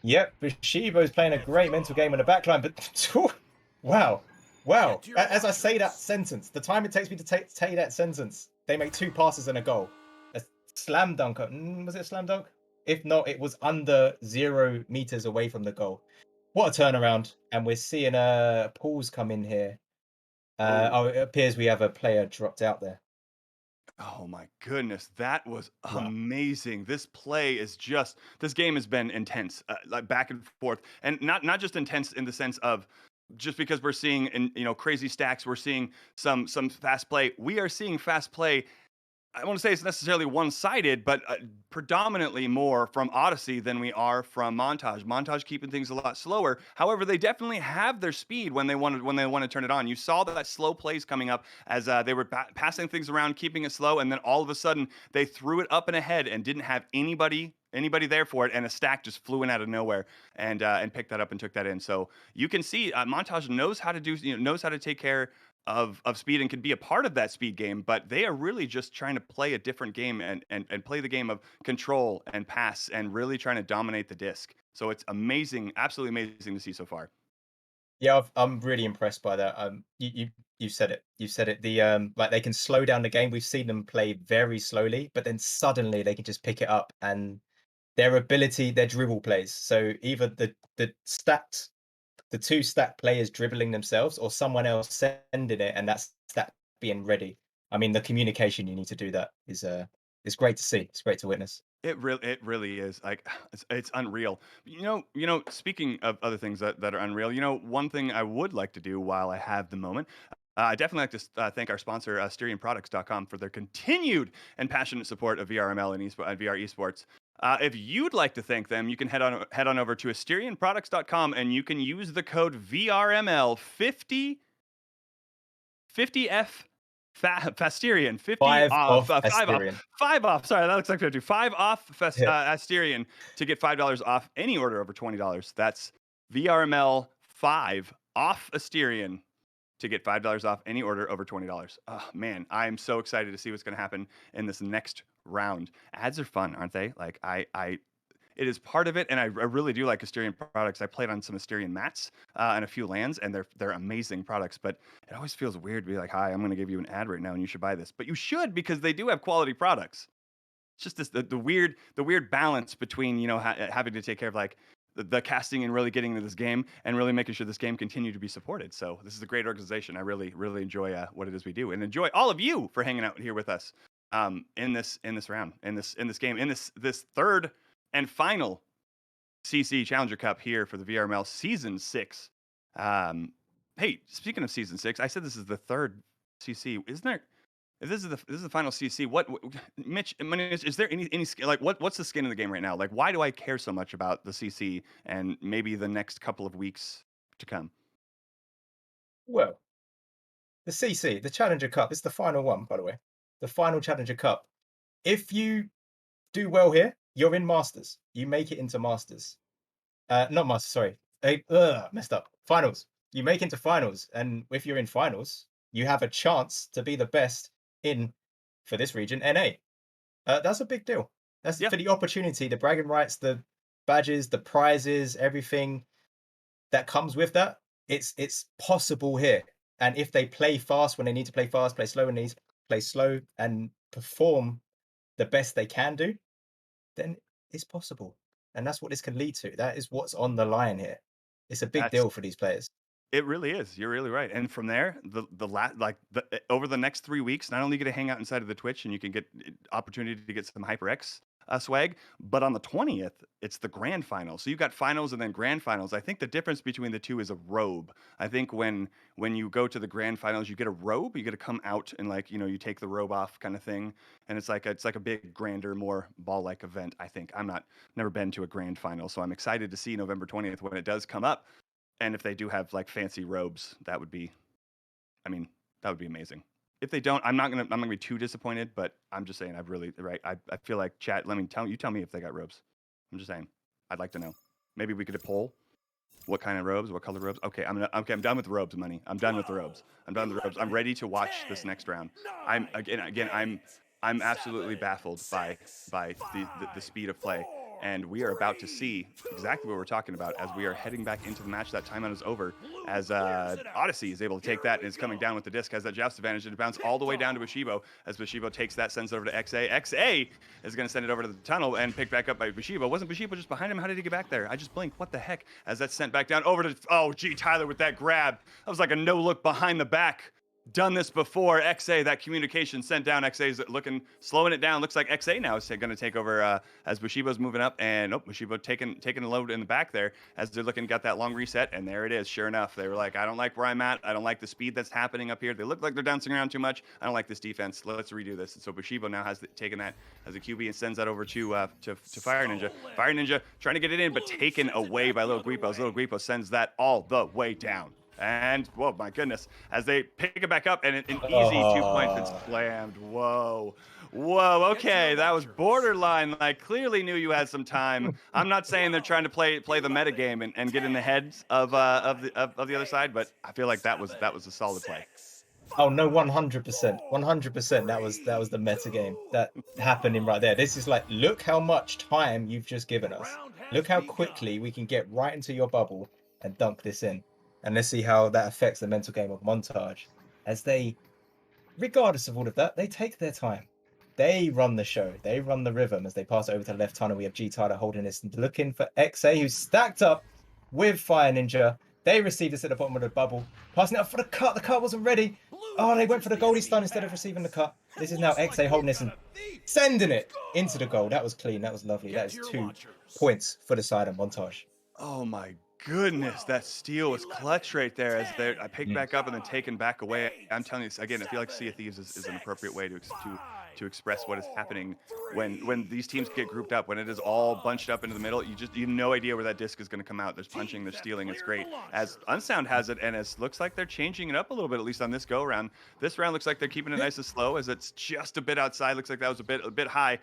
Yep, Bushibo's playing a great mental game on the backline, but wow. As I say that sentence, the time it takes me to say that sentence, they make 2 passes and a goal. A slam dunk. Was it a slam dunk? If not, it was under 0 meters away from the goal. What a turnaround. And we're seeing pools come in here. It appears we have a player dropped out there. Oh my goodness, that was amazing. This play is just, this game has been intense, like back and forth, and not just intense in the sense of just because we're seeing crazy stacks, we're seeing some fast play. We are seeing fast play. I want to say it's necessarily one-sided, but predominantly more from Odyssey than we are from Montage. Montage keeping things a lot slower. However, they definitely have their speed when they want to turn it on. You saw that slow plays coming up as they were passing things around, keeping it slow, and then all of a sudden they threw it up and ahead and didn't have anybody there for it, and a stack just flew in out of nowhere and picked that up and took that in. So you can see Montage knows how to knows how to take care of speed and can be a part of that speed game, but they are really just trying to play a different game and play the game of control and pass and really trying to dominate the disc. So it's amazing, absolutely amazing to see so far. Yeah, I'm really impressed by that. You said it. You said it. The like they can slow down the game. We've seen them play very slowly, but then suddenly they can just pick it up, and their ability, their dribble plays. So either the two stacked players dribbling themselves, or someone else sending it, and that stack being ready. I mean, the communication you need to do that is great to see. It's great to witness. It really is like it's unreal. Speaking of other things that are unreal, one thing I would like to do while I have the moment. I definitely like to thank our sponsor, StyrianProducts.com, for their continued and passionate support of VRML and VR esports. If you'd like to thank them, you can head on over to AstyrianProducts.com and you can use the code VRML50F Fasterian 50 5 off, off 5 off, Asterion. 5 off. Sorry, that looks like I do 5 off Asterian to get $5 off any order over $20. That's VRML 5 off Asterian to get $5 off any order over $20. Oh man, I'm so excited to see what's going to happen in this next round. Ads are fun, aren't they? Like it is part of it, and I really do like Asterion products. I played on some Asterion mats and a few lands, and they're amazing products. But it always feels weird to be like, "Hi, I'm going to give you an ad right now, and you should buy this." But you should, because they do have quality products. It's just the weird balance between having to take care of like the casting and really getting into this game and really making sure this game continue to be supported. So this is a great organization. I really enjoy what it is we do, and enjoy all of you for hanging out here with us in this round, in this game, in this third and final CC Challenger Cup here for the VRML Season 6. Hey, speaking of Season 6, I said this is the third CC. Isn't there? If this is the final CC, what Mitch, is there any like what's the skin of the game right now? Like, why do I care so much about the CC and maybe the next couple of weeks to come? Well, the CC, the Challenger Cup, it's the final one, by the way. The final Challenger Cup. If you do well here, you're in Masters. You make it into Masters. Not Masters, sorry. Messed up. Finals. You make it into finals. And if you're in finals, you have a chance to be the best in, for this region, NA. That's a big deal. That's for the opportunity, the bragging rights, the badges, the prizes, everything that comes with that. It's possible here. And if they play fast when they need to play fast, play slow when they need to play slow, and perform the best they can do, then it's possible. And that's what this can lead to. That is what's on the line here. It's a big deal for these players. It really is. You're really right. And from there, over the next 3 weeks, not only you get to hang out inside of the Twitch and you can get opportunity to get some HyperX swag, but on the 20th, it's the grand final. So you've got finals and then grand finals. I think the difference between the two is a robe. I think when you go to the grand finals, you get a robe. You get to come out and you take the robe off kind of thing. And it's like a big, grander, more ball-like event. I think never been to a grand final, so I'm excited to see November 20th when it does come up. And if they do have like fancy robes, that would be amazing. If they don't, I'm not gonna be too disappointed, but I'm just saying I feel like chat, tell me if they got robes. I'm just saying. I'd like to know. Maybe we could poll what kind of robes, what color robes. Okay, I'm done with the robes, money. I'm done with the robes. I'm ready to watch this next round. I'm absolutely baffled by the speed of play. And we are about to see exactly what we're talking about as we are heading back into the match. That timeout is over as Odyssey is able to take that and is coming down with the disc, has that joust advantage, and it bounces all the way down to Bushibo as Bushibo takes that, sends it over to XA. XA is going to send it over to the tunnel and pick back up by Bushibo. Wasn't Bushibo just behind him? How did he get back there? I just blinked. What the heck? As that's sent back down over to, Tyler with that grab. That was like a no-look behind the back. done this before. XA, that communication sent down. XA is slowing it down. Looks like XA now is going to take over as Bushibo's moving up, and Bushibo taking a load in the back there as they're looking, got that long reset, and there it is. Sure enough, they were like, I don't like where I'm at. I don't like the speed that's happening up here. They look like they're bouncing around too much. I don't like this defense. Let's redo this. And so Bushibo now has taken that as a QB and sends that over to Fire Ninja. Fire Ninja trying to get it in, but taken away by Little Guipo. Little Guipo sends that all the way down. And, whoa, my goodness, as they pick it back up, and an easy 2 points that's slammed. Whoa. Okay, that was borderline. Like, clearly knew you had some time. I'm not saying they're trying to play the meta game and get in the heads of the other side, but I feel like that was a solid play. Oh no, 100%, 100%. That was the meta game that happening right there. This is like, look how much time you've just given us. Look how quickly we can get right into your bubble and dunk this in. And let's see how that affects the mental game of Montage. As they, regardless of all of that, they take their time. They run the show. They run the rhythm as they pass it over to the left tunnel. We have G Tyler holding this and looking for XA, who's stacked up with Fire Ninja. They received this at the bottom of the bubble. Passing it up for the cut. The cut wasn't ready. Oh, they went for the goldie stun instead of receiving the cut. This is now XA holding this and sending it into the goal. That was clean. That was lovely. That is 2 points for the side of Montage. Oh my goodness, that steal was clutch right there as I picked back up and then taken back away. I'm telling you, again, I feel like Sea of Thieves is an appropriate way to express what is happening when these teams get grouped up, when it is all bunched up into the middle. You have no idea where that disc is going to come out. There's punching, there's stealing. It's great. As Unsound has it, and it looks like they're changing it up a little bit, at least on this go round. This round looks like they're keeping it nice and slow, as it's just a bit outside. Looks like that was a bit high,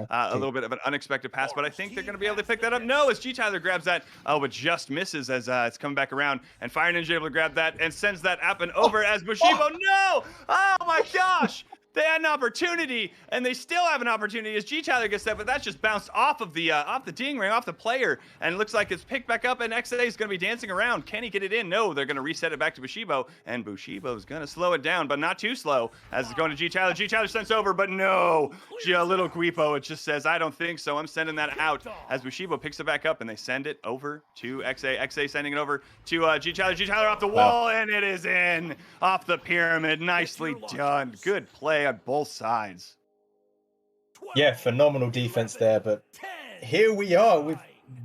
a little bit of an unexpected pass, but I think they're going to be able to pick that up. No, as G Tyler grabs that, but just misses as it's coming back around, and Fire Ninja able to grab that and sends that up and over as Bushibo. No! Oh my gosh! They had an opportunity, and they still have an opportunity as G Tyler gets that, but that's just bounced off of the ding ring, off the player, and it looks like it's picked back up, and XA is going to be dancing around. Can he get it in? No, they're going to reset it back to Bushibo, and Bushibo is going to slow it down, but not too slow, as it's going to G Tyler. G Tyler sends over, but no, Little Guipo, it just says, I don't think so. I'm sending that out, as Bushibo picks it back up, and they send it over to XA. XA sending it over to G Tyler. G Tyler off the wall, and it is in, off the pyramid. Nicely done. Good play on both sides. Yeah, phenomenal defense there, but here we are with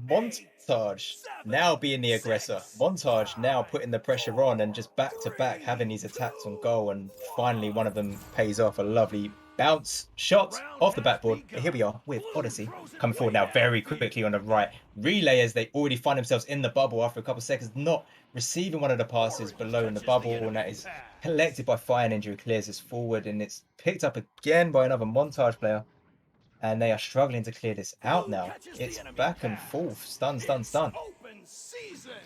Montage now being the aggressor. Montage now putting the pressure on and just back to back having these attacks on goal, and finally one of them pays off. A lovely bounce shot off the backboard. But here we are with Odyssey coming forward now very quickly on the right. Relay as they already find themselves in the bubble after a couple of seconds, not receiving one of the passes below in the bubble, and that is collected by Fire Ninja, who clears this forward, and it's picked up again by another Montage player, and they are struggling to clear this out now. It's back and forth, stun.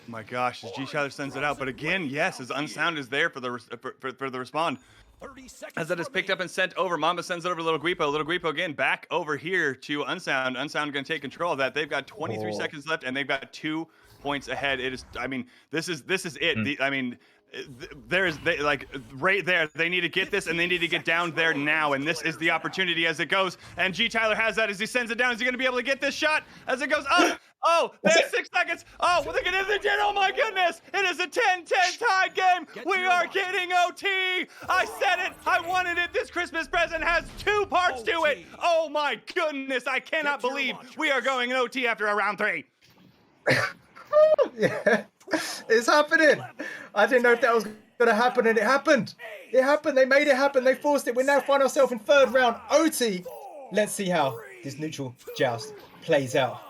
My gosh, as G Tyler sends it out, but again, yes, as Unsound is there for the respond. As that is picked up and sent over, Mamba sends it over to Little Guipo. Little Guipo again back over here to Unsound. Unsound going to take control of that. They've got 23 seconds left, and they've got 2 points ahead. It is, I mean, this is it. Right there, they need to get this, and they need to get down there now, and this is the opportunity as it goes, and G Tyler has that as he sends it down. Is he going to be able to get this shot as it goes up? Oh, there's 6 seconds. Oh, well, they're getting the 10. Oh my goodness, it is a 10-10 tie game. We are getting OT. I said it, I wanted it. This Christmas present has 2 parts to it. Oh my goodness, I cannot believe we are going OT after a round 3. Yeah, it's happening. I didn't know if that was going to happen, and it happened. It happened. They made it happen. They forced it. We now find ourselves in 3rd round OT. Let's see how this neutral joust plays out.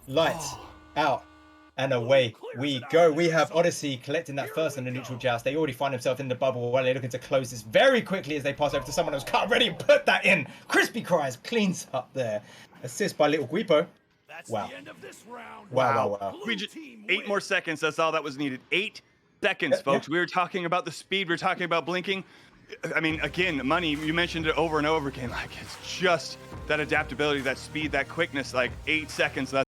Lights out and away we go. We have Odyssey collecting that first in the neutral joust. They already find themselves in the bubble while they're looking to close this very quickly as they pass over to someone who's cut ready and put that in. Crispy Cries cleans up there. Assist by Little Guipo. Wow. Wow. We just 8 more seconds. That's all that was needed. 8 seconds, folks. We were talking about the speed. We were talking about blinking. I mean, again, Money, you mentioned it over and over again. Like, it's just that adaptability, that speed, that quickness. Like, 8 seconds. That's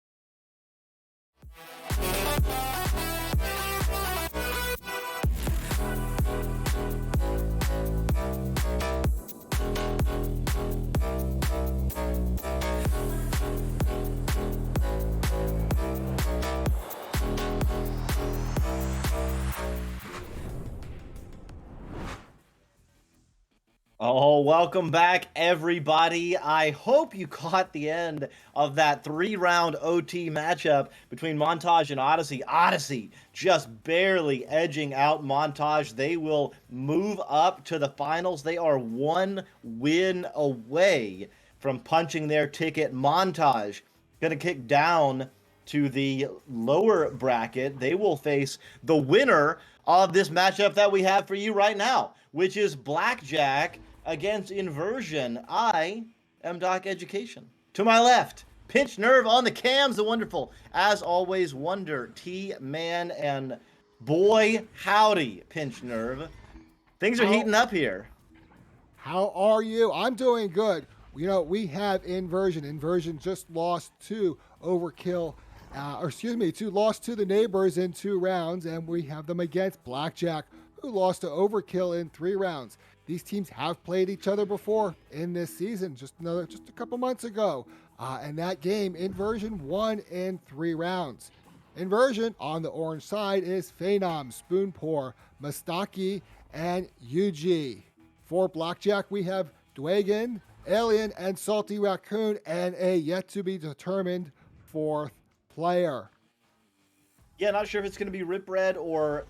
Oh, welcome back, everybody. I hope you caught the end of that 3-round OT matchup between Montage and Odyssey. Odyssey just barely edging out Montage. They will move up to the finals. They are 1 win away from punching their ticket. Montage going to kick down to the lower bracket. They will face the winner of this matchup that we have for you right now, which is Blackjack against Inversion. I am Doc Education. To my left, Pinch Nerve on the cams, the wonderful, as always, Wonder T-Man, and boy, howdy, Pinch Nerve. Things are heating up here. How are you? I'm doing good. You know, we have Inversion. Inversion just lost to Overkill, lost to the neighbors in 2 rounds, and we have them against Blackjack, who lost to Overkill in 3 rounds. These teams have played each other before in this season, just a couple months ago. And that game, Inversion won in 3 rounds. Inversion on the orange side is Phenom, Spoonpour, Mastaki, and Yuji. For Blackjack, we have Dwagon, Alien, and Salty Raccoon, and a yet-to-be-determined 4th player. Yeah, not sure if it's going to be Rip Red or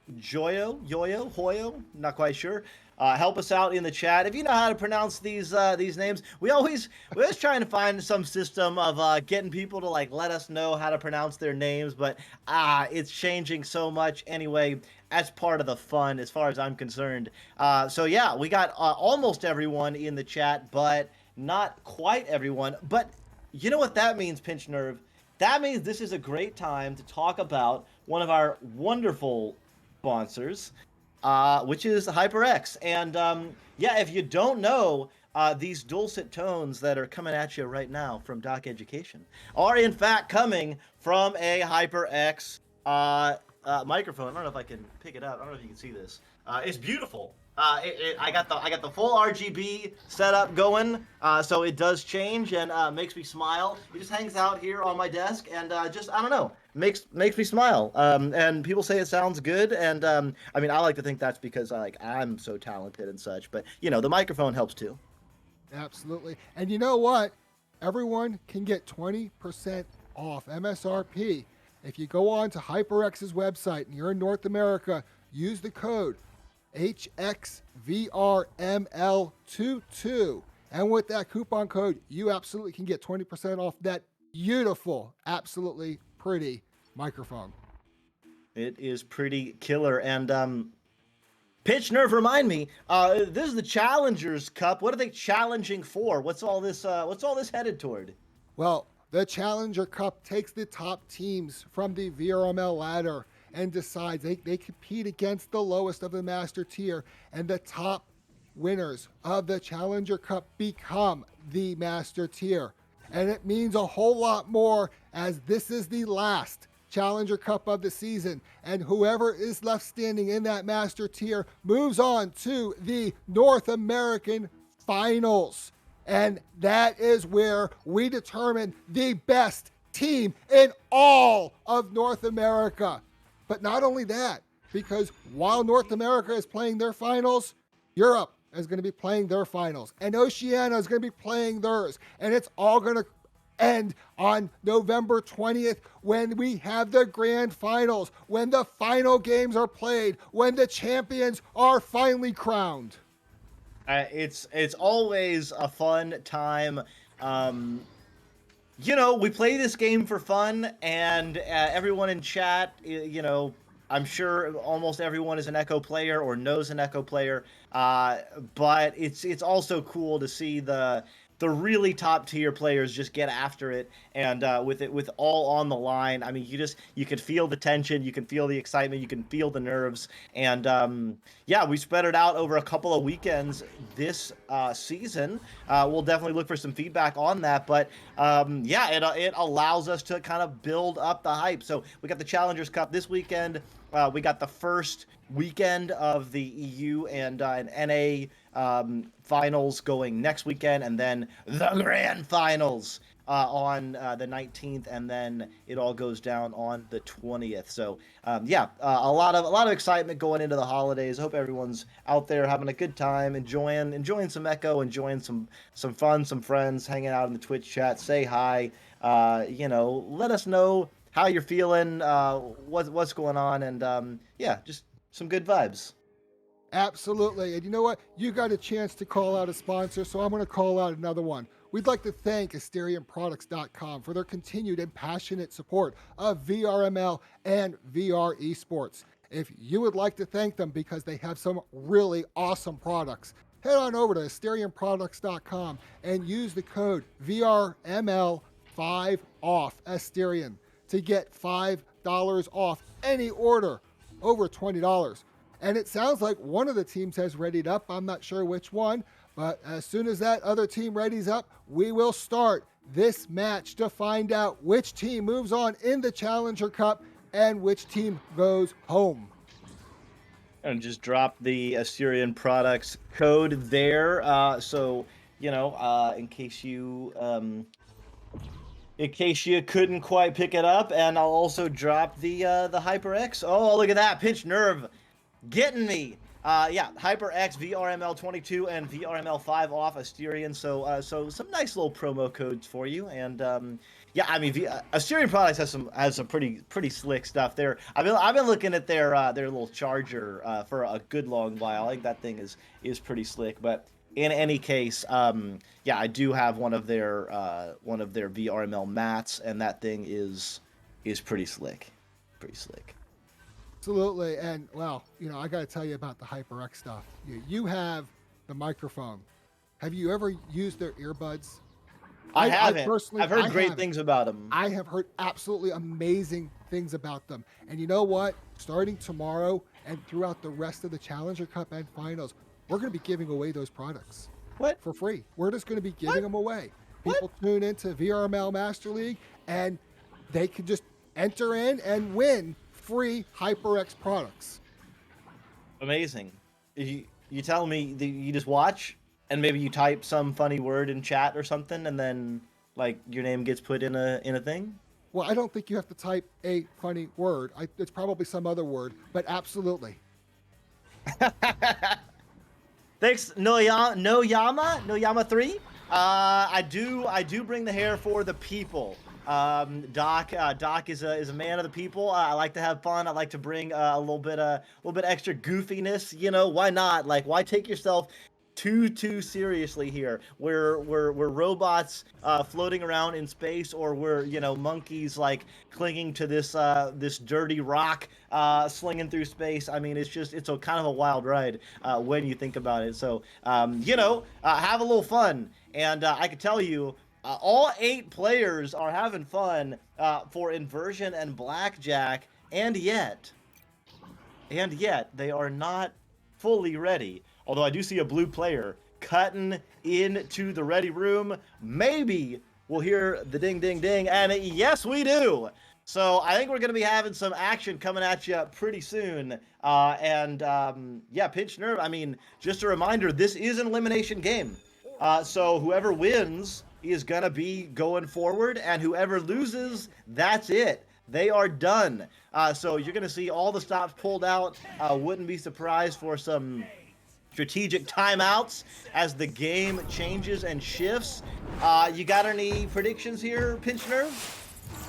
Hoyo, not quite sure. Help us out in the chat if you know how to pronounce these names. We're always trying to find some system of getting people to let us know how to pronounce their names, but it's changing so much anyway. That's part of the fun, as far as I'm concerned. So yeah, we got almost everyone in the chat, but not quite everyone. But you know what that means, Pinch Nerve? That means this is a great time to talk about one of our wonderful sponsors, which is HyperX. And yeah, if you don't know, these dulcet tones that are coming at you right now from Doc Education are in fact coming from a HyperX microphone. I don't know if I can pick it up. I don't know if you can see this. It's beautiful. I got the full RGB setup going, so it does change and makes me smile. It just hangs out here on my desk and just I don't know, makes me smile. And people say it sounds good, and I mean I like to think that's because I'm so talented and such. But you know the microphone helps too. Absolutely, and you know what? Everyone can get 20% off MSRP if you go on to HyperX's website and you're in North America. Use the code HXVRML22. And with that coupon code, you absolutely can get 20% off that beautiful, absolutely pretty microphone. It is pretty killer. And Pitch Nerve, remind me, this is the Challengers Cup. What are they challenging for? What's all this headed toward? Well, the Challenger Cup takes the top teams from the VRML ladder and decides they compete against the lowest of the master tier, and the top winners of the Challenger Cup become the master tier. And it means a whole lot more, as this is the last Challenger Cup of the season, and whoever is left standing in that master tier moves on to the North American Finals. And that is where we determine the best team in all of North America. But not only that, because while North America is playing their finals, Europe is going to be playing their finals, and Oceania is going to be playing theirs. And it's all going to end on November 20th when we have the grand finals, when the final games are played, when the champions are finally crowned. It's always a fun time. You know, we play this game for fun, and everyone in chat, you know, I'm sure almost everyone is an Echo player or knows an Echo player. But it's also cool to see the really top tier players just get after it, and with all on the line. I mean, you could feel the tension, you can feel the excitement, you can feel the nerves, and yeah, we spread it out over a couple of weekends this season. We'll definitely look for some feedback on that, but yeah, it allows us to kind of build up the hype. So we got the Challengers Cup this weekend. We got the first weekend of the EU and NA finals going next weekend, and then the grand finals on the 19th, and then it all goes down on the 20th. So yeah, a lot of excitement going into the holidays. Hope everyone's out there having a good time, enjoying some Echo, enjoying some fun, some friends, hanging out in the Twitch chat. Say hi. Let us know how you're feeling, what's going on, and yeah, just some good vibes. Absolutely. And you know what? You got a chance to call out a sponsor, so I'm going to call out another one. We'd like to thank AsterianProducts.com for their continued and passionate support of VRML and VR esports. If you would like to thank them because they have some really awesome products, head on over to AsterianProducts.com and use the code VRML5OFF Asterian to get $5 off any order over $20. And it sounds like one of the teams has readied up. I'm not sure which one, but as soon as that other team readies up, we will start this match to find out which team moves on in the Challenger Cup and which team goes home. And just drop the Asterian Products code there. So, in case you couldn't quite pick it up, and I'll also drop the HyperX. Oh, look at that. Pinch Nerve getting me. Yeah, HyperX, VRML 22, and VRML 5 off Asterian. So some nice little promo codes for you. And yeah, I mean, Asterian Products has some pretty slick stuff there. I've been looking at their little charger for a good long while. I think that thing is pretty slick. But in any case, yeah, I do have one of their VRML mats, and that thing is pretty slick. Pretty slick. Absolutely. And well, I got to tell you about the HyperX stuff. You have the microphone. Have you ever used their earbuds? I haven't. I've heard great haven't. things about them. I have heard absolutely amazing things about them. And you know what? Starting tomorrow and throughout the rest of the Challenger Cup and finals, we're going to be giving away those products. What? For free. We're just going to be giving them away. People tune into VRML Master League and they can just enter in and win free HyperX products. Amazing. You tell me that you just watch and maybe you type some funny word in chat or something, and then like your name gets put in a thing? Well, I don't think you have to type a funny word. It's probably some other word, but absolutely. Thanks, Noyama 3. I do bring the hair for the people. Doc is a man of the people. I like to have fun. I like to bring a little bit extra goofiness. Why not? Like, why take yourself too seriously here? We're robots floating around in space, or we're monkeys like clinging to this dirty rock slinging through space. I mean, it's a kind of a wild ride when you think about it. So have a little fun, and I can tell you. All 8 players are having fun for Inversion and Blackjack, and yet they are not fully ready. Although I do see a blue player cutting into the ready room. Maybe we'll hear the ding, ding, ding, and yes, we do. So I think we're going to be having some action coming at you pretty soon. Yeah, Pinch Nerve, I mean, just a reminder, this is an elimination game. So whoever wins is going to be going forward, and whoever loses, that's it. They are done. So you're going to see all the stops pulled out. Wouldn't be surprised for some strategic timeouts as the game changes and shifts. You got any predictions here, Pinch Nerve?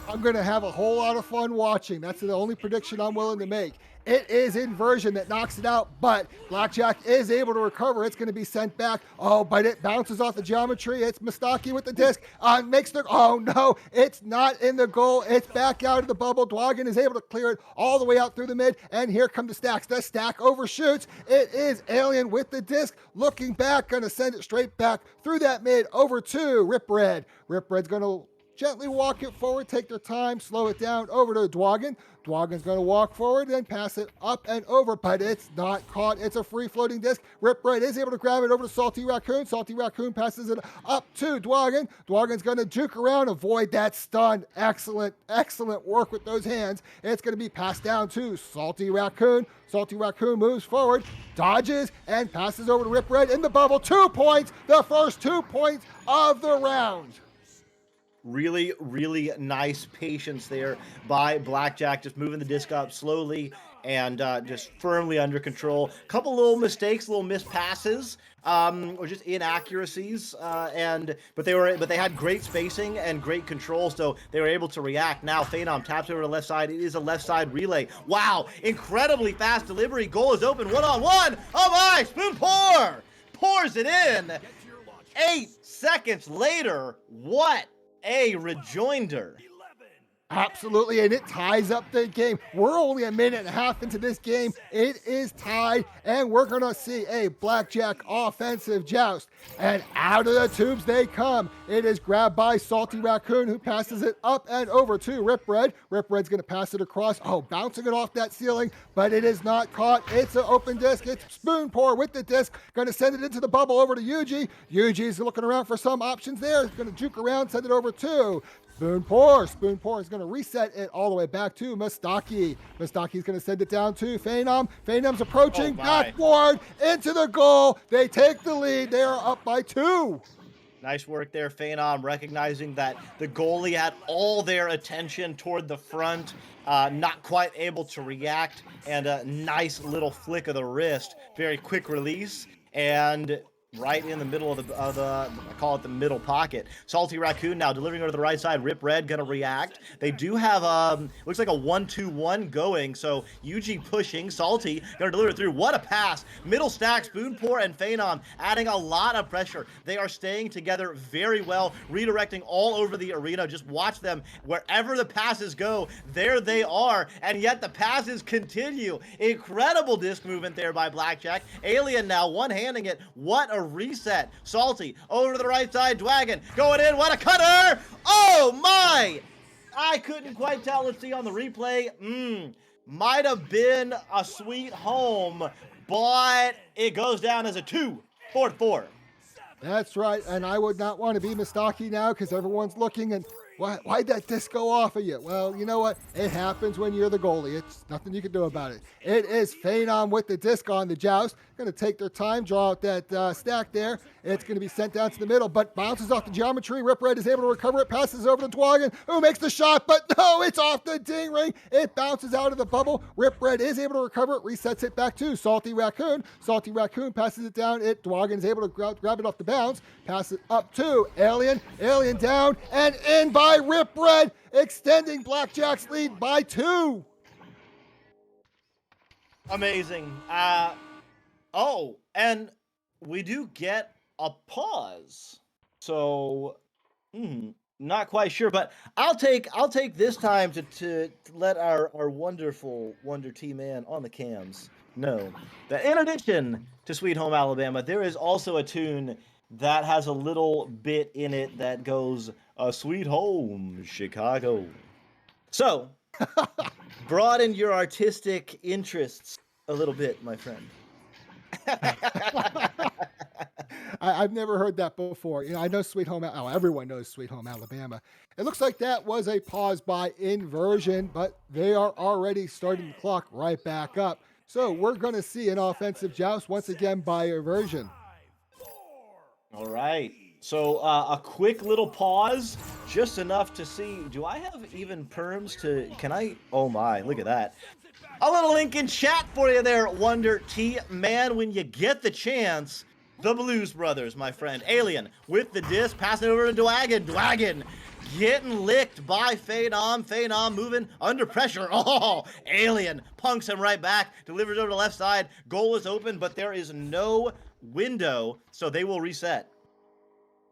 I'm going to have a whole lot of fun watching. That's the only prediction I'm willing to make. It is Inversion that knocks it out, but Blackjack is able to recover. It's going to be sent back. Oh, but it bounces off the geometry. It's Mustaki with the disc. Oh no, it's not in the goal. It's back out of the bubble. Dwagon is able to clear it all the way out through the mid, and here come the stacks. The stack overshoots. It is Alien with the disc, looking back, going to send it straight back through that mid over to Rip Red. Rip Red's going to gently walk it forward, take their time, slow it down over to Dwagon. Dwagon's going to walk forward and pass it up and over, but it's not caught. It's a free floating disc. Rip Red is able to grab it over to Salty Raccoon. Salty Raccoon passes it up to Dwagon. Dwagon's going to juke around, avoid that stun. Excellent work with those hands. It's going to be passed down to Salty Raccoon. Salty Raccoon moves forward, dodges, and passes over to Rip Red in the bubble. 2 points, the first 2 points of the round. Really, really nice patience there by Blackjack, just moving the disc up slowly and just firmly under control. Couple little mistakes, little missed passes, or just inaccuracies, but they had great spacing and great control, so they were able to react. Now Phenom taps over to the left side. It is a left side relay. Wow, incredibly fast delivery. Goal is open, 1-on-1. Oh my, Spoon Pour pours it in. 8 seconds later, what a rejoinder. Absolutely, and it ties up the game. We're only a minute and a half into this game. It is tied, and we're going to see a Blackjack offensive joust. And out of the tubes they come. It is grabbed by Salty Raccoon, who passes it up and over to Rip Red. Rip Red's going to pass it across. Oh, bouncing it off that ceiling, but it is not caught. It's an open disc. It's Spoon Pour with the disc. Going to send it into the bubble over to Yuji. Yuji's looking around for some options there. He's going to juke around, send it over to Spoon Pour. Spoon Pour is going to reset it all the way back to Mustaki. Mustaki's going to send it down to Phenom. Phenom's approaching backboard into the goal. They take the lead. They are up by 2. Nice work there, Phenom, recognizing that the goalie had all their attention toward the front, not quite able to react, and a nice little flick of the wrist. Very quick release, and right in the middle of the I call it the middle pocket. Salty Raccoon now delivering over to the right side. Rip Red gonna react. They do have looks like a 1-2-1 going. So Yuji pushing, Salty gonna deliver through. What a pass! Middle stack, Spoon Pour and Phenom adding a lot of pressure. They are staying together very well, redirecting all over the arena. Just watch them wherever the passes go. There they are, and yet the passes continue. Incredible disc movement there by Blackjack. Alien now one-handing it. What a reset. Salty over to the right side. Dwagon going in. What a cutter! Oh my! I couldn't quite tell. Let's see on the replay. Might have been a sweet home, but it goes down as a 2-4-4. That's right, and I would not want to be Mustaki now because everyone's looking and why'd that disc go off of you? Well, you know what? It happens when you're the goalie. It's nothing you can do about it. It is Phenom with the disc on the joust. Going to take their time, draw out that stack there. It's going to be sent down to the middle, but bounces off the geometry. Rip Red is able to recover it, passes over to Dwagon, who makes the shot, but no, it's off the ding ring. It bounces out of the bubble. Rip Red is able to recover it, resets it back to Salty Raccoon. Salty Raccoon passes it down. Dwagon is able to grab it off the bounce, pass it up to Alien. Alien down and in by Rip Red, extending Blackjack's lead by 2. Amazing. And we do get a pause. So, not quite sure, but I'll take this time to let our wonderful Wonder Team man on the cams know that in addition to Sweet Home Alabama, there is also a tune that has a little bit in it that goes, Sweet Home Chicago. So, broaden your artistic interests a little bit, my friend. I've never heard that before. You know, I know Sweet Home. Everyone knows Sweet Home Alabama. It looks like that was a pause by inversion, but they are already starting the clock right back up. So we're going to see an offensive joust once again by inversion. All right. So a quick little pause, just enough to see. Do I have even perms to? Can I? Oh my! Look at that. A little link in chat for you there, Wonder T man. When you get the chance, the Blues Brothers, my friend. Alien with the disc, passing over to Dwagon. Dwagon getting licked by Phenom. Phenom moving under pressure. Oh, Alien punks him right back. Delivers over to the left side. Goal is open, but there is no window, so they will reset.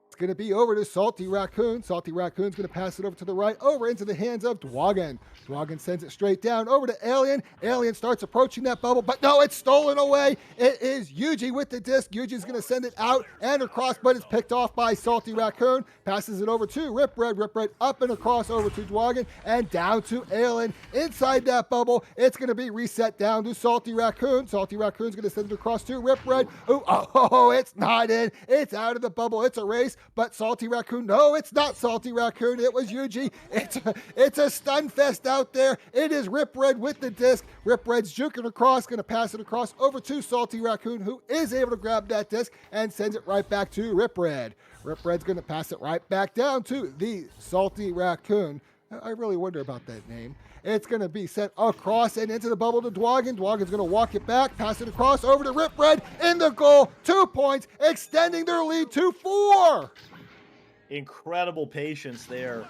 It's going to be over to Salty Raccoon. Salty Raccoon's going to pass it over to the right, over into the hands of Dwagon. Dwagon sends it straight down over to Alien. Alien starts approaching that bubble, but no, it's stolen away. It is Yuji with the disc. Yuji's going to send it out and across, but it's picked off by Salty Raccoon. Passes it over to Rip Red. Rip Red up and across over to Dwagon and down to Alien. Inside that bubble, it's going to be reset down to Salty Raccoon. Salty Raccoon's going to send it across to Rip Red. Oh, it's not in. It's out of the bubble. It's a race. but Salty Raccoon, no, it's not Salty Raccoon, it was Yuji. It's a stun fest out there. It is Rip Red with the disc. Rip Red's juking across, gonna pass it across over to Salty Raccoon, who is able to grab that disc and sends it right back to Rip Red. Rip Red's gonna pass it right back down to the Salty Raccoon. I really wonder about that name. It's going to be sent across and into the bubble to Dwagon. Dwagon's going to walk it back, pass it across over to Rip Red in the goal. 2 points, extending their lead to 4. Incredible patience there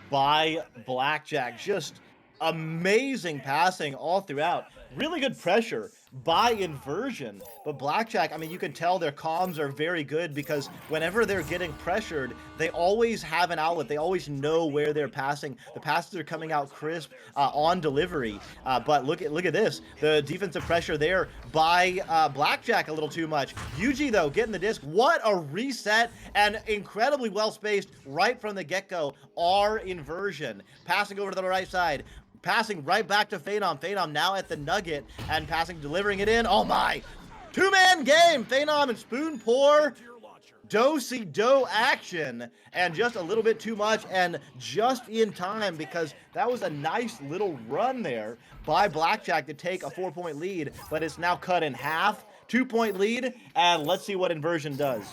by Blackjack. Just amazing passing all throughout. Really good pressure by Inversion. But Blackjack, I mean, you can tell their comms are very good because whenever they're getting pressured, they always have an outlet. They always know where they're passing. The passes are coming out crisp on delivery. But look at this. The defensive pressure there by Blackjack a little too much. Yuji, though, getting the disc. What a reset, and incredibly well spaced right from the get-go. Our Inversion passing over to the right side. Passing right back to Phenom. Phenom now at the Nugget and passing, delivering it in. Oh my! Two-man game! Phenom and Spoon Pour. Do-si-do action. And just a little bit too much and just in time because that was a nice little run there by Blackjack to take a 4-point lead. But it's now cut in half. 2-point lead. And let's see what Inversion does.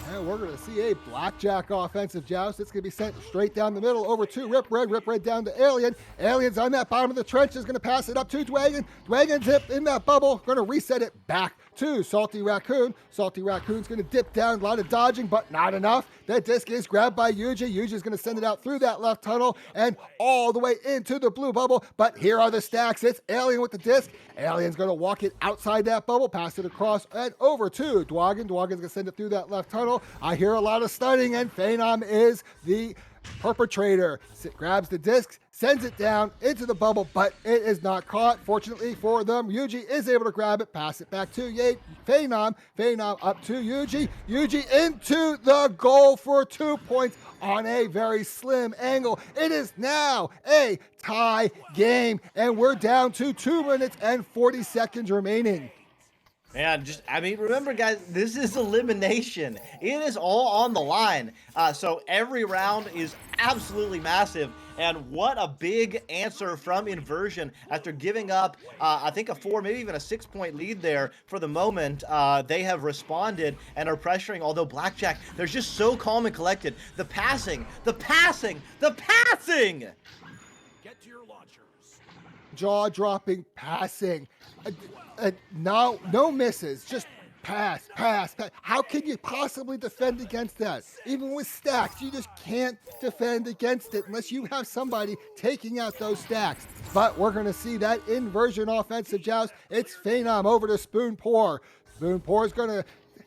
And we're going to see a Blackjack offensive joust. It's going to be sent straight down the middle over to Rip Red. Rip Red down to Alien. Alien's on that bottom of the trench. Is going to pass it up to Dwagon. Dwagon's hip in that bubble. Going to reset it back to Salty Raccoon. Salty Raccoon's going to dip down. A lot of dodging, but not enough. That disc is grabbed by Yuji. Yuji's going to send it out through that left tunnel and all the way into the blue bubble. But here are the stacks. It's Alien with the disc. Alien's going to walk it outside that bubble, pass it across and over to Dwagon. Dwagon's going to send it through that left tunnel. I hear a lot of stunning, and Phenom is the perpetrator. Grabs the disc, sends it down into the bubble, but it is not caught. Fortunately for them, Yuji is able to grab it, pass it back to Phenom. Phenom up to Yuji. Yuji into the goal for 2 points on a very slim angle. It is now a tie game, and we're down to 2 minutes and 40 seconds remaining. Man, remember, guys, this is elimination. It is all on the line. So every round is absolutely massive. And what a big answer from Inversion after giving up, I think, a 4, maybe even a 6-point lead there for the moment. They have responded and are pressuring, although Blackjack, they're just so calm and collected. The passing! Get to your launchers. Jaw-dropping passing. No misses, just pass. How can you possibly defend against that? Even with stacks, you just can't defend against it unless you have somebody taking out those stacks. But we're going to see that Inversion offensive joust. It's Phenom over to Spoon Pour. Spoon Pour is going to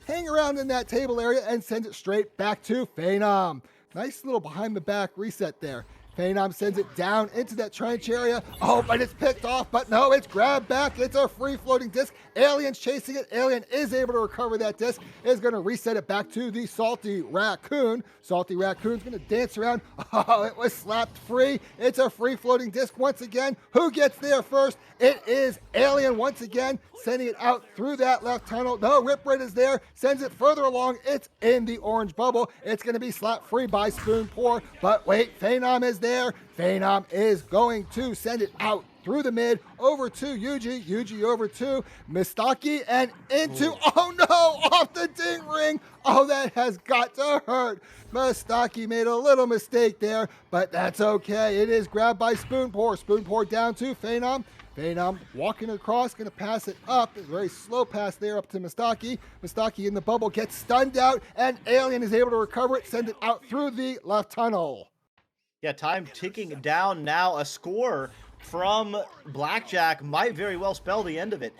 hang around in that table area and send it straight back to Phenom. Nice little behind the back reset there. Phenom sends it down into that trench area. Oh, but it's picked off, but no, it's grabbed back. It's a free-floating disc. Alien's chasing it. Alien is able to recover that disc. Is going to reset it back to the Salty Raccoon. Salty Raccoon's going to dance around. Oh, it was slapped free. It's a free-floating disc once again. Who gets there first? It is Alien once again, sending it out through that left tunnel. No, Rip Red is there, sends it further along. It's in the orange bubble. It's going to be slapped free by Spoon Pour. But wait, Phenom is there. Phenom is going to send it out through the mid, over to Yuji. Yuji over to Mistaki and into, oh no, off the ding ring. Oh, that has got to hurt. Mistaki made a little mistake there, but that's okay. It is grabbed by Spoon Pour. Spoon Pour down to Phenom. Phenom walking across, going to pass it up. A very slow pass there up to Mistaki. Mistaki in the bubble gets stunned out, and Alien is able to recover it, send it out through the left tunnel. Yeah, time ticking down now. A score from Blackjack might very well spell the end of it.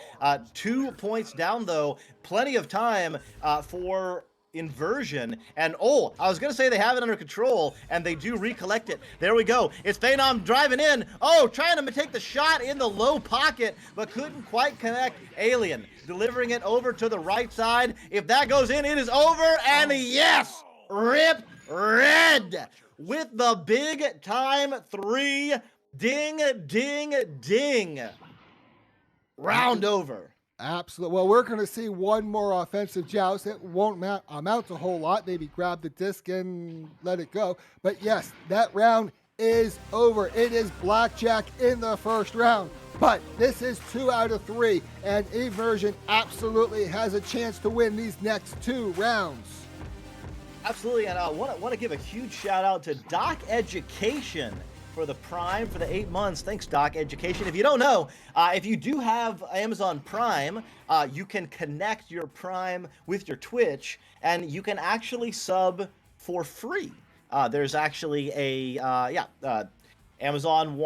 2 points down, though. Plenty of time for Inversion. And I was going to say they have it under control, and they do recollect it. There we go. It's Phenom driving in. Trying to take the shot in the low pocket, but couldn't quite connect. Alien delivering it over to the right side. If that goes in, it is over. And yes, Rip Red with the big time 3. Ding, ding, ding. Round over. Absolutely. Well, we're going to see one more offensive joust. It won't amount to a whole lot. Maybe grab the disc and let it go. But yes, that round is over. It is blackjack in the first round. But this is 2 out of 3, and Eversion absolutely has a chance to win these next 2 rounds. Absolutely, and I want to give a huge shout out to Doc Education for the Prime for the 8 months. Thanks, Doc Education. If you don't know, if you do have Amazon Prime, you can connect your Prime with your Twitch, and you can actually sub for free. There's actually Amazon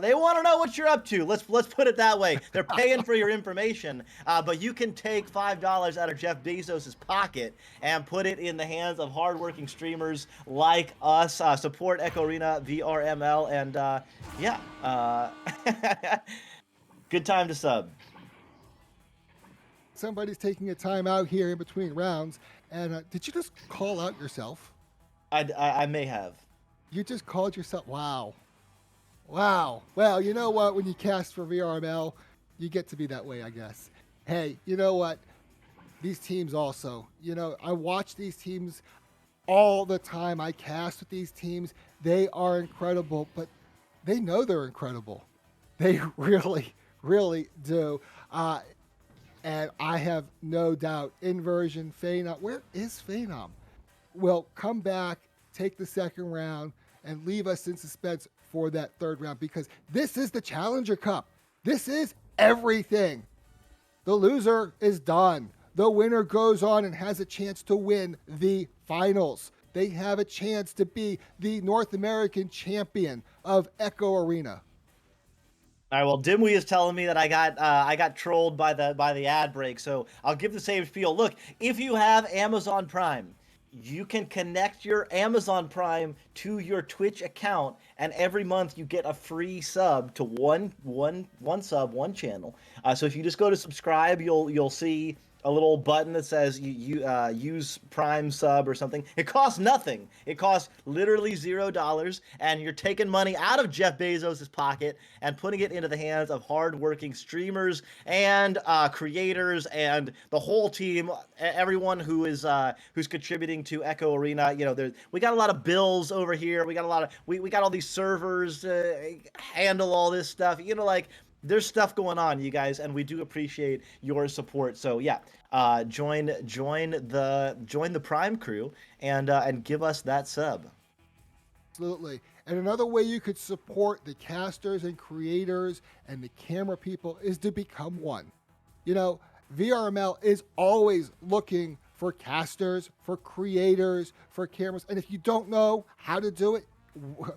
they want to know what you're up to. Let's put it that way. They're paying for your information, but you can take $5 out of Jeff Bezos' pocket and put it in the hands of hardworking streamers like us. Support Echo Arena, VRML, and good time to sub. Somebody's taking a time out here in between rounds, and did you just call out yourself? I may have. You just called yourself. Wow. Wow. Well, you know what? When you cast for VRML, you get to be that way, I guess. Hey, you know what? These teams also, I watch these teams all the time. I cast with these teams. They are incredible, but they know they're incredible. They really, really do. And I have no doubt Inversion, Phenom, where is Phenom? Will come back, take the second round, and leave us in suspense for that third round, because this is the Challenger Cup. This is everything. The loser is done. The winner goes on and has a chance to win the finals. They have a chance to be the North American champion of Echo Arena. All right, well, Dimwee is telling me that I got trolled by the ad break, so I'll give the same spiel. Look, if you have Amazon Prime, you can connect your Amazon Prime to your Twitch account, and every month you get a free sub to one channel. So if you just go to subscribe, you'll see a little button that says use Prime sub or something. It costs nothing. It costs literally $0, and you're taking money out of Jeff Bezos' pocket and putting it into the hands of hardworking streamers and creators and the whole team, everyone who's contributing to Echo Arena. We got a lot of bills over here. We got we got all these servers to handle all this stuff. There's stuff going on, you guys, and we do appreciate your support. So yeah, join the Prime crew and give us that sub. Absolutely. And another way you could support the casters and creators and the camera people is to become one. VRML is always looking for casters, for creators, for cameras. And if you don't know how to do it,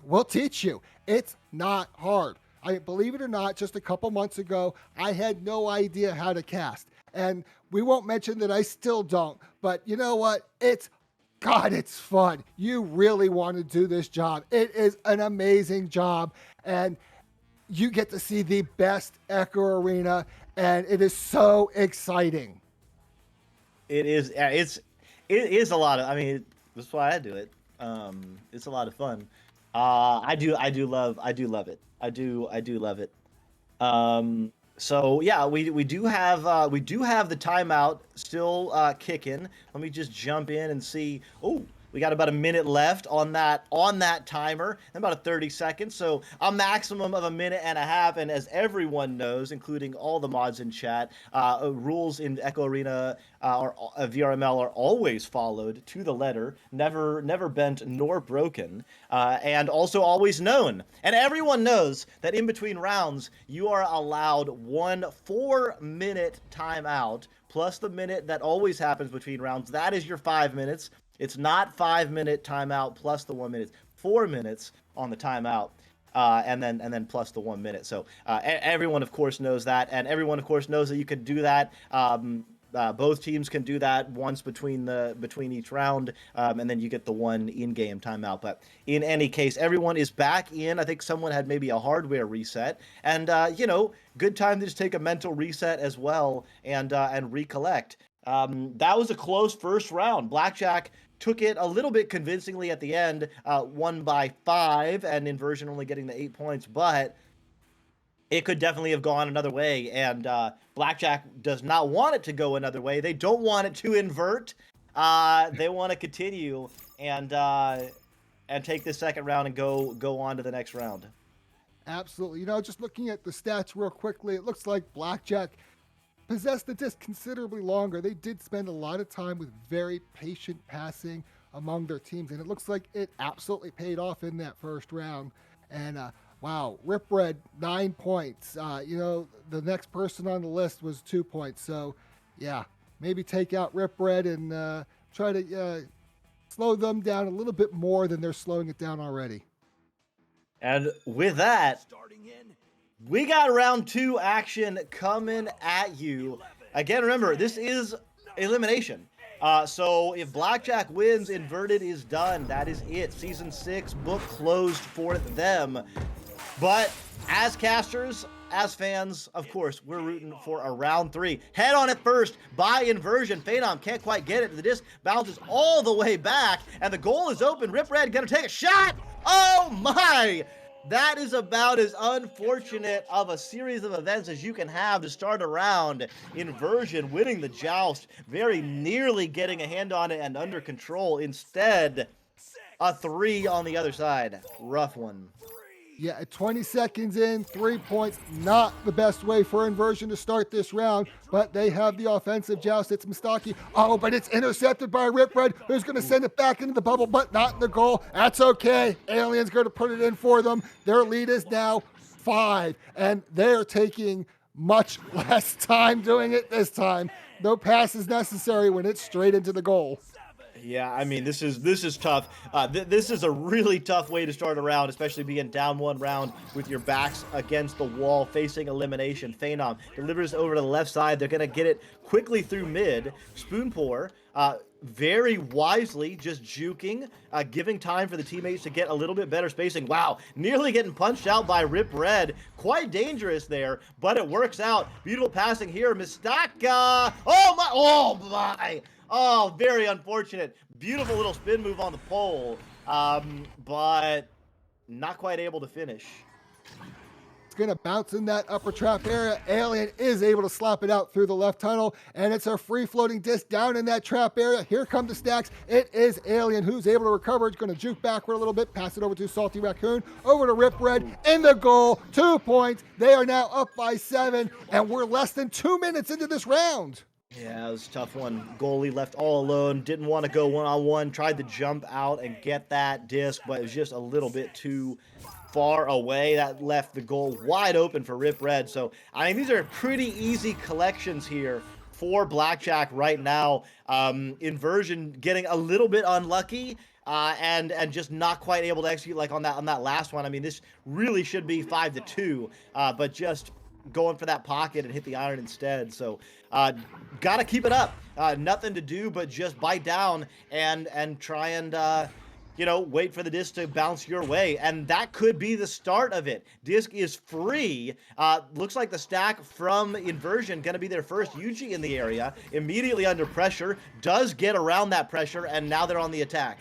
we'll teach you. It's not hard. Believe it or not, just a couple months ago, I had no idea how to cast. And we won't mention that I still don't. But you know what? It's fun. You really want to do this job. It is an amazing job. And you get to see the best Echo Arena. And it is so exciting. It is. It is a lot of. That's why I do it. It's a lot of fun. I do love it. I do love it. So yeah, we do have the timeout still kicking. Let me just jump in and see. Oh, we got about a minute left on that timer, and about 30 seconds. So a maximum of a minute and a half. And as everyone knows, including all the mods in chat, rules in Echo Arena or VRML are always followed to the letter, never bent nor broken, and also always known. And everyone knows that in between rounds, you are allowed 1 4-minute timeout plus the minute that always happens between rounds. That is your 5 minutes. It's not 5-minute timeout plus the 1 minute, 4 minutes on the timeout, and then plus the 1 minute. So everyone, of course, knows that, and everyone, of course, knows that you can do that. Both teams can do that once between each round, and then you get the one in-game timeout. But in any case, everyone is back in. I think someone had maybe a hardware reset, and good time to just take a mental reset as well and recollect. That was a close first round. Blackjack took it a little bit convincingly at the end, won by 5, and Inversion only getting the 8 points. But it could definitely have gone another way. And Blackjack does not want it to go another way. They don't want it to invert. They want to continue and take this second round and go on to the next round. Absolutely. Just looking at the stats real quickly, it looks like Blackjack possessed the disc considerably longer. They did spend a lot of time with very patient passing among their teams, and it looks like it absolutely paid off in that first round. And wow, Rip Red, 9 points. The next person on the list was 2 points. So yeah, maybe take out Rip Red and try to slow them down a little bit more than they're slowing it down already. And with that, we got round 2 action coming at you. Again, remember, this is elimination. So if Blackjack wins, Inverted is done. That is it. Season 6 book closed for them. But as casters, as fans, of course, we're rooting for a round 3. Head on it first by Inversion. Phenom can't quite get it. The disc bounces all the way back, and the goal is open. Rip Red gonna take a shot. Oh my! That is about as unfortunate of a series of events as you can have to start a round. Inversion winning the joust, very nearly getting a hand on it and under control. Instead, a 3 on the other side. Rough one. Yeah, at 20 seconds in, 3 points, not the best way for Inversion to start this round, but they have the offensive joust. It's Mustaki. Oh, but it's intercepted by Rip Red, who's going to send it back into the bubble, but not in the goal. That's okay. Alien's going to put it in for them. Their lead is now 5, and they're taking much less time doing it this time. No passes necessary when it's straight into the goal. Yeah, I mean, this is tough. This is a really tough way to start a round, especially being down 1 round with your backs against the wall, facing elimination. Phenom delivers over to the left side. They're going to get it quickly through mid. Spoonpour, very wisely just juking, giving time for the teammates to get a little bit better spacing. Wow, nearly getting punched out by Rip Red. Quite dangerous there, but it works out. Beautiful passing here. Mistaka. Oh my. Oh, very unfortunate. Beautiful little spin move on the pole, but not quite able to finish. It's going to bounce in that upper trap area. Alien is able to slap it out through the left tunnel, and it's a free-floating disc down in that trap area. Here come the stacks. It is Alien who's able to recover. It's going to juke backward a little bit, pass it over to Salty Raccoon, over to Rip Red, in the goal, 2 points. They are now up by 7, and we're less than 2 minutes into this round. Yeah, it was a tough one. Goalie left all alone, didn't want to go one-on-one, tried to jump out and get that disc, but it was just a little bit too far away. That left the goal wide open for Rip Red. So, I mean, these are pretty easy collections here for Blackjack right now. Inversion getting a little bit unlucky, and just not quite able to execute like on that last one. I mean, this really should be 5-2, but just going for that pocket and hit the iron instead. So gotta keep it up. Nothing to do but just bite down and try and wait for the disc to bounce your way, and that could be the start of it. Disc is free. Looks like the stack from Inversion gonna be their first Yuji in the area. Immediately under pressure, does get around that pressure, and now they're on the attack.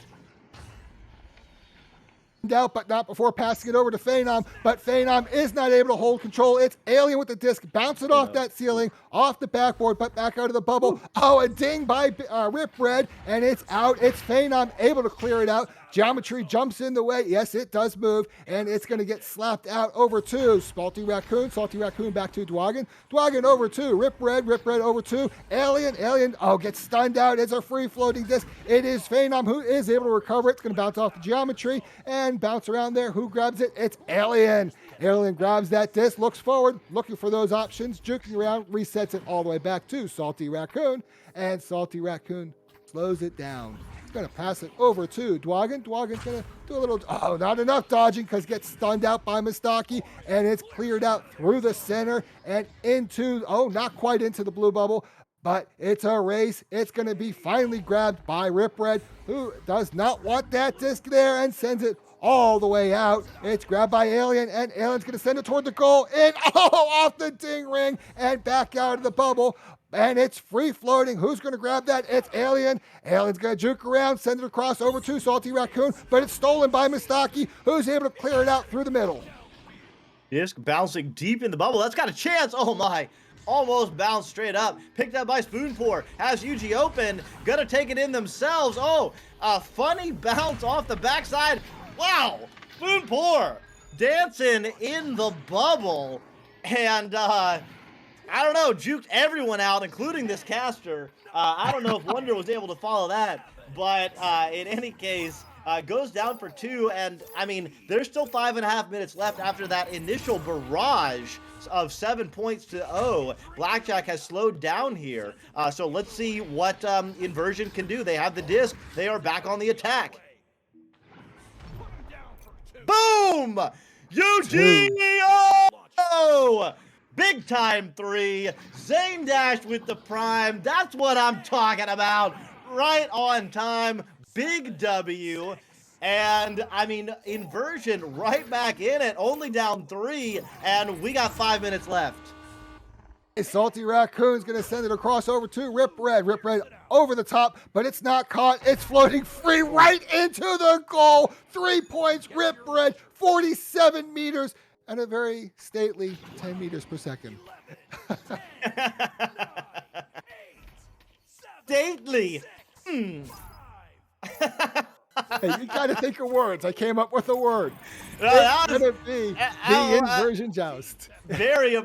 Out, but not before passing it over to Phenom. But Phenom is not able to hold control. It's Alien with the disc, bounce it off that ceiling, off the backboard, but back out of the bubble. Oh, a ding by Rip Red, and it's out. It's Phenom able to clear it out. Geometry jumps in the way. Yes, it does move, and it's going to get slapped out over to Salty Raccoon. Salty Raccoon back to Dwagon. Dwagon over to Rip Red. Rip Red over to Alien. Alien, gets stunned out. It's a free-floating disc. It is Phenom who is able to recover it. It's going to bounce off the geometry and bounce around there. Who grabs it? It's Alien. Alien grabs that disc, looks forward, looking for those options, juking around, resets it all the way back to Salty Raccoon, and Salty Raccoon slows it down. Going to pass it over to Dwagon. Dwagon's going to do a little, not enough dodging because gets stunned out by Mustaki, and it's cleared out through the center and into, not quite into the blue bubble, but it's a race. It's going to be finally grabbed by Rip Red, who does not want that disc there and sends it all the way out. It's grabbed by Alien, and Alien's going to send it toward the goal, and off the ding ring and back out of the bubble. And it's free floating. Who's going to grab that? It's Alien. Alien's going to juke around, send it across over to Salty Raccoon, but it's stolen by Mustaki, who's able to clear it out through the middle. Disc bouncing deep in the bubble. That's got a chance. Oh my. Almost bounced straight up. Picked up by Spoonpour. Has UG open. Gonna take it in themselves. Oh, a funny bounce off the backside. Wow. Spoonpour dancing in the bubble. And I don't know, juked everyone out, including this caster. I don't know if Wonder was able to follow that. But in any case, goes down for 2, and I mean, there's still 5.5 minutes left after that initial barrage of 7 points to 0. Blackjack has slowed down here, so let's see what Inversion can do. They have the disc. They are back on the attack. Boom! UGO! Big time 3. Zane Dash with the prime. That's what I'm talking about. Right on time. Big W. And I mean, Inversion right back in it, only down 3, and we got 5 minutes left. Salty Raccoon's going to send it across over to Rip Red. Rip Red over the top, but it's not caught. It's floating free right into the goal. 3 points, Rip Red, 47 meters, and a very stately 10 meters per second. Stately. Hey, you got to think of words. I came up with a word. It's going to be the Inversion Joust. Very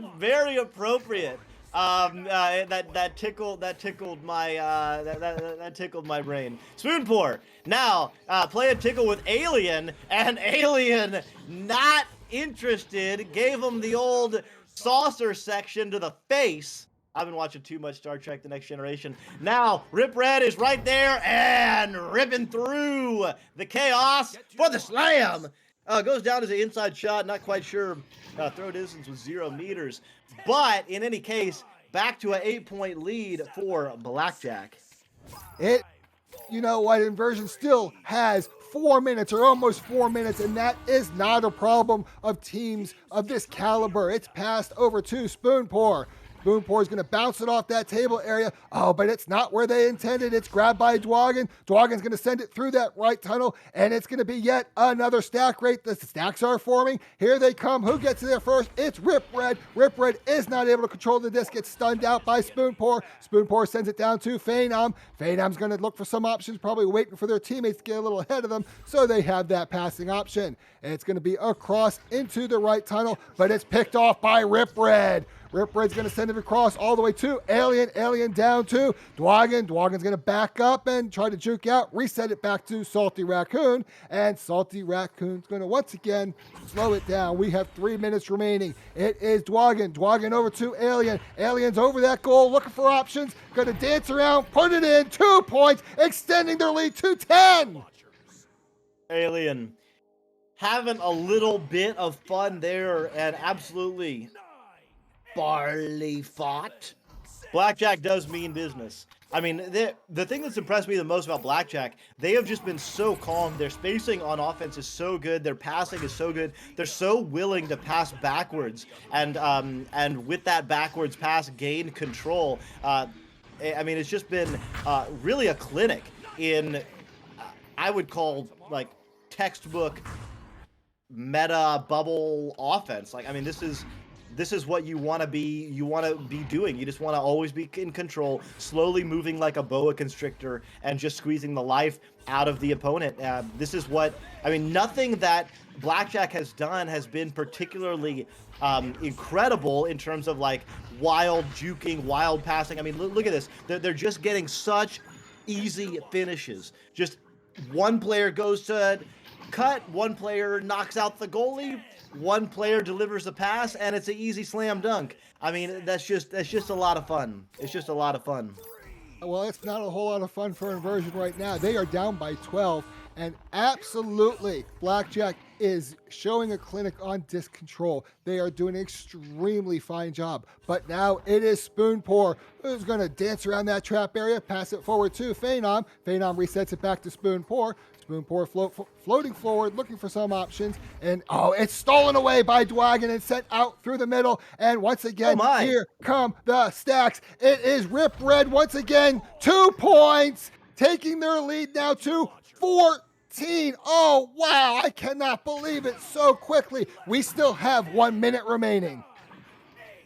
appropriate. That tickled my brain. Spoonpour now play a tickle with Alien, and Alien not interested. Gave him the old saucer section to the face. I've been watching too much Star Trek: The Next Generation. Now, Rip Red is right there and ripping through the chaos for the slam. Goes down as an inside shot. Not quite sure. Throw distance was 0 meters. But in any case, back to an 8-point lead for Blackjack. You know what? Inversion still has 4 minutes or almost 4 minutes, and that is not a problem of teams of this caliber. It's passed over to Spoonpour. Spoonpour is going to bounce it off that table area. Oh, but it's not where they intended. It's grabbed by Dwagon. Dwagon's going to send it through that right tunnel, and it's going to be yet another stack rate. The stacks are forming. Here they come. Who gets there first? It's Rip Red. Rip Red is not able to control the disc. Gets stunned out by Spoonpour. Spoonpour sends it down to Phenom. Phenom's going to look for some options, probably waiting for their teammates to get a little ahead of them, so they have that passing option. And it's going to be across into the right tunnel, but it's picked off by Rip Red. Rip Red's going to send it across all the way to Alien. Alien down to Dwagon. Dwagon's going to back up and try to juke out, reset it back to Salty Raccoon. And Salty Raccoon's going to once again slow it down. We have 3 minutes remaining. It is Dwagon. Dwagon over to Alien. Alien's over that goal, looking for options. Going to dance around, put it in. 2 points, extending their lead to 10. Alien having a little bit of fun there, and absolutely barley fought. Blackjack does mean business. I mean, the thing that's impressed me the most about Blackjack, they have just been so calm. Their spacing on offense is so good. Their passing is so good. They're so willing to pass backwards, and with that backwards pass, gain control. I mean, it's just been really a clinic in, I would call, like, textbook meta bubble offense. Like, I mean, this is what you want to be doing. You just want to always be in control, slowly moving like a boa constrictor and just squeezing the life out of the opponent. This is what, I mean, nothing that Blackjack has done has been particularly incredible in terms of like wild juking, wild passing. I mean, look at this. They're just getting such easy finishes. Just one player goes to cut, one player knocks out the goalie, one player delivers the pass, and it's an easy slam dunk. I mean, that's just a lot of fun. It's just a lot of fun. Well, it's not a whole lot of fun for Inversion right now. They are down by 12, and absolutely, Blackjack is showing a clinic on disc control. They are doing an extremely fine job. But now it is Spoonpour who's going to dance around that trap area, pass it forward to Phenom. Phenom resets it back to Spoonpour. Spoonpour floating forward, looking for some options. And, oh, it's stolen away by Dwagon and sent out through the middle. And once again, here come the stacks. It is Rip Red once again. 2 points, taking their lead now to 14. 18. Oh, wow. I cannot believe it so quickly. We still have 1 minute remaining.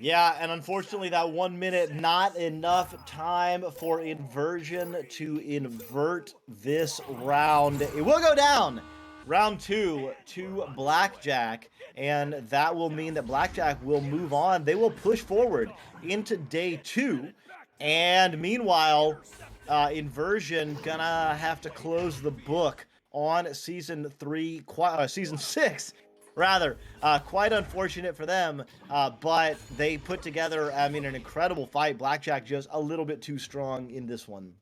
Yeah, and unfortunately that 1 minute, not enough time for Inversion to invert this round. It will go down round 2 to Blackjack, and that will mean that Blackjack will move on. They will push forward into day 2, and meanwhile, Inversion gonna have to close the book on season 6 rather. Quite unfortunate for them, but they put together, I mean, an incredible fight. Blackjack just a little bit too strong in this one.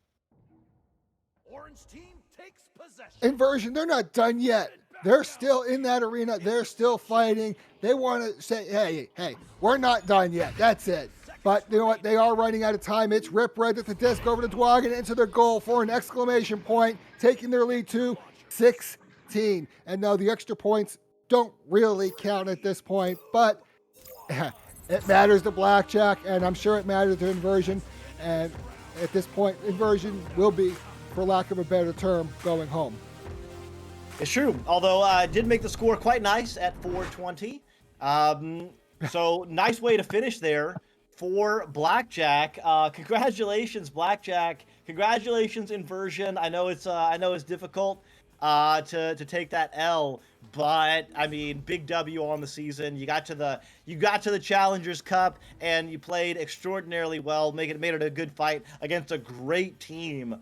Orange team takes possession. Inversion, they're not done yet. They're still in that arena. They're still fighting. They want to say, hey, we're not done yet. That's it. But you know what? They are running out of time. It's Rip Red at the disc over to Dwagon into their goal for an exclamation point, taking their lead to 16. And now the extra points don't really count at this point, but it matters to Blackjack, and I'm sure it matters to Inversion. And at this point, Inversion will be, for lack of a better term, going home. It's true, although I did make the score quite nice at 420. So nice way to finish there for Blackjack. Congratulations, Blackjack. Congratulations, Inversion. I know it's difficult to take that L, but I mean, big W on the season. You got to the Challengers Cup and you played extraordinarily well, made it a good fight against a great team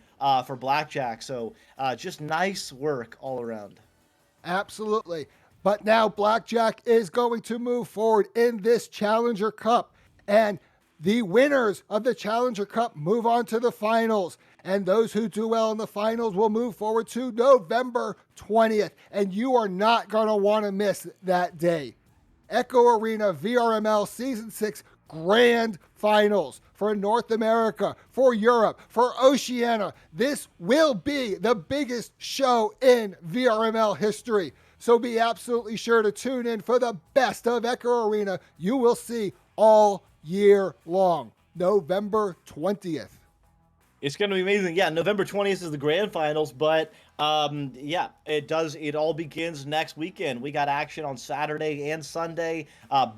for Blackjack. So just nice work all around. Absolutely. But now Blackjack is going to move forward in this Challenger Cup, and the winners of the Challenger Cup move on to the finals. And those who do well in the finals will move forward to November 20th. And you are not going to want to miss that day. Echo Arena VRML Season 6 Grand Finals for North America, for Europe, for Oceania. This will be the biggest show in VRML history. So be absolutely sure to tune in for the best of Echo Arena you will see all year long. November 20th. It's going to be amazing. Yeah, November 20th is the grand finals, but yeah, it all begins next weekend. We got action on Saturday and Sunday,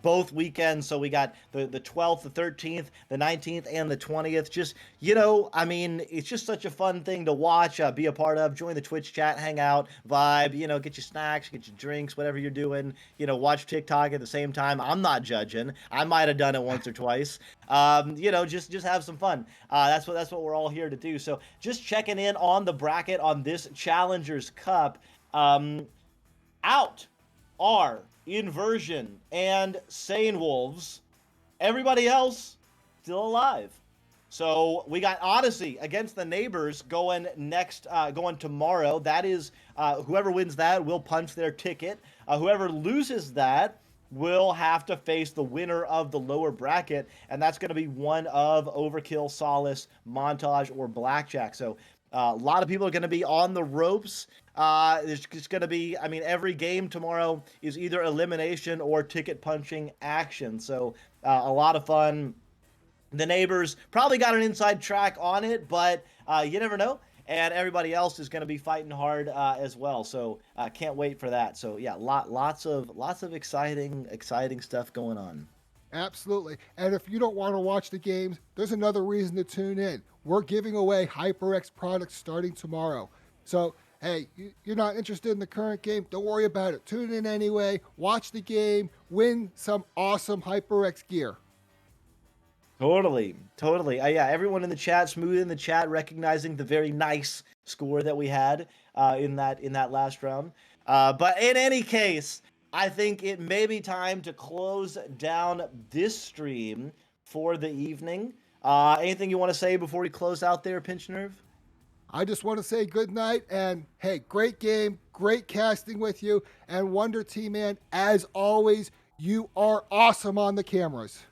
both weekends. So we got the 12th, the 13th, the 19th, and the 20th. Just, I mean, it's just such a fun thing to watch, be a part of, join the Twitch chat, hang out, vibe, get your snacks, get your drinks, whatever you're doing, watch TikTok at the same time. I'm not judging. I might have done it once or twice. Just have some fun. That's what we're all here to do. So just checking in on the bracket on this Challengers Cup. Out are Inversion and Sane Wolves. Everybody else still alive. So we got Odyssey against the Neighbors going tomorrow. That is, whoever wins that will punch their ticket. Whoever loses that will have to face the winner of the lower bracket, and that's going to be one of Overkill, Solace, Montage, or Blackjack. So a lot of people are going to be on the ropes. There's just going to be, I mean, every game tomorrow is either elimination or ticket punching action. So a lot of fun. The Neighbors probably got an inside track on it, but you never know. And everybody else is going to be fighting hard as well. So can't wait for that. So yeah, lots of exciting stuff going on. Absolutely. And if you don't want to watch the games, there's another reason to tune in. We're giving away HyperX products starting tomorrow. So, hey, you're not interested in the current game? Don't worry about it. Tune in anyway, watch the game, win some awesome HyperX gear. Totally. Yeah, everyone in the chat, smooth in the chat, recognizing the very nice score that we had in that last round. But in any case, I think it may be time to close down this stream for the evening. Anything you want to say before we close out there, Pinch Nerve? I just want to say good night, and hey, great game, great casting with you, and Wonder Team Man, as always, you are awesome on the cameras.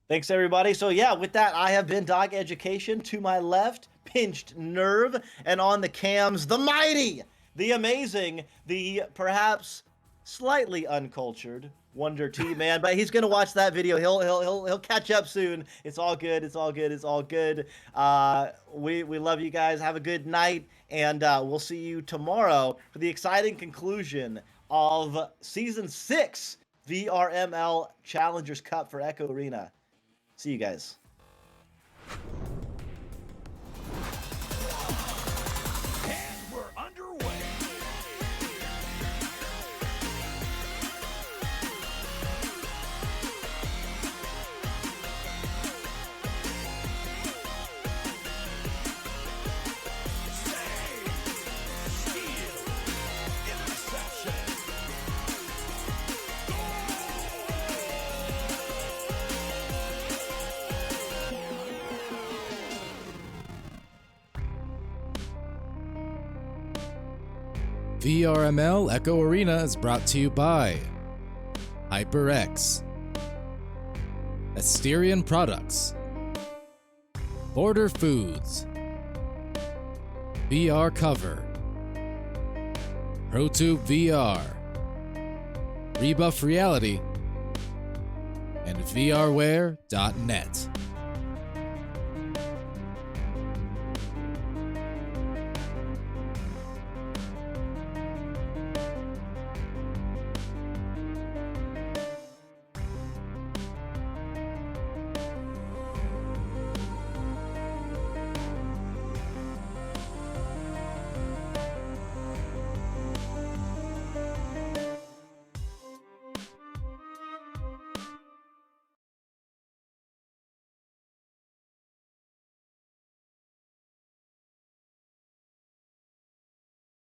Thanks, everybody. So yeah, with that, I have been Dog Education. To my left, Pinched Nerve, and on the cams, the mighty, the amazing, the perhaps slightly uncultured Wonder T, man. But he's gonna watch that video. He'll catch up soon. It's all good. It's all good. It's all good. We love you guys. Have a good night, and we'll see you tomorrow for the exciting conclusion of Season 6 VRML Challengers Cup for Echo Arena. See you guys. And we're underway. VRML Echo Arena is brought to you by HyperX, Asterion Products, Border Foods, VR Cover, ProTube VR, Rebuff Reality, and VRware.net.